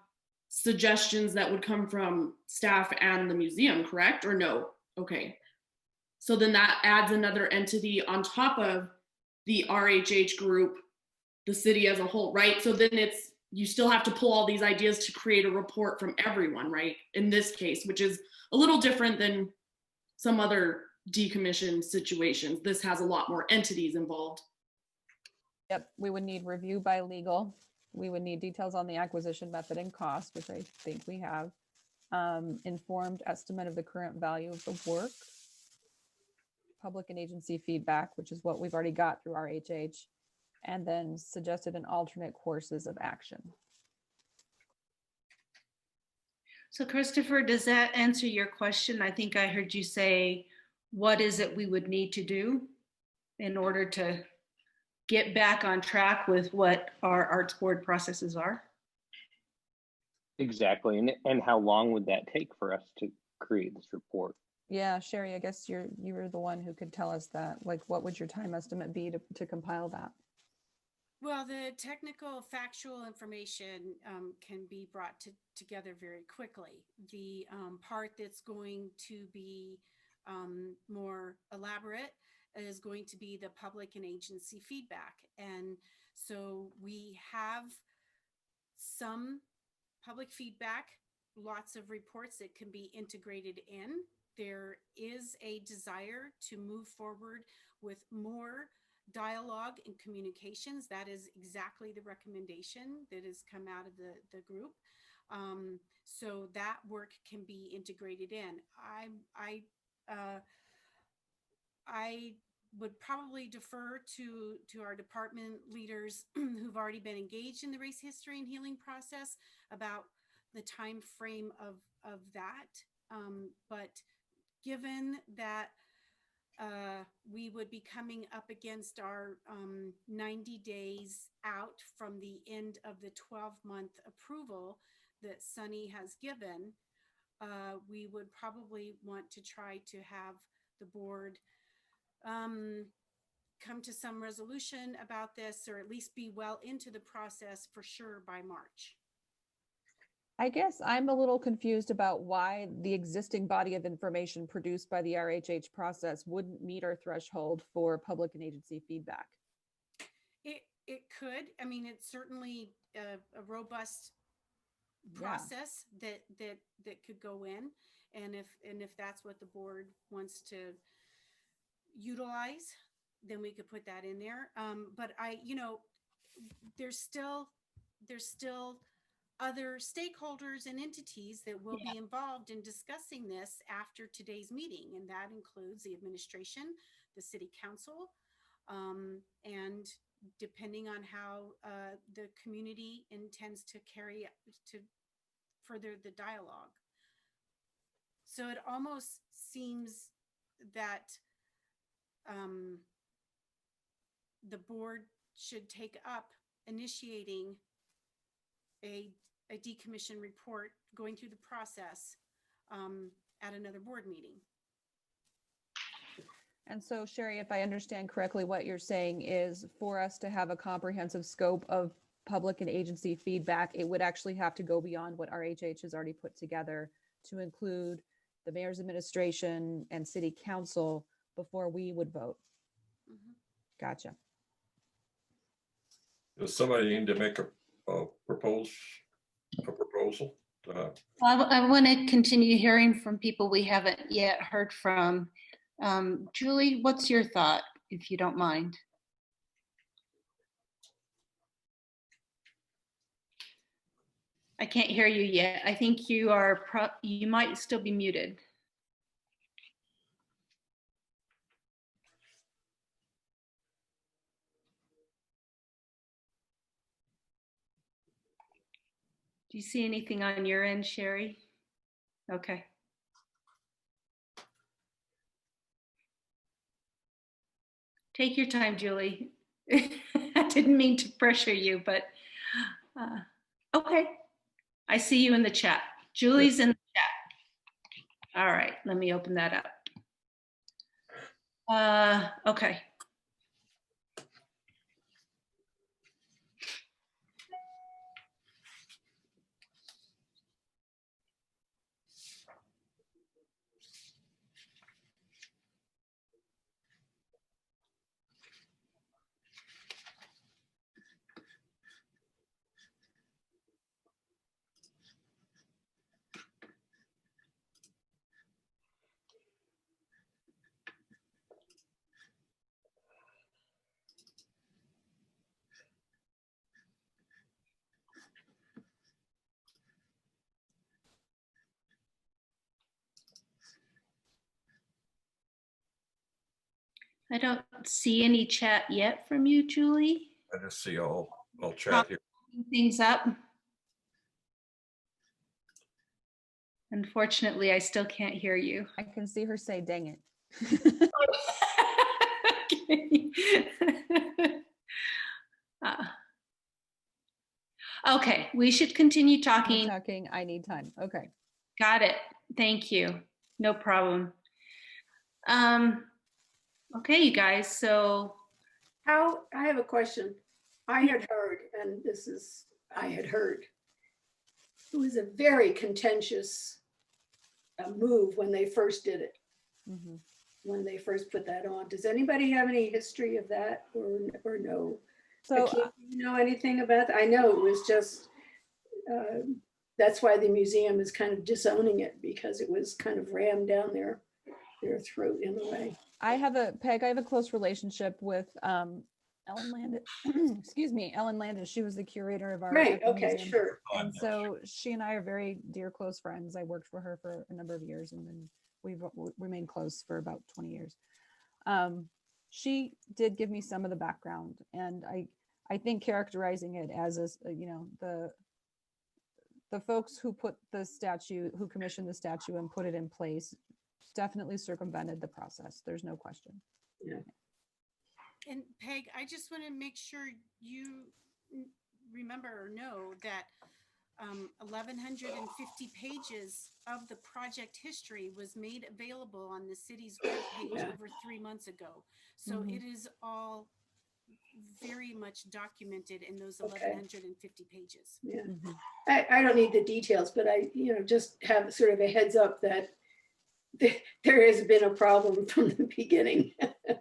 suggestions that would come from staff and the museum, correct? Or no? Okay. So then that adds another entity on top of the RHH group, the city as a whole, right? So then you still have to pull all these ideas to create a report from everyone, right? In this case, which is a little different than some other decommissioned situations. This has a lot more entities involved. Yep, we would need review by legal. We would need details on the acquisition method and cost, which I think we have. Informed estimate of the current value of the work. Public and agency feedback, which is what we've already got through RHH. And then suggested and alternate courses of action. So Christopher, does that answer your question? I think I heard you say, what is it we would need to do in order to get back on track with what our arts board processes are? Exactly, and how long would that take for us to create this report? Yeah, Sherry, I guess you're the one who could tell us that. Like, what would your time estimate be to compile that? Well, the technical factual information can be brought together very quickly. The part that's going to be more elaborate is going to be the public and agency feedback. And so we have some public feedback, lots of reports that can be integrated in. There is a desire to move forward with more dialogue and communications. That is exactly the recommendation that has come out of the group. So that work can be integrated in. I would probably defer to our department leaders who've already been engaged in the race history and healing process about the time frame of that. But given that we would be coming up against our 90 days out from the end of the 12-month approval that Sunny has given, we would probably want to try to have the board come to some resolution about this, or at least be well into the process for sure by March. I guess I'm a little confused about why the existing body of information produced by the RHH process wouldn't meet our threshold for public and agency feedback. It could. I mean, it's certainly a robust process that could go in, and if that's what the board wants to utilize, then we could put that in there. But there's still other stakeholders and entities that will be involved in discussing this after today's meeting, and that includes the administration, the city council, and depending on how the community intends to further the dialogue. So it almost seems that the board should take up initiating a decommission report, going through the process at another board meeting. And so, Sherry, if I understand correctly, what you're saying is for us to have a comprehensive scope of public and agency feedback, it would actually have to go beyond what RHH has already put together to include the mayor's administration and city council before we would vote. Mm-hmm. Gotcha. Does somebody need to make a proposal? Well, I want to continue hearing from people we haven't yet heard from. Julie, what's your thought, if you don't mind? I can't hear you yet. I think you are, you might still be muted. Do you see anything on your end, Sherry? Okay. Take your time, Julie. I didn't mean to pressure you, but okay. I see you in the chat. Julie's in the chat. All right, let me open that up. Okay. I don't see any chat yet from you, Julie. I just see all chat here. Things up. Unfortunately, I still can't hear you. I can see her say, dang it. Okay, we should continue talking. I need time. Okay. Got it. Thank you. No problem. Okay, you guys, so. I have a question. I had heard, and I had heard, it was a very contentious move when they first did it. Mm-hmm. When they first put that on. Does anybody have any history of that or no? So, do you know anything about that? I know it was just, that's why the museum is kind of disowning it, because it was kind of rammed down their throat in a way. I have a close relationship with Ellen Landis. Excuse me, Ellen Landis. She was the curator of our okay, museum. sure. And so she and I are very dear, close friends. I worked for her for a number of years, and then we've remained close for about 20 years. She did give me some of the background, and I think characterizing it as the folks who put the statue, who commissioned the statue and put it in place, definitely circumvented the process. There's no question. Yeah. And Peg, I just want to make sure you remember or know that 1,150 pages of the project history was made available on the city's webpage over 3 months ago. So it is all very much documented in those 1,150 pages. Yeah. I don't need the details, but I, just have sort of a heads up that there has been a problem from the beginning.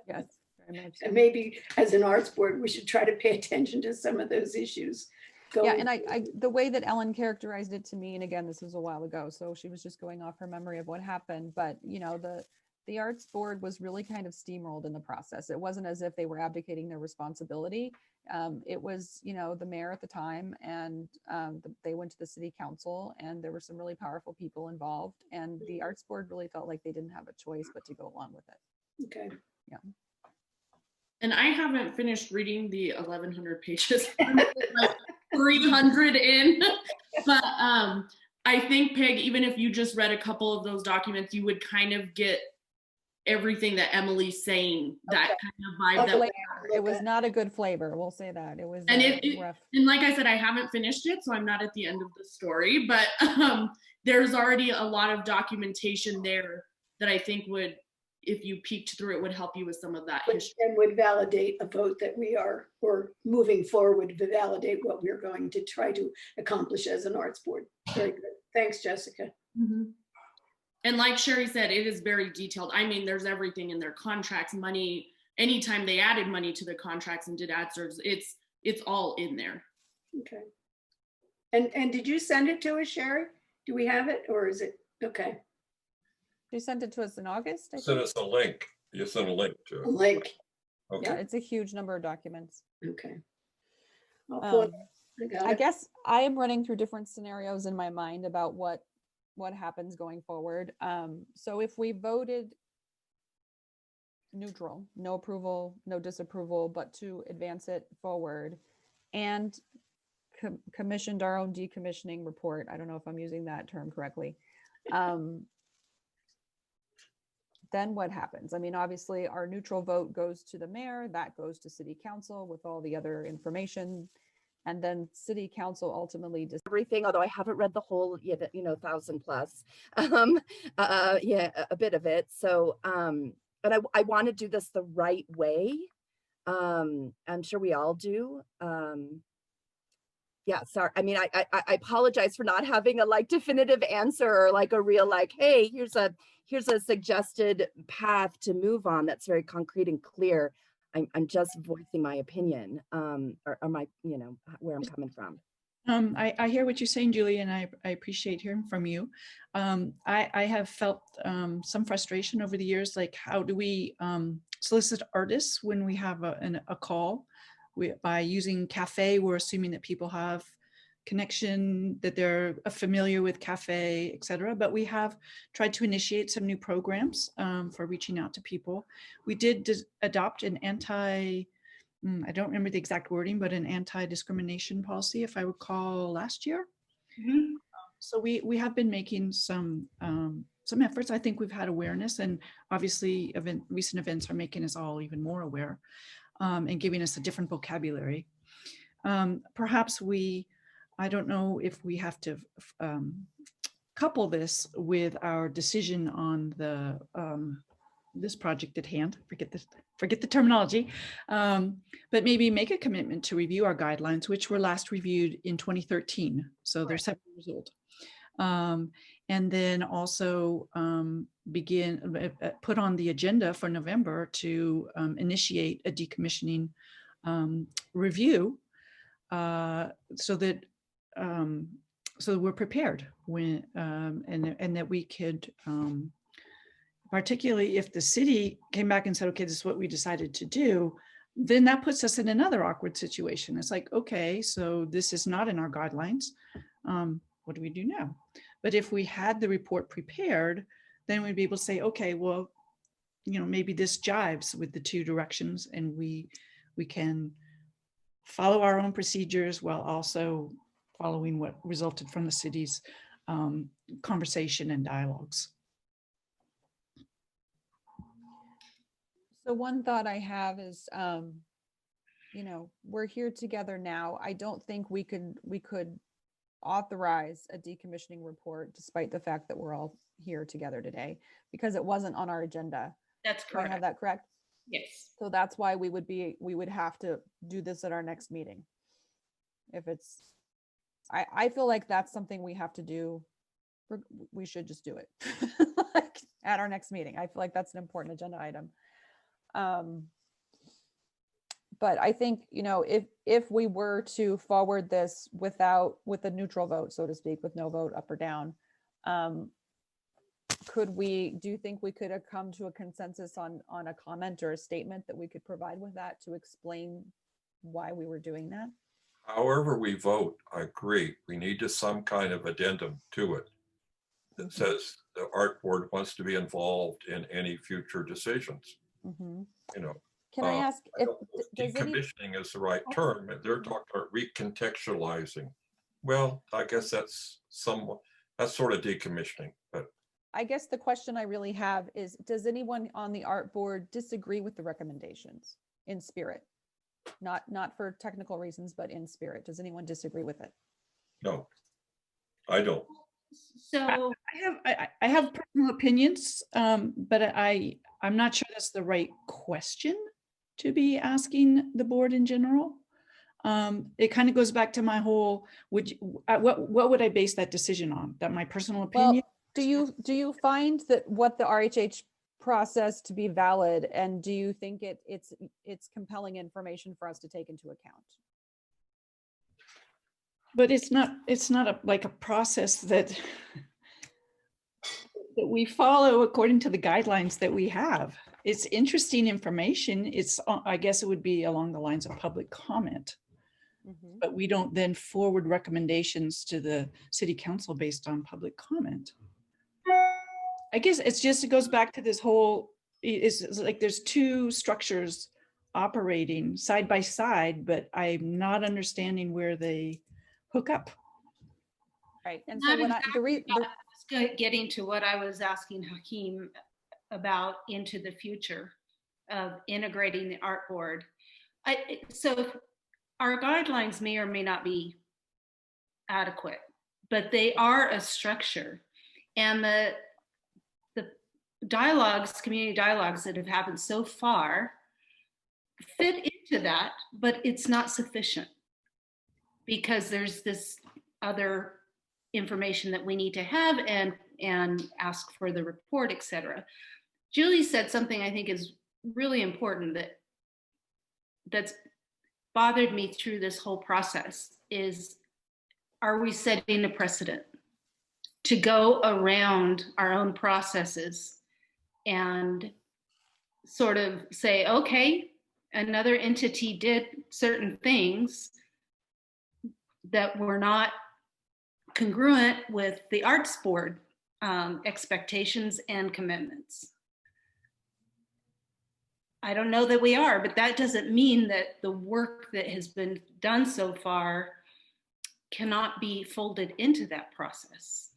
Yes, very much. And maybe as an arts board, we should try to pay attention to some of those issues. Yeah, and the way that Ellen characterized it to me, and again, this was a while ago, so she was just going off her memory of what happened, but the arts board was really kind of steamrolled in the process. It wasn't as if they were abdicating their responsibility. It was, the mayor at the time, and they went to the city council, and there were some really powerful people involved, and the arts board really felt like they didn't have a choice but to go along with it. Okay. Yeah. And I haven't finished reading the 1,100 pages. I'm like 300 in, but I think, Peg, even if you just read a couple of those documents, you would kind of get everything that Emily's saying, that kind of vibe. It was not a good flavor, we'll say that. It was And rough. And like I said, I haven't finished it, so I'm not at the end of the story, but there's already a lot of documentation there that I think would, if you peeked through it, would help you with some of that history. And would validate a vote that or moving forward to validate what we're going to try to accomplish as an arts board. Very good. Thanks, Jessica. Mm-hmm. And like Sherry said, it is very detailed. I mean, there's everything in their contracts, money, anytime they added money to the contracts and did ad serves, it's all in there. Okay. And did you send it to us, Sherry? Do we have it, or is it, okay? You sent it to us in August? Send us a link. You sent a link to it. A link. Okay. Yeah, it's a huge number of documents. Okay. I guess I am running through different scenarios in my mind about what happens going forward. So if we voted neutral, no approval, no disapproval, but to advance it forward, and commissioned our own decommissioning report, I don't know if I'm using that term correctly, then what happens? I mean, obviously our neutral vote goes to the mayor, that goes to city council with all the other information. And then city council ultimately does everything, although I haven't read the whole, 1,000 plus, a bit of it. So, but I want to do this the right way. I'm sure we all do. Yeah, sorry. I mean, I apologize for not having a definitive answer or a real hey, here's a suggested path to move on that's very concrete and clear. I'm just voicing my opinion, or my, where I'm coming from. I hear what you're saying, Julie, and I appreciate hearing from you. I have felt some frustration over the years, how do we solicit artists when we have a call? By using Cafe, we're assuming that people have connection, that they're familiar with Cafe, et cetera. But we have tried to initiate some new programs for reaching out to people. We did adopt an I don't remember the exact wording, but an anti-discrimination policy, if I recall, last year. Mm-hmm. So we have been making some efforts. I think we've had awareness, and obviously recent events are making us all even more aware and giving us a different vocabulary. Perhaps I don't know if we have to couple this with our decision on the this project at hand, forget the terminology, but maybe make a commitment to review our guidelines, which were last reviewed in 2013. So they're 7 years old. And then also put on the agenda for November to initiate a decommissioning review so that we're prepared when and that we could particularly if the city came back and said, okay, this is what we decided to do, then that puts us in another awkward situation. It's like, okay, so this is not in our guidelines. What do we do now? But if we had the report prepared, then we'd be able to say, okay, well, maybe this jives with the two directions, and we can follow our own procedures while also following what resulted from the city's conversation and dialogues. So one thought I have is, we're here together now. I don't think we could authorize a decommissioning report despite the fact that we're all here together today because it wasn't on our agenda. That's Do I have correct. that correct? Yes. So that's why we would have to do this at our next meeting. If it's, I feel like that's something we have to do. We should just do it like at our next meeting. I feel like that's an important agenda item. But I think, you know, if we were to forward this with a neutral vote, so to speak, with no vote up or down, do you think we could have come to a consensus on a comment or a statement that we could provide with that to explain why we were doing that? However we vote, I agree. We need some kind of addendum to it that says the art board wants to be involved in any future decisions. Mm-hmm. You know, can I ask if decommissioning is the right term? They're talking about recontextualizing. Well, I guess that's sort of decommissioning, but I guess the question I really have is, does anyone on the art board disagree with the recommendations in spirit? Not for technical reasons, but in spirit. Does anyone disagree with it? No, I don't. So I have personal opinions, but I'm not sure that's the right question to be asking the board in general. It kind of goes back to my whole, what would I base that decision on? That my personal opinion? Well, do you find that what the RHH process to be valid, and do you think it's compelling information for us to take into account? But it's not like a process that we follow according to the guidelines that we have. It's interesting information. I guess it would be along the lines of public comment. Mm-hmm. But we don't then forward recommendations to the city council based on public comment. I guess it goes back to this whole, it's like there's two structures operating side by side, but I'm not understanding where they hook up. Right. And so when getting to what I was asking Hakeem about into the future of integrating the art board. So our guidelines may or may not be adequate, but they are a structure. And the dialogues, community dialogues that have happened so far fit into that, but it's not sufficient because there's this other information that we need to have and ask for the report, etc. Julie said something I think is really important that's bothered me through this whole process is, are we setting a precedent to go around our own processes and sort of say, okay, another entity did certain things that were not congruent with the arts board expectations and commitments. I don't know that we are, but that doesn't mean that the work that has been done so far cannot be folded into that process.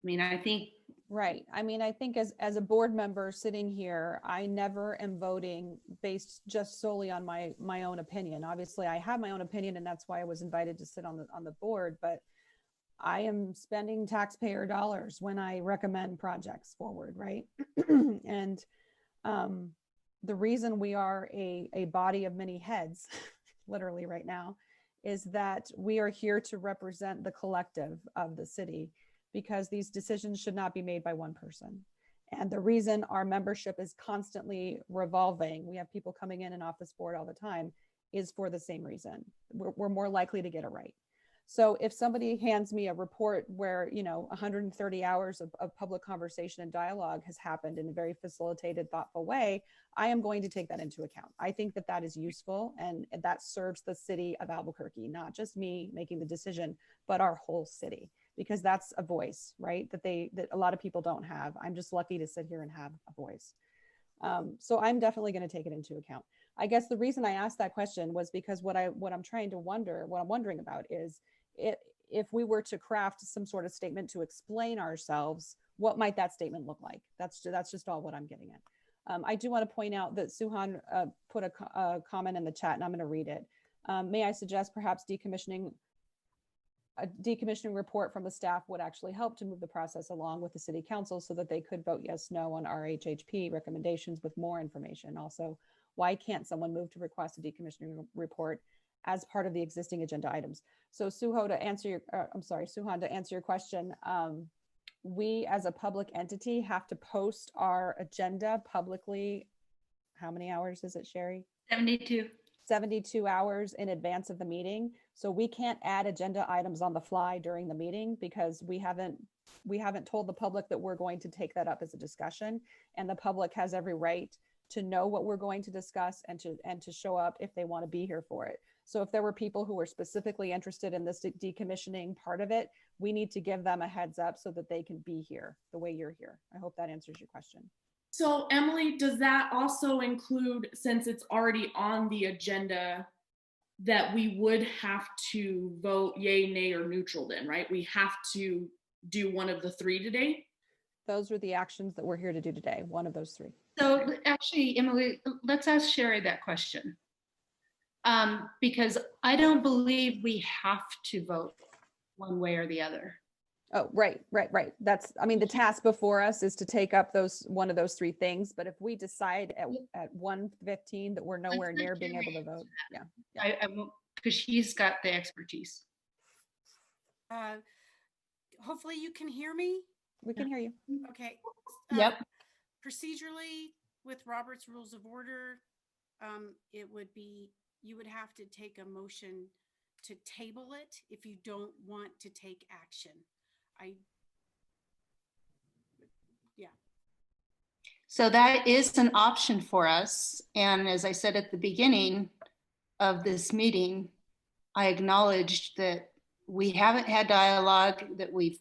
I mean, I think. Right. I mean, I think as a board member sitting here, I never am voting based just solely on my own opinion. Obviously, I have my own opinion, and that's why I was invited to sit on the board. But I am spending taxpayer dollars when I recommend projects forward, right? And the reason we are a body of many heads, literally right now, is that we are here to represent the collective of the city, because these decisions should not be made by one person. And the reason our membership is constantly revolving, we have people coming in and off this board all the time, is for the same reason. We're more likely to get it right. So if somebody hands me a report where, 130 hours of public conversation and dialogue has happened in a very facilitated, thoughtful way, I am going to take that into account. I think that is useful, and that serves the city of Albuquerque, not just me making the decision, but our whole city, because that's a voice, right? That a lot of people don't have. I'm just lucky to sit here and have a voice. So I'm definitely going to take it into account. I guess the reason I asked that question was because what I'm wondering about is, if we were to craft some sort of statement to explain ourselves, what might that statement look like? That's just all what I'm getting at. I do want to point out that Suhan put a comment in the chat, and I'm going to read it. May I suggest perhaps decommissioning a decommissioning report from the staff would actually help to move the process along with the city council so that they could vote yes, no on RHHP recommendations with more information. Also, why can't someone move to request a decommissioning report as part of the existing agenda items? So Suhan, to answer your question, we as a public entity have to post our agenda publicly. How many hours is it, Sherry? 72 hours in advance of the meeting. So we can't add agenda items on the fly during the meeting because we haven't told the public that we're going to take that up as a discussion, and the public has every right to know what we're going to discuss and to show up if they want to be here for it. So if there were people who were specifically interested in this decommissioning part of it, we need to give them a heads up so that they can be here the way you're here. I hope that answers your question. So Emily, does that also include, since it's already on the agenda, that we would have to vote yay, nay, or neutral then, right? We have to do one of the three today? Those are the actions that we're here to do today, one of those three. So actually, Emily, let's ask Sherry that question. Because I don't believe we have to vote one way or the other. Oh, right. That's, I mean, the task before us is to take up one of those three things. But if we decide at 1:15 that we're nowhere near being able to vote, yeah. I won't, because she's got the expertise. Hopefully you can hear me. We can hear you. Okay. Yep. Procedurally, with Robert's Rules of Order, it would be, you would have to take a motion to table it if you don't want to take action. So that is an option for us. And as I said at the beginning of this meeting, I acknowledged that we haven't had dialogue, that we've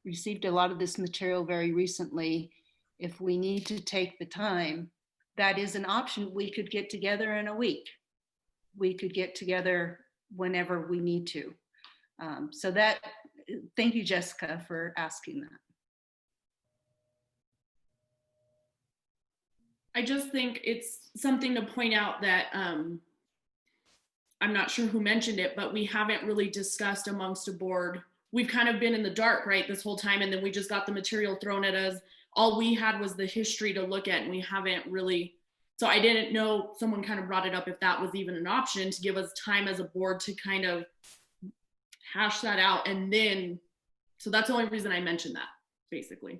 received a lot of this material very recently. If we need to take the time, that is an option. We could get together in a week. We could get together whenever we need to. So that, thank you, Jessica, for asking that. I just think it's something to point out that I'm not sure who mentioned it, but we haven't really discussed amongst a board. We've kind of been in the dark, right, this whole time, and then we just got the material thrown at us. All we had was the history to look at, and we haven't really, so I didn't know, someone kind of brought it up if that was even an option to give us time as a board to kind of hash that out. And then, so that's the only reason I mentioned that, basically.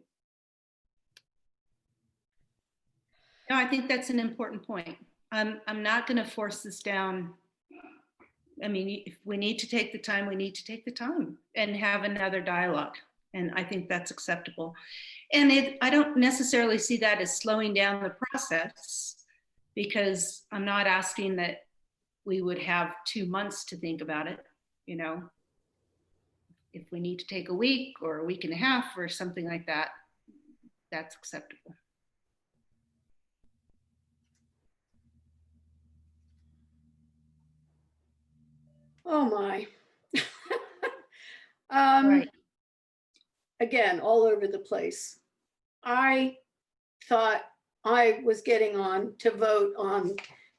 No, I think that's an important point. I'm not going to force this down. I mean, if we need to take the time, we need to take the time and have another dialogue. And I think that's acceptable. And I don't necessarily see that as slowing down the process, because I'm not asking that we would have 2 months to think about it. You know, if we need to take a week or a week and a half or something like that, that's acceptable. Oh my. Right. Again, all over the place. I thought I was getting on to vote on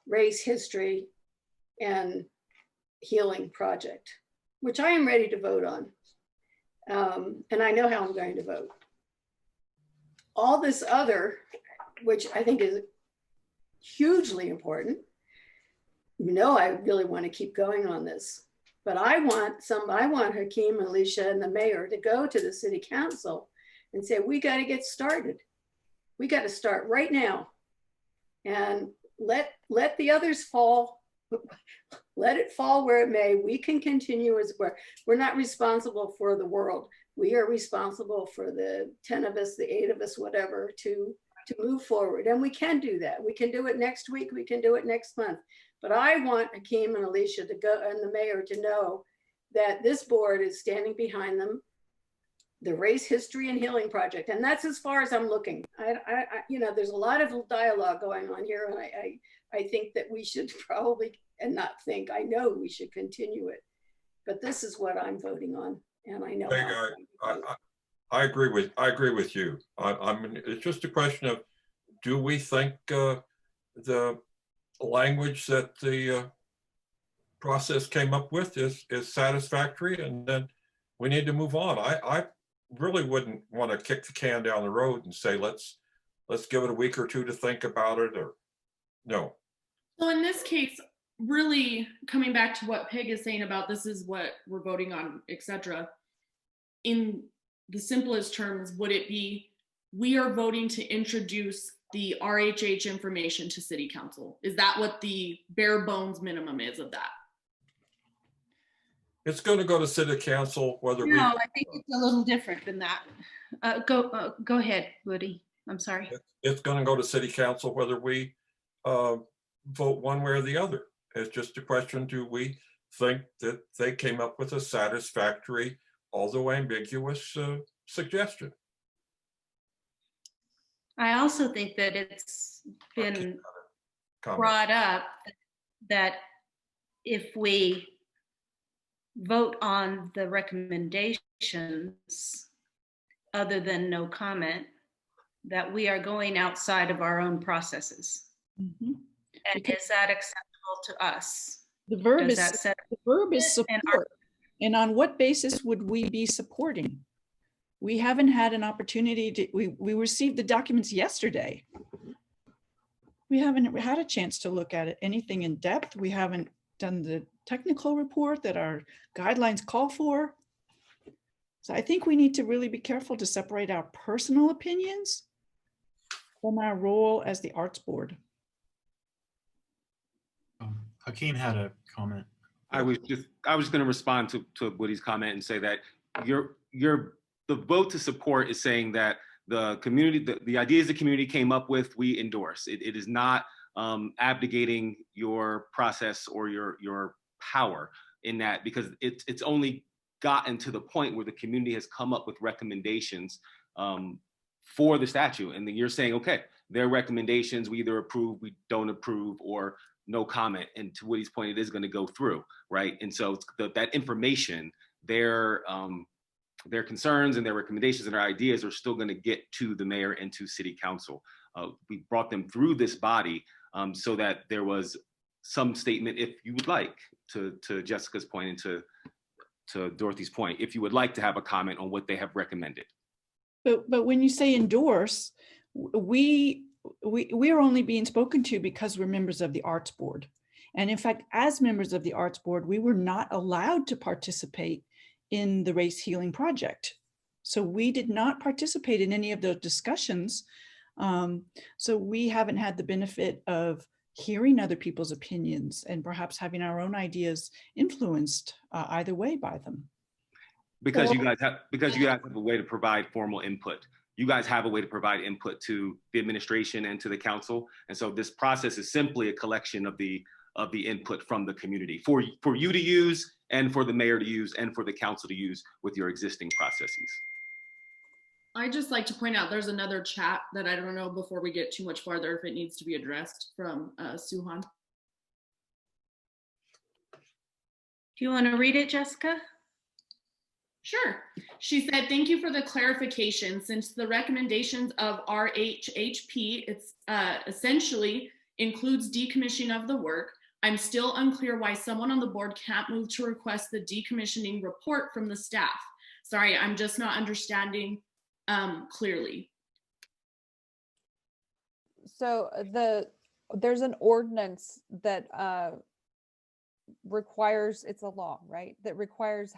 race history and healing project, which I am ready to vote on. And I know how I'm going to vote. All this other, which I think is hugely important. You know, I really want to keep going on this, but I want Hakeem, Alicia, and the mayor to go to the city council and say, we got to get started. We got to start right now, and let the others fall. Let it fall where it may. We can continue as we're not responsible for the world. We are responsible for the 10 of us, the 8 of us, whatever, to move forward. And we can do that. We can do it next week. We can do it next month. But I want Hakeem and Alicia to go, and the mayor to know that this board is standing behind them, the Race History and Healing Project. And that's as far as I'm looking. You know, there's a lot of dialogue going on here. And I think that we should probably, and not think, I know we should continue it. But this is what I'm voting on. And I know. I agree with you. I mean, it's just a question of, do we think the language that the process came up with is satisfactory, and then we need to move on. I really wouldn't want to kick the can down the road and say, let's give it a week or two to think about it, or no. So in this case, really coming back to what Peg is saying about this is what we're voting on, etc. In the simplest terms, would it be, we are voting to introduce the RHH information to City Council? Is that what the bare bones minimum is of that? It's going to go to City Council whether we. No, I think it's a little different than that. Go ahead, Woody. I'm sorry. It's going to go to City Council whether we vote one way or the other. It's just a question, do we think that they came up with a satisfactory, although ambiguous suggestion? I also think that it's been brought up that if we vote on the recommendations other than no comment, that we are going outside of our own processes. Mm-hmm. And is that acceptable to us? The verb Does is that support. And on what basis would we be supporting? We haven't had an opportunity to, we received the documents yesterday. We haven't had a chance to look at it, anything in depth. We haven't done the technical report that our guidelines call for. So I think we need to really be careful to separate our personal opinions from our role as the Arts Board. Hakeem had a comment. I was just going to respond to Woody's comment and say that the vote to support is saying that the community, the ideas the community came up with, we endorse. It is not abdicating your process or your power in that, because it's only gotten to the point where the community has come up with recommendations for the statute, and then you're saying, okay, their recommendations, we either approve, we don't approve, or no comment. And to Woody's point, it is going to go through, right? And so that information, their concerns and their recommendations and their ideas are still going to get to the mayor and to City Council. We brought them through this body so that there was some statement, if you would like, to Jessica's point and to Dorothy's point, if you would like to have a comment on what they have recommended. But when you say endorse, we are only being spoken to because we're members of the Arts Board. And in fact, as members of the Arts Board, we were not allowed to participate in the Race Healing Project. So we did not participate in any of those discussions. So we haven't had the benefit of hearing other people's opinions and perhaps having our own ideas influenced either way by them. Because you guys have a way to provide formal input. You guys have a way to provide input to the administration and to the council. And so this process is simply a collection of the input from the community for you to use, and for the mayor to use, and for the council to use with your existing processes. I'd just like to point out there's another chat that I don't know before we get too much farther if it needs to be addressed from Suhan. Do you want to read it, Jessica? Sure. She said, thank you for the clarification. Since the recommendations of RHHP, it's essentially includes decommissioning of the work, I'm still unclear why someone on the board can't move to request the decommissioning report from the staff. Sorry, I'm just not understanding clearly. So there's an ordinance that requires, it's a law, right? That requires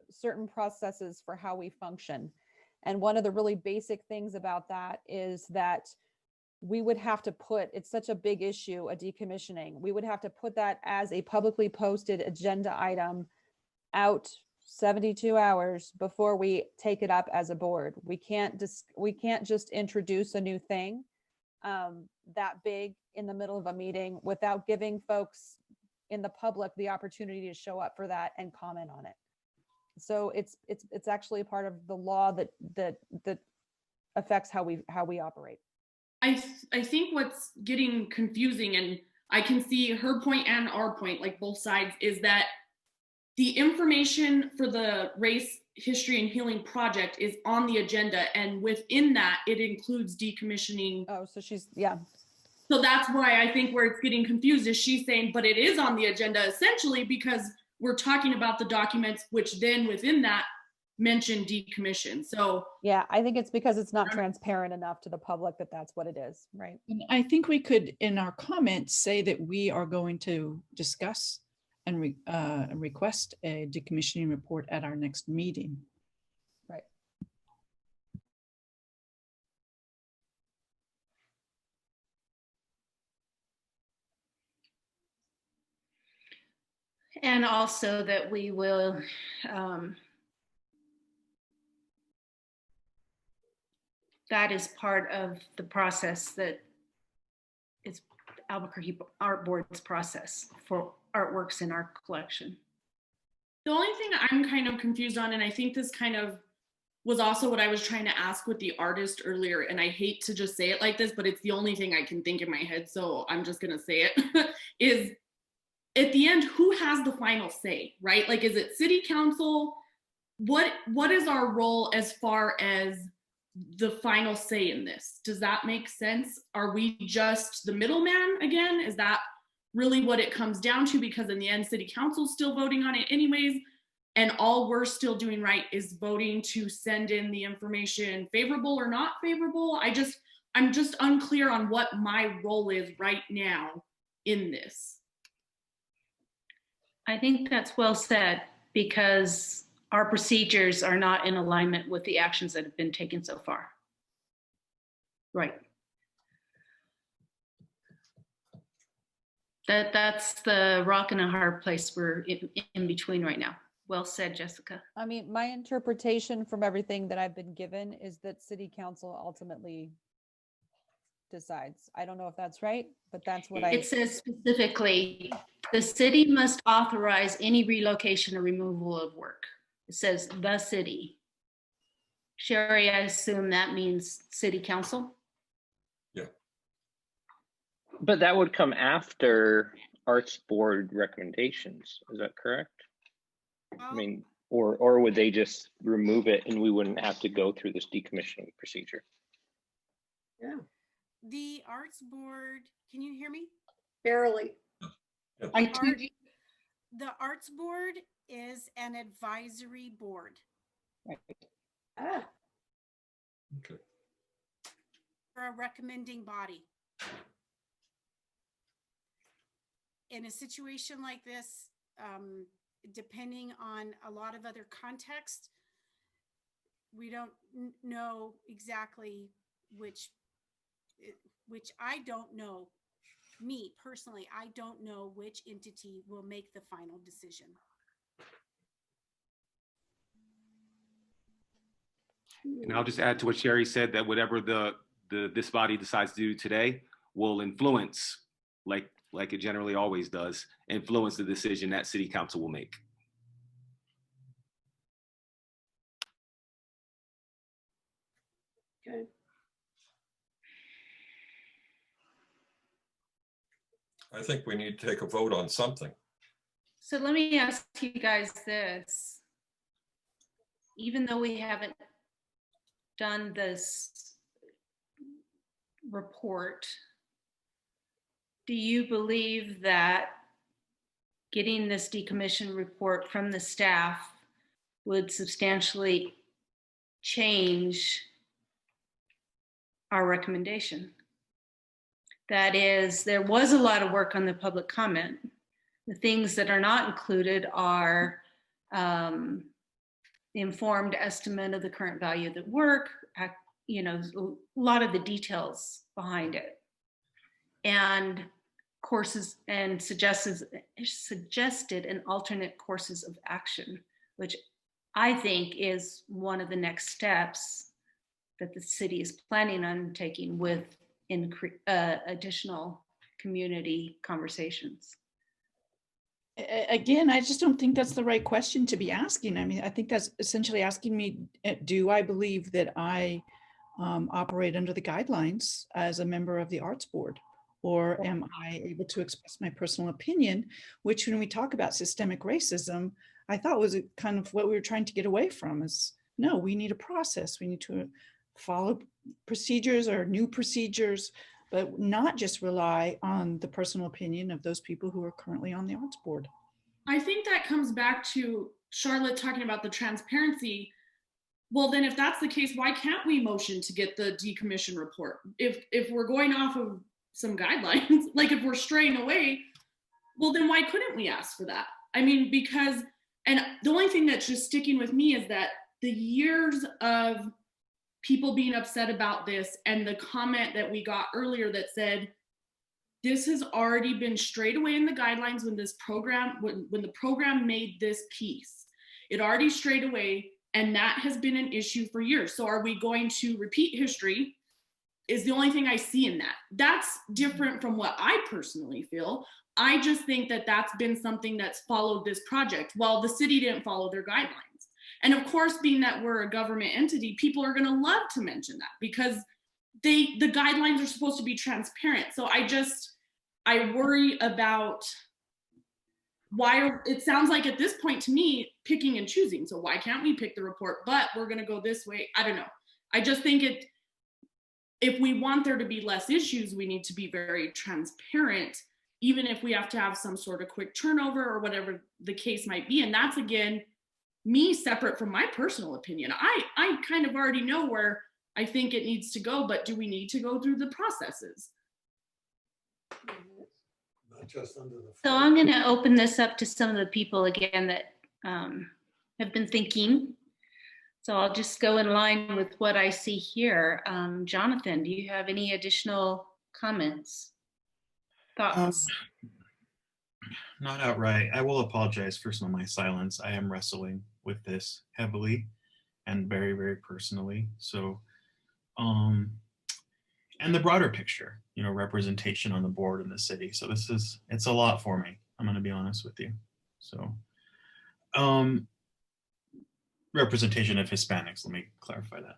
certain processes for how we function. And one of the really basic things about that is that we would have to put, it's such a big issue, a decommissioning, we would have to put that as a publicly posted agenda item out 72 hours before we take it up as a board. We can't just introduce a new thing that big in the middle of a meeting without giving folks in the public the opportunity to show up for that and comment on it. So it's actually a part of the law that affects how we operate. I think what's getting confusing, and I can see her point and our point, like both sides, is that the information for the Race History and Healing Project is on the agenda, and within that it includes decommissioning. Oh, so she's, yeah. So that's why I think where it's getting confused is she's saying, but it is on the agenda essentially because we're talking about the documents, which then within that mention decommission. So yeah, I think it's because it's not transparent enough to the public that that's what it is, right? And I think we could, in our comments, say that we are going to discuss and request a decommissioning report at our next meeting. Right. And also that we will that is part of the process that is Albuquerque Art Board's process for artworks in our collection. the only thing I'm kind of confused on, and I think this kind of was also what I was trying to ask with the artist earlier, and I hate to just say it like this, but it's the only thing I can think in my head, so I'm just gonna say it, is at the end, who has the final say, right? Like, is it city council? What is our role as far as the final say in this? Does that make sense? Are we just the middleman again? Is that really what it comes down to? Because in the end, city council's still voting on it anyways, and all we're still doing right is voting to send in the information, favorable or not favorable. I'm just unclear on what my role is right now in this. I think that's well said, because our procedures are not in alignment with the actions that have been taken so far. Right. That's the rock and a hard place we're in between right now. Well said, Jessica. I mean, my interpretation from everything that I've been given is that city council ultimately decides. I don't know if that's right, but that's what It says specifically, the city must authorize any relocation or removal of work. It says the city. Sherry, I assume that means city council? Yeah. But that would come after Arts Board recommendations. Is that correct? I mean, or would they just remove it and we wouldn't have to go through this decommissioning procedure? Yeah. The Arts Board, can you hear me? Barely. The Arts Board is an advisory board. Right. Ah. Okay. Or a recommending body. In a situation like this, depending on a lot of other context, we don't know exactly which I don't know. Me personally, I don't know which entity will make the final decision. And I'll just add to what Sherry said, that whatever this body decides to do today will influence, like it generally always does, influence the decision that city council will make. Okay. I think we need to take a vote on something. So let me ask you guys this. Even though we haven't done this report, do you believe that getting this decommission report from the staff would substantially change our recommendation? That is, there was a lot of work on the public comment. The things that are not included are the informed estimate of the current value of the work, you know, a lot of the details behind it. And courses and suggested an alternate courses of action, which I think is one of the next steps that the city is planning on taking with additional community conversations. Again, I just don't think that's the right question to be asking. I mean, I think that's essentially asking me, do I believe that I operate under the guidelines as a member of the Arts Board? Or am I able to express my personal opinion, which when we talk about systemic racism, I thought was kind of what we were trying to get away from is, no, we need a process. We need to follow procedures or new procedures, but not just rely on the personal opinion of those people who are currently on the Arts Board. I think that comes back to Charlotte talking about the transparency. Well, then if that's the case, why can't we motion to get the decommission report? If we're going off of some guidelines, like if we're straying away, well, then why couldn't we ask for that? I mean, because, and the only thing that's just sticking with me is that the years of people being upset about this and the comment that we got earlier that said, this has already been strayed away in the guidelines when this program, when the program made this piece, it already strayed away, and that has been an issue for years. So are we going to repeat history is the only thing I see in that. That's different from what I personally feel. I just think that that's been something that's followed this project while the city didn't follow their guidelines. And of course, being that we're a government entity, people are gonna love to mention that because the guidelines are supposed to be transparent. So I worry about why it sounds like at this point to me, picking and choosing. So why can't we pick the report, but we're gonna go this way? I don't know. I just think if we want there to be less issues, we need to be very transparent, even if we have to have some sort of quick turnover or whatever the case might be. And that's, again, me separate from my personal opinion. I kind of already know where I think it needs to go, but do we need to go through the processes? Not just under the. So I'm going to open this up to some of the people again that have been thinking. So I'll just go in line with what I see here. Jonathan, do you have any additional comments, thoughts? Not outright. I will apologize for some of my silence. I am wrestling with this heavily and very, very personally. So, and the broader picture, you know, representation on the board in the city. So it's a lot for me. I'm going to be honest with you. So, representation of Hispanics, let me clarify that.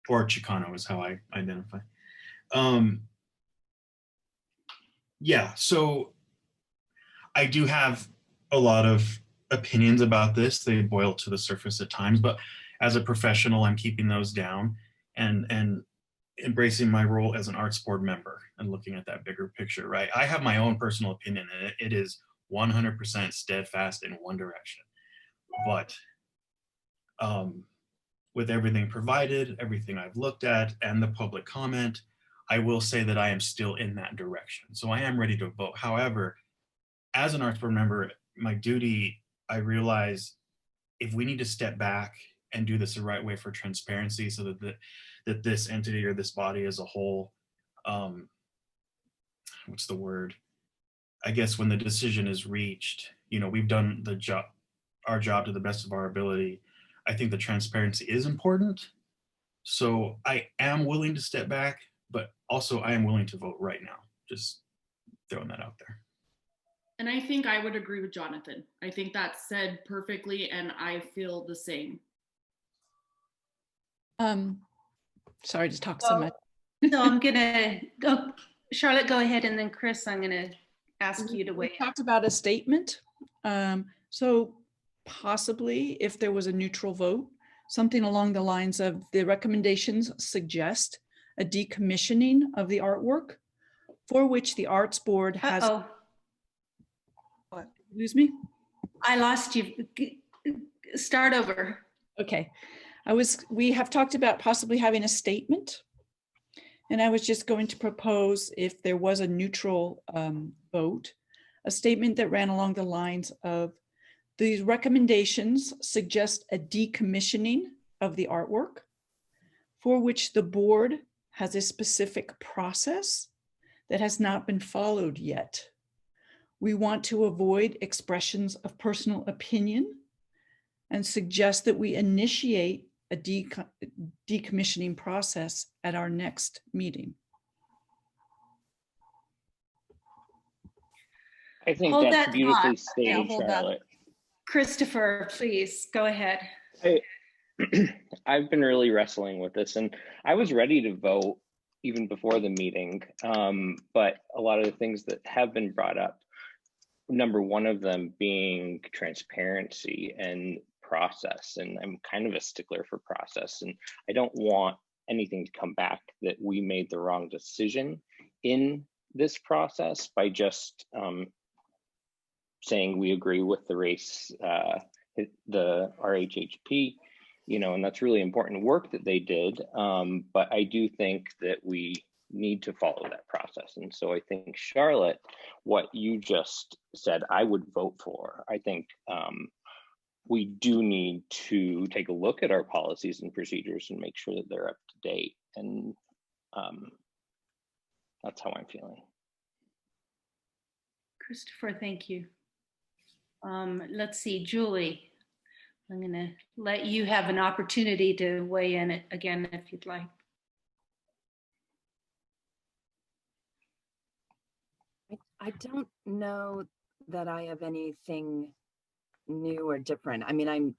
Or Chicano is how I identify. Yeah, so I do have a lot of opinions about this. They boil to the surface at times, but as a professional, I'm keeping those down and embracing my role as an arts board member and looking at that bigger picture, right? I have my own personal opinion, and it is 100% steadfast in one direction. But with everything provided, everything I've looked at, and the public comment, I will say that I am still in that direction. So I am ready to vote. However, as an arts board member, my duty, I realize if we need to step back and do this the right way for transparency so that this entity or this body as a whole, what's the word? I guess when the decision is reached, you know, we've done our job to the best of our ability. I think the transparency is important. So I am willing to step back, but also I am willing to vote right now. Just throwing that out there. And I think I would agree with Jonathan. I think that's said perfectly, and I feel the same. Sorry to talk so much. So I'm gonna go, Charlotte, go ahead, and then Chris, I'm gonna ask you to weigh in. We talked about a statement. So possibly if there was a neutral vote, something along the lines of the recommendations suggest a decommissioning of the artwork for which the Arts Board has. What? Lose me? I lost you. Start over. Okay. We have talked about possibly having a statement, and I was just going to propose, if there was a neutral vote, a statement that ran along the lines of these recommendations suggest a decommissioning of the artwork for which the board has a specific process that has not been followed yet. We want to avoid expressions of personal opinion and suggest that we initiate a decommissioning process at our next meeting. I think Hold that's that beautifully thought. stated, Charlotte. Christopher, please go ahead. I've been really wrestling with this, and I was ready to vote even before the meeting, but a lot of the things that have been brought up, number one of them being transparency and process, and I'm kind of a stickler for process, and I don't want anything to come back that we made the wrong decision in this process by just saying we agree with the race, the RHHP. and that's really important work that they did. But I do think that we need to follow that process. And so I think, Charlotte, what you just said, I would vote for. I think we do need to take a look at our policies and procedures and make sure that they're up to date. And that's how I'm feeling. Christopher, thank you. Let's see, Julie, I'm going to let you have an opportunity to weigh in again if you'd like. I don't know that I have anything new or different. I mean,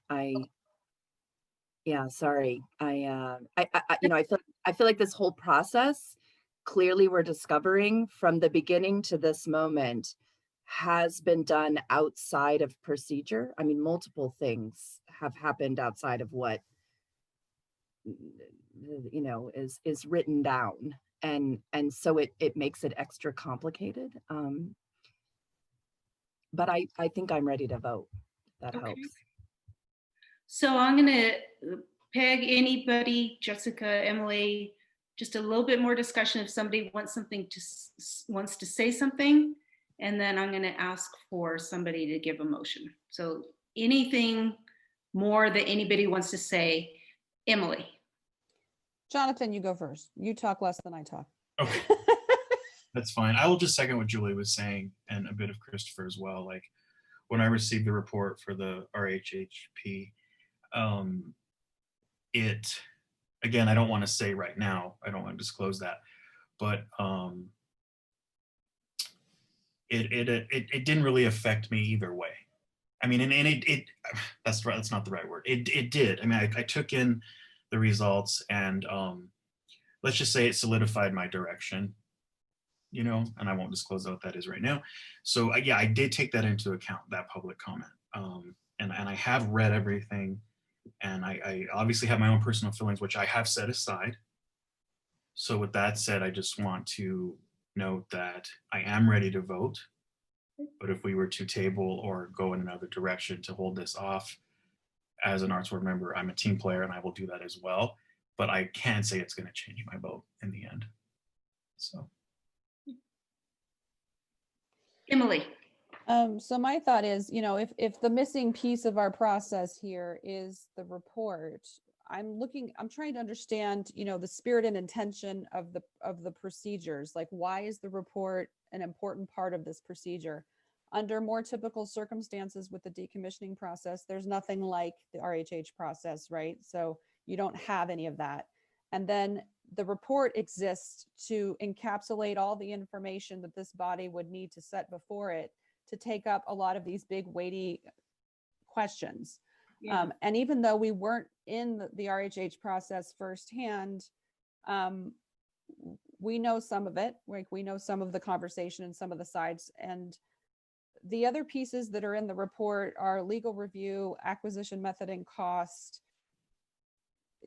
yeah, sorry. I feel like this whole process, clearly we're discovering from the beginning to this moment, has been done outside of procedure. I mean, multiple things have happened outside of what, is written down. And so it makes it extra complicated. But I think I'm ready to vote. That helps. So I'm going to peg anybody, Jessica, Emily, just a little bit more discussion if somebody wants to say something, and then I'm going to ask for somebody to give a motion. So anything more that anybody wants to say, Emily. Jonathan, you go first. You talk less than I talk. Okay. That's fine. I will just second what Julie was saying and a bit of Christopher as well. Like when I received the report for the RHHP, again, I don't want to say right now, I don't want to disclose that, but it didn't really affect me either way. I mean, and that's right, that's not the right word. It did. I mean, I took in the results and let's just say it solidified my direction, and I won't disclose what that is right now. So yeah, I did take that into account, that public comment. And I have read everything, and I obviously have my own personal feelings, which I have set aside. So with that said, I just want to note that I am ready to vote, but if we were to table or go in another direction to hold this off, as an Arts Board member, I'm a team player and I will do that as well, but I can't say it's going to change my vote in the end. So. Emily. So my thought is, if the missing piece of our process here is the report, I'm trying to understand, the spirit and intention of the procedures. Like, why is the report an important part of this procedure? Under more typical circumstances with the decommissioning process, there's nothing like the RHH process, right? So you don't have any of that. And then the report exists to encapsulate all the information that this body would need to set before it to take up a lot of these big weighty questions. Yeah. And even though we weren't in the RHH process firsthand, we know some of it, like we know some of the conversation and some of the sides. And the other pieces that are in the report are legal review, acquisition method and cost,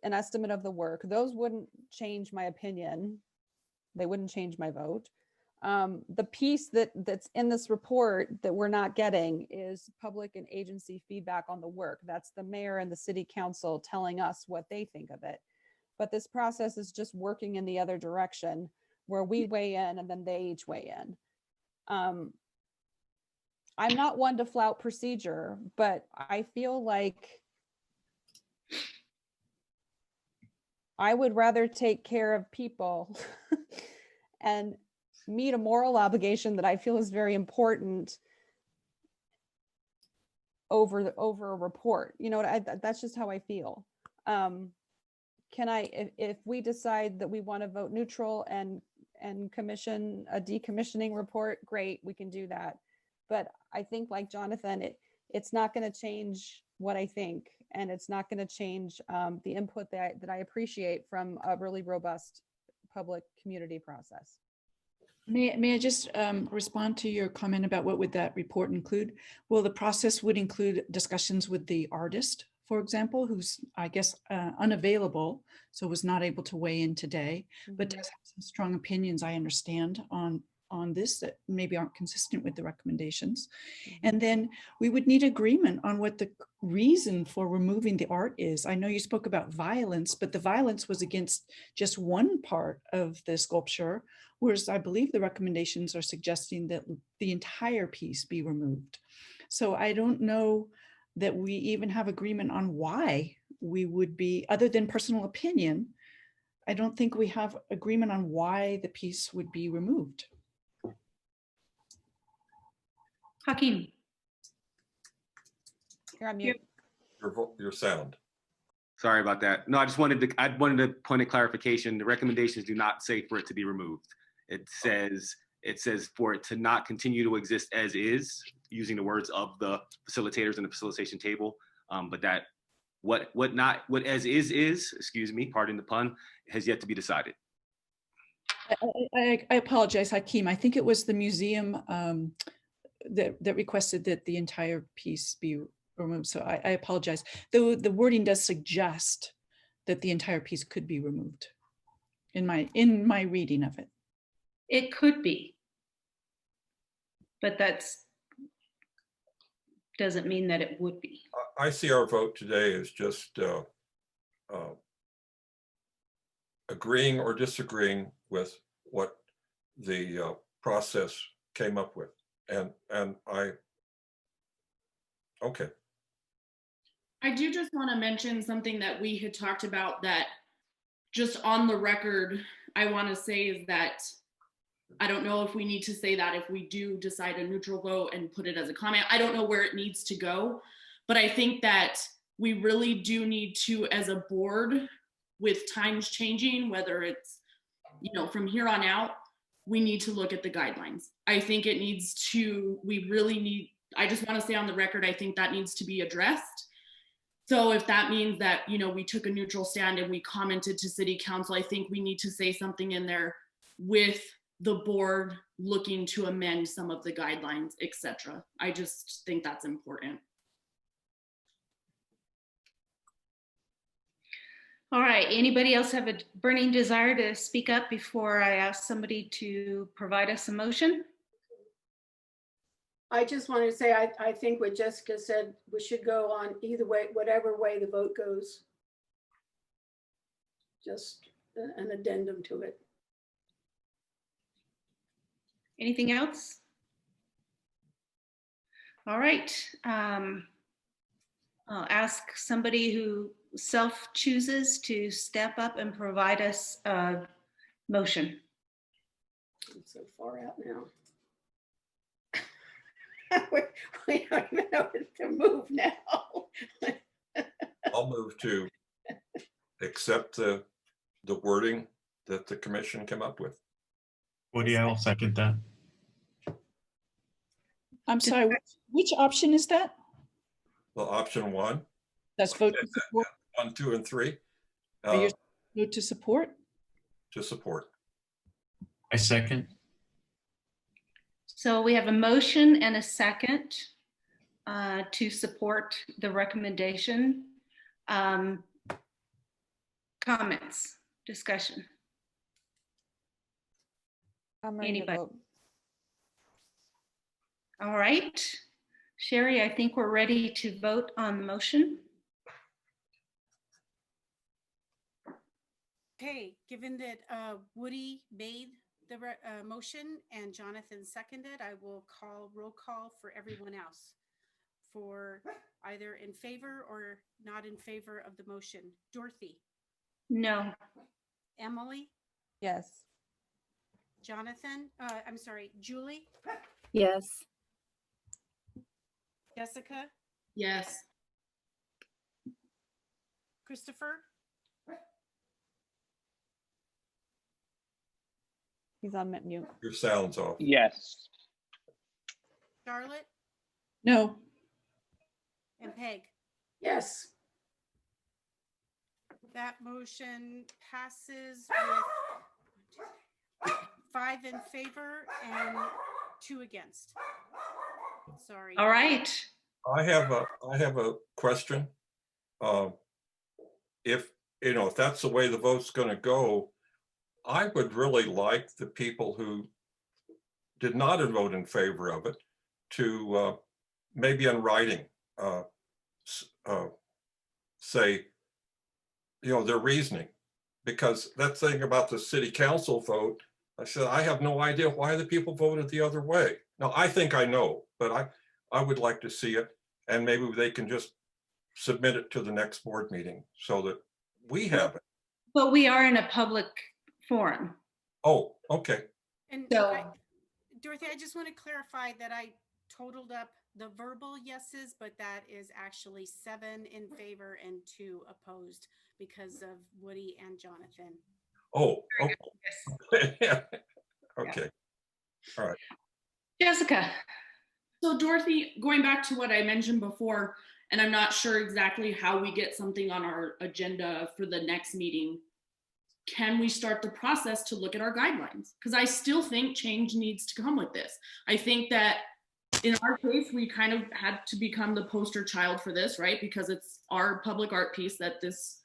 an estimate of the work. Those wouldn't change my opinion. They wouldn't change my vote. The piece that's in this report that we're not getting is public and agency feedback on the work. That's the mayor and the city council telling us what they think of it. But this process is just working in the other direction where we weigh in and then they each weigh in. I'm not one to flout procedure, but I feel like I would rather take care of people and meet a moral obligation that I feel is very important over a report. That's just how I feel. If we decide that we want to vote neutral and commission a decommissioning report, great, we can do that. But I think, like Jonathan, it's not going to change what I think, and it's not going to change the input that I appreciate from a really robust public community process. May I just respond to your comment about what would that report include? Well, the process would include discussions with the artist, for example, who's, I guess, unavailable, so was not able to weigh in today, but does have some strong opinions, I understand, on on this that maybe aren't consistent with the recommendations. And then we would need agreement on what the reason for removing the art is. I know you spoke about violence, but the violence was against just one part of the sculpture, whereas I believe the recommendations are suggesting that the entire piece be removed. So I don't know that we even have agreement on why we would be, other than personal opinion, I don't think we have agreement on why the piece would be removed. Hakeem. You're on mute. Your sound. Sorry about that. No, I wanted to point a clarification. The recommendations do not say for it to be removed. It says for it to not continue to exist as is, using the words of the facilitators in the facilitation table. But that what as is, excuse me, pardon the pun, has yet to be decided. I apologize, Hakeem. I think it was the museum that requested that the entire piece be removed. So I apologize. Though the wording does suggest that the entire piece could be removed in my reading of it. It could be, but that's doesn't mean that it would be. I see our vote today as just agreeing or disagreeing with what the process came up with. Okay. I do just want to mention something that we had talked about that just on the record, I want to say is that I don't know if we need to say that if we do decide a neutral vote and put it as a comment. I don't know where it needs to go, but I think that we really do need to, as a board, with times changing, whether it's, from here on out, we need to look at the guidelines. I think it needs to, I just want to say on the record, I think that needs to be addressed. So if that means that, we took a neutral stand and we commented to city council, I think we need to say something in there with the board looking to amend some of the guidelines, etc. I just think that's important. All right, anybody else have a burning desire to speak up before I ask somebody to provide us a motion? I just wanted to say, I think what Jessica said, we should go on either way, whatever way the vote goes. Just an addendum to it. Anything else? All right. I'll ask somebody who self-chooses to step up and provide us a motion. I'm so far out now. we don't even know what to move now. I'll move to accept the wording that the commission came up with. Woody, I'll second that. I'm sorry, which option is that? Well, option one. That's vote to support. 1, 2, and 3. Vote to support? To support. I second. So we have a motion and a second to support the recommendation. Comments, discussion. I'm ready Anybody? to vote. All right, Sherry, I think we're ready to vote on the motion. Okay, given that Woody made the motion and Jonathan seconded, I will call roll call for everyone else for either in favor or not in favor of the motion. Dorothy? No. Emily? Yes. Jonathan? I'm sorry, Julie? Yes. Jessica? Yes. Christopher? He's on mute. Your sound's off. Yes. Charlotte? No. And Peg? Yes. That motion passes with 5 in favor and 2 against. Sorry. All right. I have a question. If that's the way the vote's going to go, I would really like the people who did not vote in favor of it to maybe in writing say, you know, their reasoning. Because that thing about the city council vote, I said, I have no idea why the people voted the other way. Now, I think I know, but I would like to see it, and maybe they can just submit it to the next board meeting so that we have it. But we are in a public forum. Oh, okay. And So- Dorothy, I just want to clarify that I totaled up the verbal yeses, but that is actually 7 in favor and 2 opposed because of Woody and Jonathan. Oh, okay. Okay. All right. Jessica. So Dorothy, going back to what I mentioned before, and I'm not sure exactly how we get something on our agenda for the next meeting, can we start the process to look at our guidelines? Because I still think change needs to come with this. I think that in our case, we kind of had to become the poster child for this, right? Because it's our public art piece that this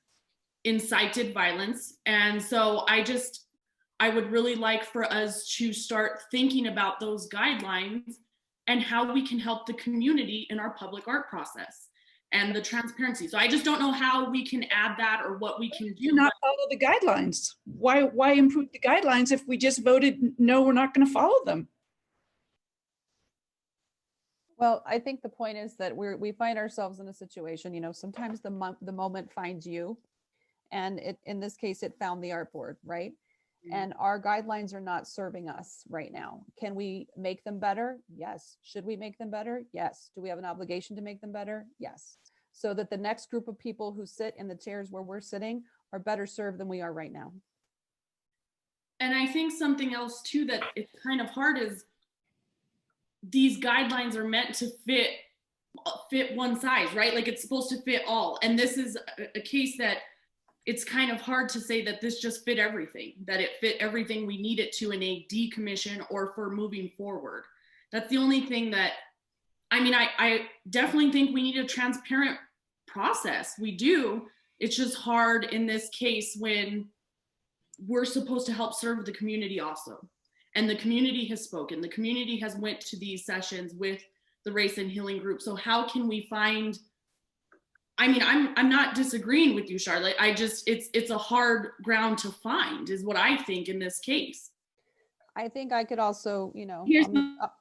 incited violence. And so I would really like for us to start thinking about those guidelines and how we can help the community in our public art process and the transparency. So I just don't know how we can add that or what we can do. Not follow the guidelines. Why improve the guidelines if we just voted, no, we're not going to follow them? Well, I think the point is that we find ourselves in a situation, you know, sometimes the moment finds you, and in this case, it found the art board, right? And our guidelines are not serving us right now. Can we make them better? Yes. Should we make them better? Yes. Do we have an obligation to make them better? Yes. So that the next group of people who sit in the chairs where we're sitting are better served than we are right now. And I think something else too that it's kind of hard is these guidelines are meant to fit one size, right? Like it's supposed to fit all. And this is a case that it's kind of hard to say that this just fit everything, that it fit everything we need it to in a decommission or for moving forward. That's the only thing that, I mean, I definitely think we need a transparent process. We do. It's just hard in this case when we're supposed to help serve the community also. And the community has spoken. The community has went to these sessions with the race and healing group. So how can we find, I mean, I'm not disagreeing with you, Charlotte. I just, it's a hard ground to find is what I think in this case. I think I could also, you know,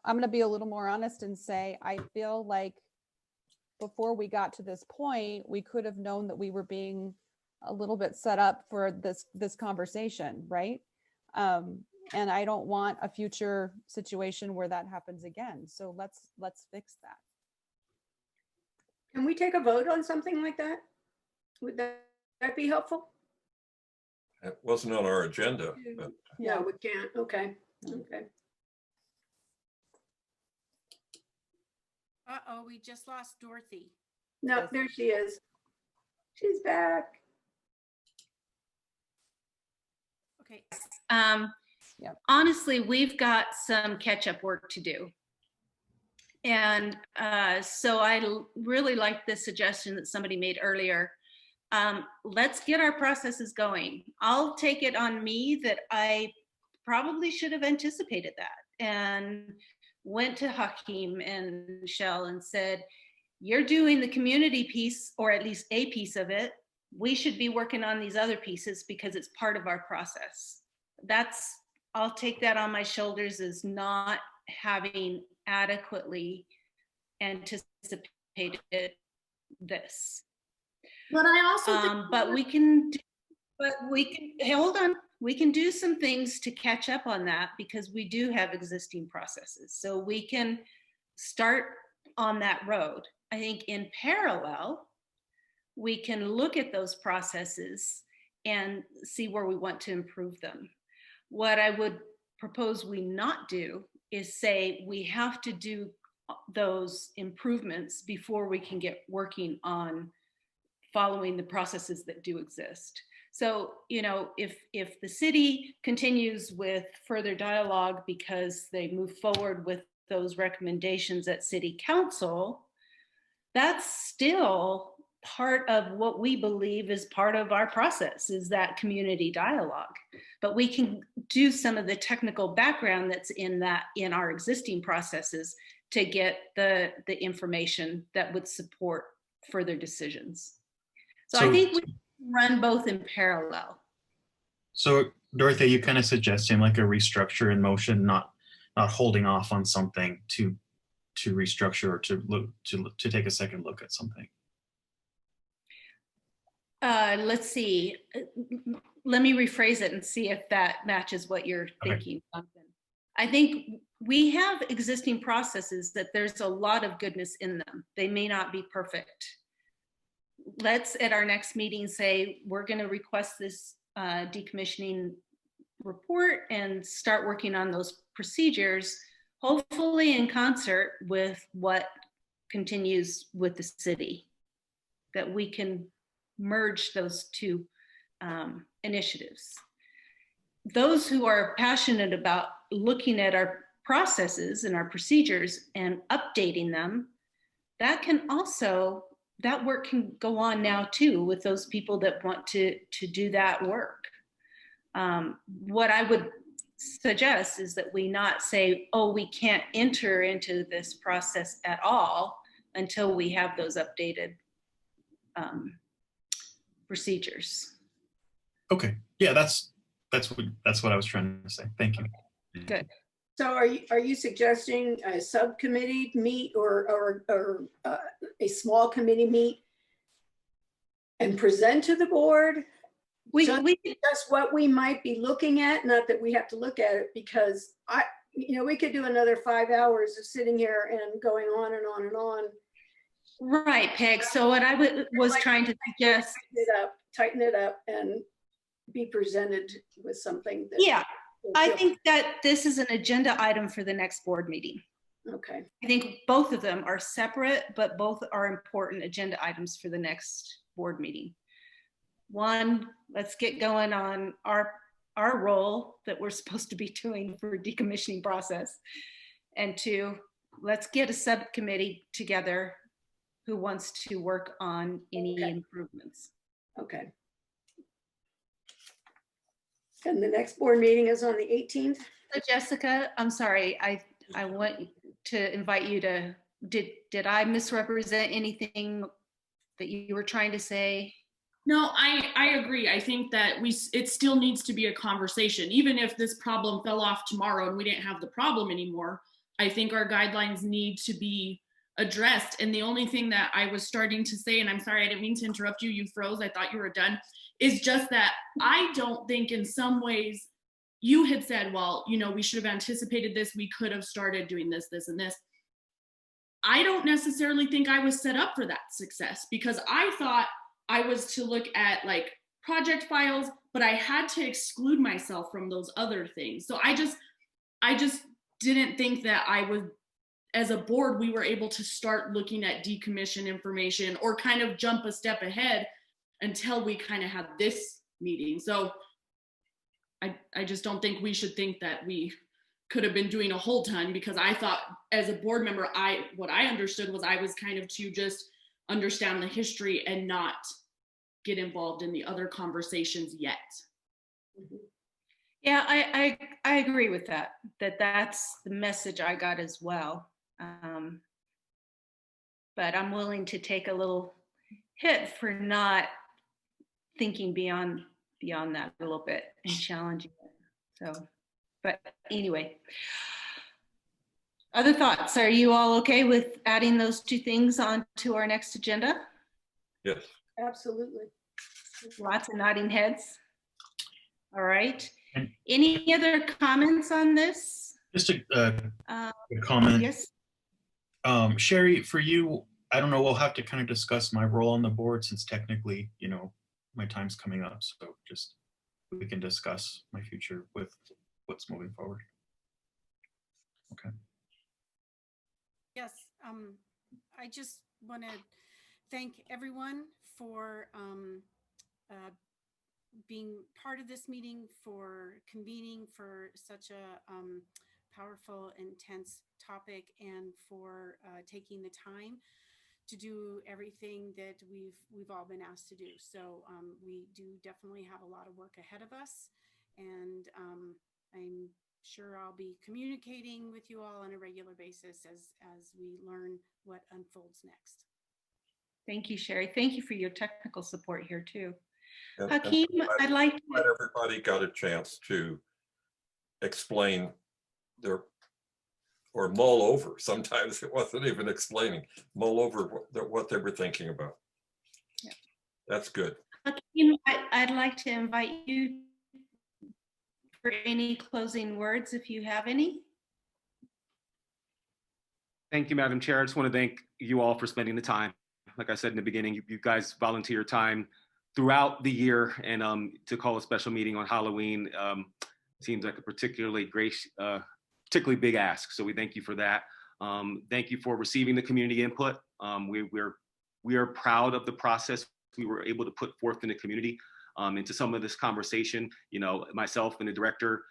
I'm going to be a little more honest and say, I feel like before we got to this point, we could have known that we were being a little bit set up for this conversation, right? And I don't want a future situation where that happens again. So let's fix that. Can we take a vote on something like that? Would that be helpful? It wasn't on our agenda, but Yeah, we can't. Okay. Okay. Uh-oh, we just lost Dorothy. No, there she is. She's back. Okay. Honestly, we've got some catch-up work to do. And so I really like the suggestion that somebody made earlier. Let's get our processes going. I'll take it on me that I probably should have anticipated that and went to Hakeem and Michelle and said, you're doing the community piece, or at least a piece of it. We should be working on these other pieces because it's part of our process. I'll take that on my shoulders as not having adequately anticipated this. But I also think hold on. We can do some things to catch up on that because we do have existing processes. So we can start on that road. I think in parallel, we can look at those processes and see where we want to improve them. What I would propose we not do is say we have to do those improvements before we can get working on following the processes that do exist. So, you know, if the city continues with further dialogue because they move forward with those recommendations at city council, that's still part of what we believe is part of our process, is that community dialogue. But we can do some of the technical background that's in our existing processes to get the information that would support further decisions. So I think we run both in parallel. So Dorothy, you kind of suggesting like a restructure in motion, not holding off on something to restructure or to take a second look at something. Let's see. Let me rephrase it and see if that matches what you're thinking, Jonathan. I think we have existing processes that there's a lot of goodness in them. They may not be perfect. Let's, at our next meeting, say we're going to request this decommissioning report and start working on those procedures, hopefully in concert with what continues with the city, that we can merge those two initiatives. Those who are passionate about looking at our processes and our procedures and updating them, that work can go on now too with those people that want to do that work. What I would suggest is that we not say, oh, we can't enter into this process at all until we have those updated procedures. Okay, yeah, that's what I was trying to say. Thank you. Good. So are you suggesting a subcommittee meet or a small committee meet and present to the board? We just what we might be looking at, not that we have to look at it, because we could do another 5 hours of sitting here and going on and on and on. Right, Peg. So what I was trying to suggest, tighten it up and be presented with something that. Yeah, I think that this is an agenda item for the next board meeting. Okay. I think both of them are separate, but both are important agenda items for the next board meeting. One, let's get going on our role that we're supposed to be doing for decommissioning process. And two, let's get a subcommittee together who wants to work on any improvements. Okay. And the next board meeting is on the 18th? So Jessica, I'm sorry, I want to invite you to, did I misrepresent anything that you were trying to say? No, I agree. I think that it still needs to be a conversation. Even if this problem fell off tomorrow and we didn't have the problem anymore, I think our guidelines need to be addressed. And the only thing that I was starting to say, and I'm sorry, I didn't mean to interrupt you, you froze, I thought you were done, is just that I don't think in some ways you had said, well, we should have anticipated this, we could have started doing this, this, and this. I don't necessarily think I was set up for that success, because I thought I was to look at like project files, but I had to exclude myself from those other things. So I just didn't think that I would, as a board, we were able to start looking at decommission information or kind of jump a step ahead until we kind of had this meeting. So I just don't think we should think that we could have been doing a whole ton, because I thought as a board member, what I understood was I was kind of to just understand the history and not get involved in the other conversations yet. Yeah, I agree with that. That's the message I got as well. But I'm willing to take a little hit for not thinking beyond that a little bit and challenging it. So, but anyway, other thoughts? Are you all okay with adding those two things onto our next agenda? Yes. Absolutely. Lots of nodding heads. All right. Any other comments on this? Just a comment. Yes. Sherry, for you, I don't know, we'll have to kind of discuss my role on the board, since technically, my time's coming up. So just we can discuss my future with what's moving forward. Okay. Yes, I just want to thank everyone for being part of this meeting, for convening for such a powerful, intense topic, and for taking the time to do everything that we've all been asked to do. So we do definitely have a lot of work ahead of us, and I'm sure I'll be communicating with you all on a regular basis as we learn what unfolds next. Thank you, Sherry. Thank you for your technical support here too. And Hakeem, I'd like glad everybody got a chance to explain their, or mull over. Sometimes it wasn't even explaining, mull over what they were thinking about. Yeah. That's good. Hakeem, I'd like to invite you for any closing words if you have any. Thank you, Madam Chair. I just want to thank you all for spending the time. Like I said in the beginning, you guys volunteer time throughout the year, and to call a special meeting on Halloween seems like a particularly big ask. So we thank you for that. Thank you for receiving the community input. We are proud of the process we were able to put forth in the community. Into some of this conversation, you know, myself and the director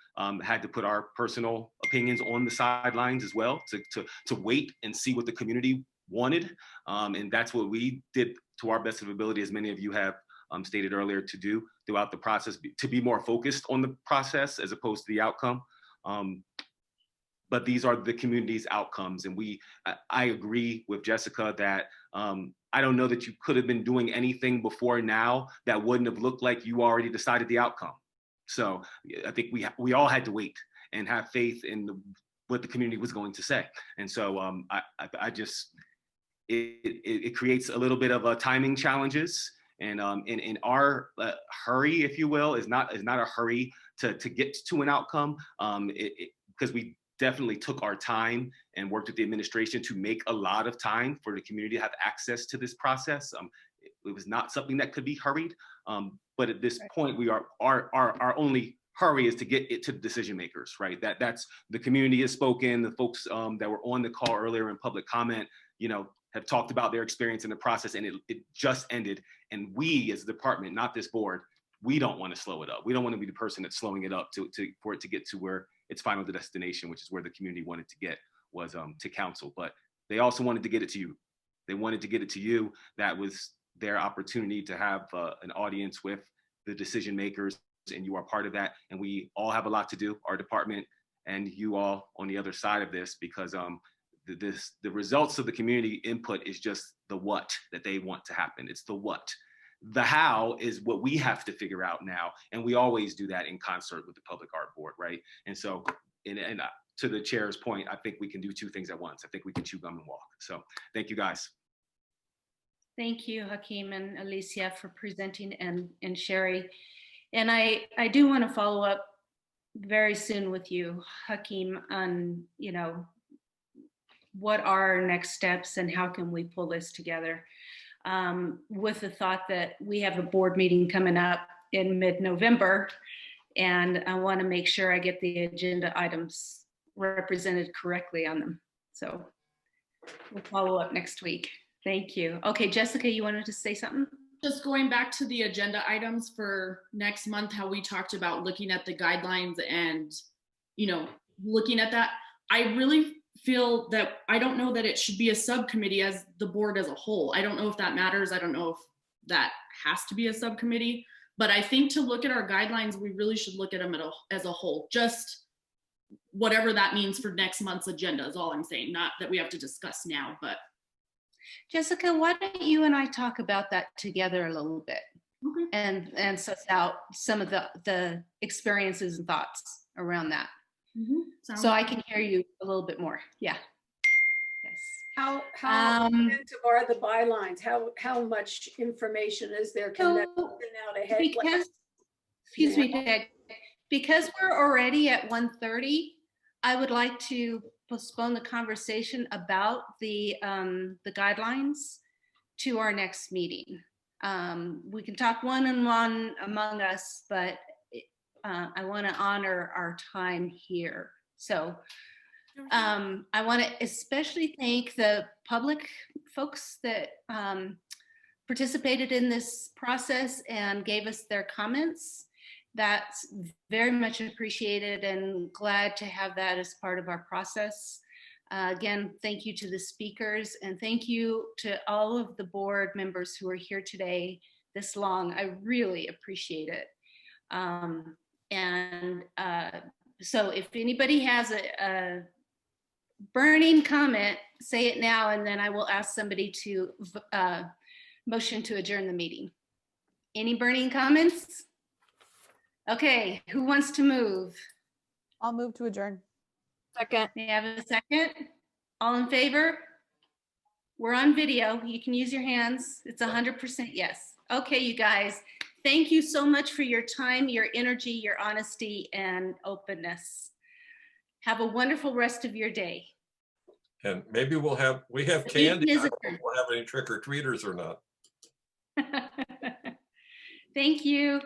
had to put our personal opinions on the sidelines as well to wait and see what the community wanted. And that's what we did to our best of ability, as many of you have stated earlier, to do throughout the process, to be more focused on the process as opposed to the outcome. But these are the community's outcomes. And I agree with Jessica that I don't know that you could have been doing anything before now that wouldn't have looked like you already decided the outcome. So I think we all had to wait and have faith in what the community was going to say. And so it creates a little bit of a timing challenges. And in our hurry, if you will, is not a hurry to get to an outcome, because we definitely took our time and worked with the administration to make a lot of time for the community to have access to this process. It was not something that could be hurried, but at this point, our only hurry is to get it to the decision makers, right? That's the community has spoken. The folks that were on the call earlier in public comment, you know, have talked about their experience in the process, and it just ended. And we, as a department, not this board, we don't want to slow it up. We don't want to be the person that's slowing it up for it to get to where its final destination, which is where the community wanted to get, was to council. But they also wanted to get it to you. They wanted to get it to you. That was their opportunity to have an audience with the decision makers, and you are part of that. And we all have a lot to do, our department and you all on the other side of this, because the results of the community input is just the what that they want to happen. It's the what. The how is what we have to figure out now. And we always do that in concert with the Public Art Board, right? And so, and to the chair's point, I think we can do two things at once. I think we can chew gum and walk. So thank you, guys. Thank you, Hakeem and Alicia, for presenting, and Sherry. And I do want to follow up very soon with you, Hakeem, on, you know, what are our next steps and how can we pull this together? With the thought that we have a board meeting coming up in mid-November, and I want to make sure I get the agenda items represented correctly on them. So we'll follow up next week. Thank you. Okay, Jessica, you wanted to say something? Just going back to the agenda items for next month, how we talked about looking at the guidelines and, you know, looking at that. I really feel that I don't know that it should be a subcommittee as the board as a whole. I don't know if that matters. I don't know if that has to be a subcommittee, but I think to look at our guidelines, we really should look at them as a whole, just whatever that means for next month's agenda is all I'm saying. Not that we have to discuss now, but. Jessica, why don't you and I talk about that together a little bit? Okay. And suss out some of the experiences and thoughts around that. Mm-hmm. So I can hear you a little bit more. Yeah. Yes. How extensive are the bylines? How much information is there? Can that be out ahead? Because, excuse me, Peg, because we're already at 1:30, I would like to postpone the conversation about the guidelines to our next meeting. We can talk one-on-one among us, but I want to honor our time here. So I want to especially thank the public folks that participated in this process and gave us their comments. That's very much appreciated, and glad to have that as part of our process. Again, thank you to the speakers and thank you to all of the board members who are here today this long. I really appreciate it. So if anybody has a burning comment, say it now, and then I will ask somebody to motion to adjourn the meeting. Any burning comments? Okay, who wants to move? I'll move to adjourn. Second. May I have a second? All in favor? We're on video. You can use your hands. It's 100% yes. Okay, you guys, thank you so much for your time, your energy, your honesty, and openness. Have a wonderful rest of your day. And maybe we have candy. I don't know if we'll have any trick or treaters or not. Thank you.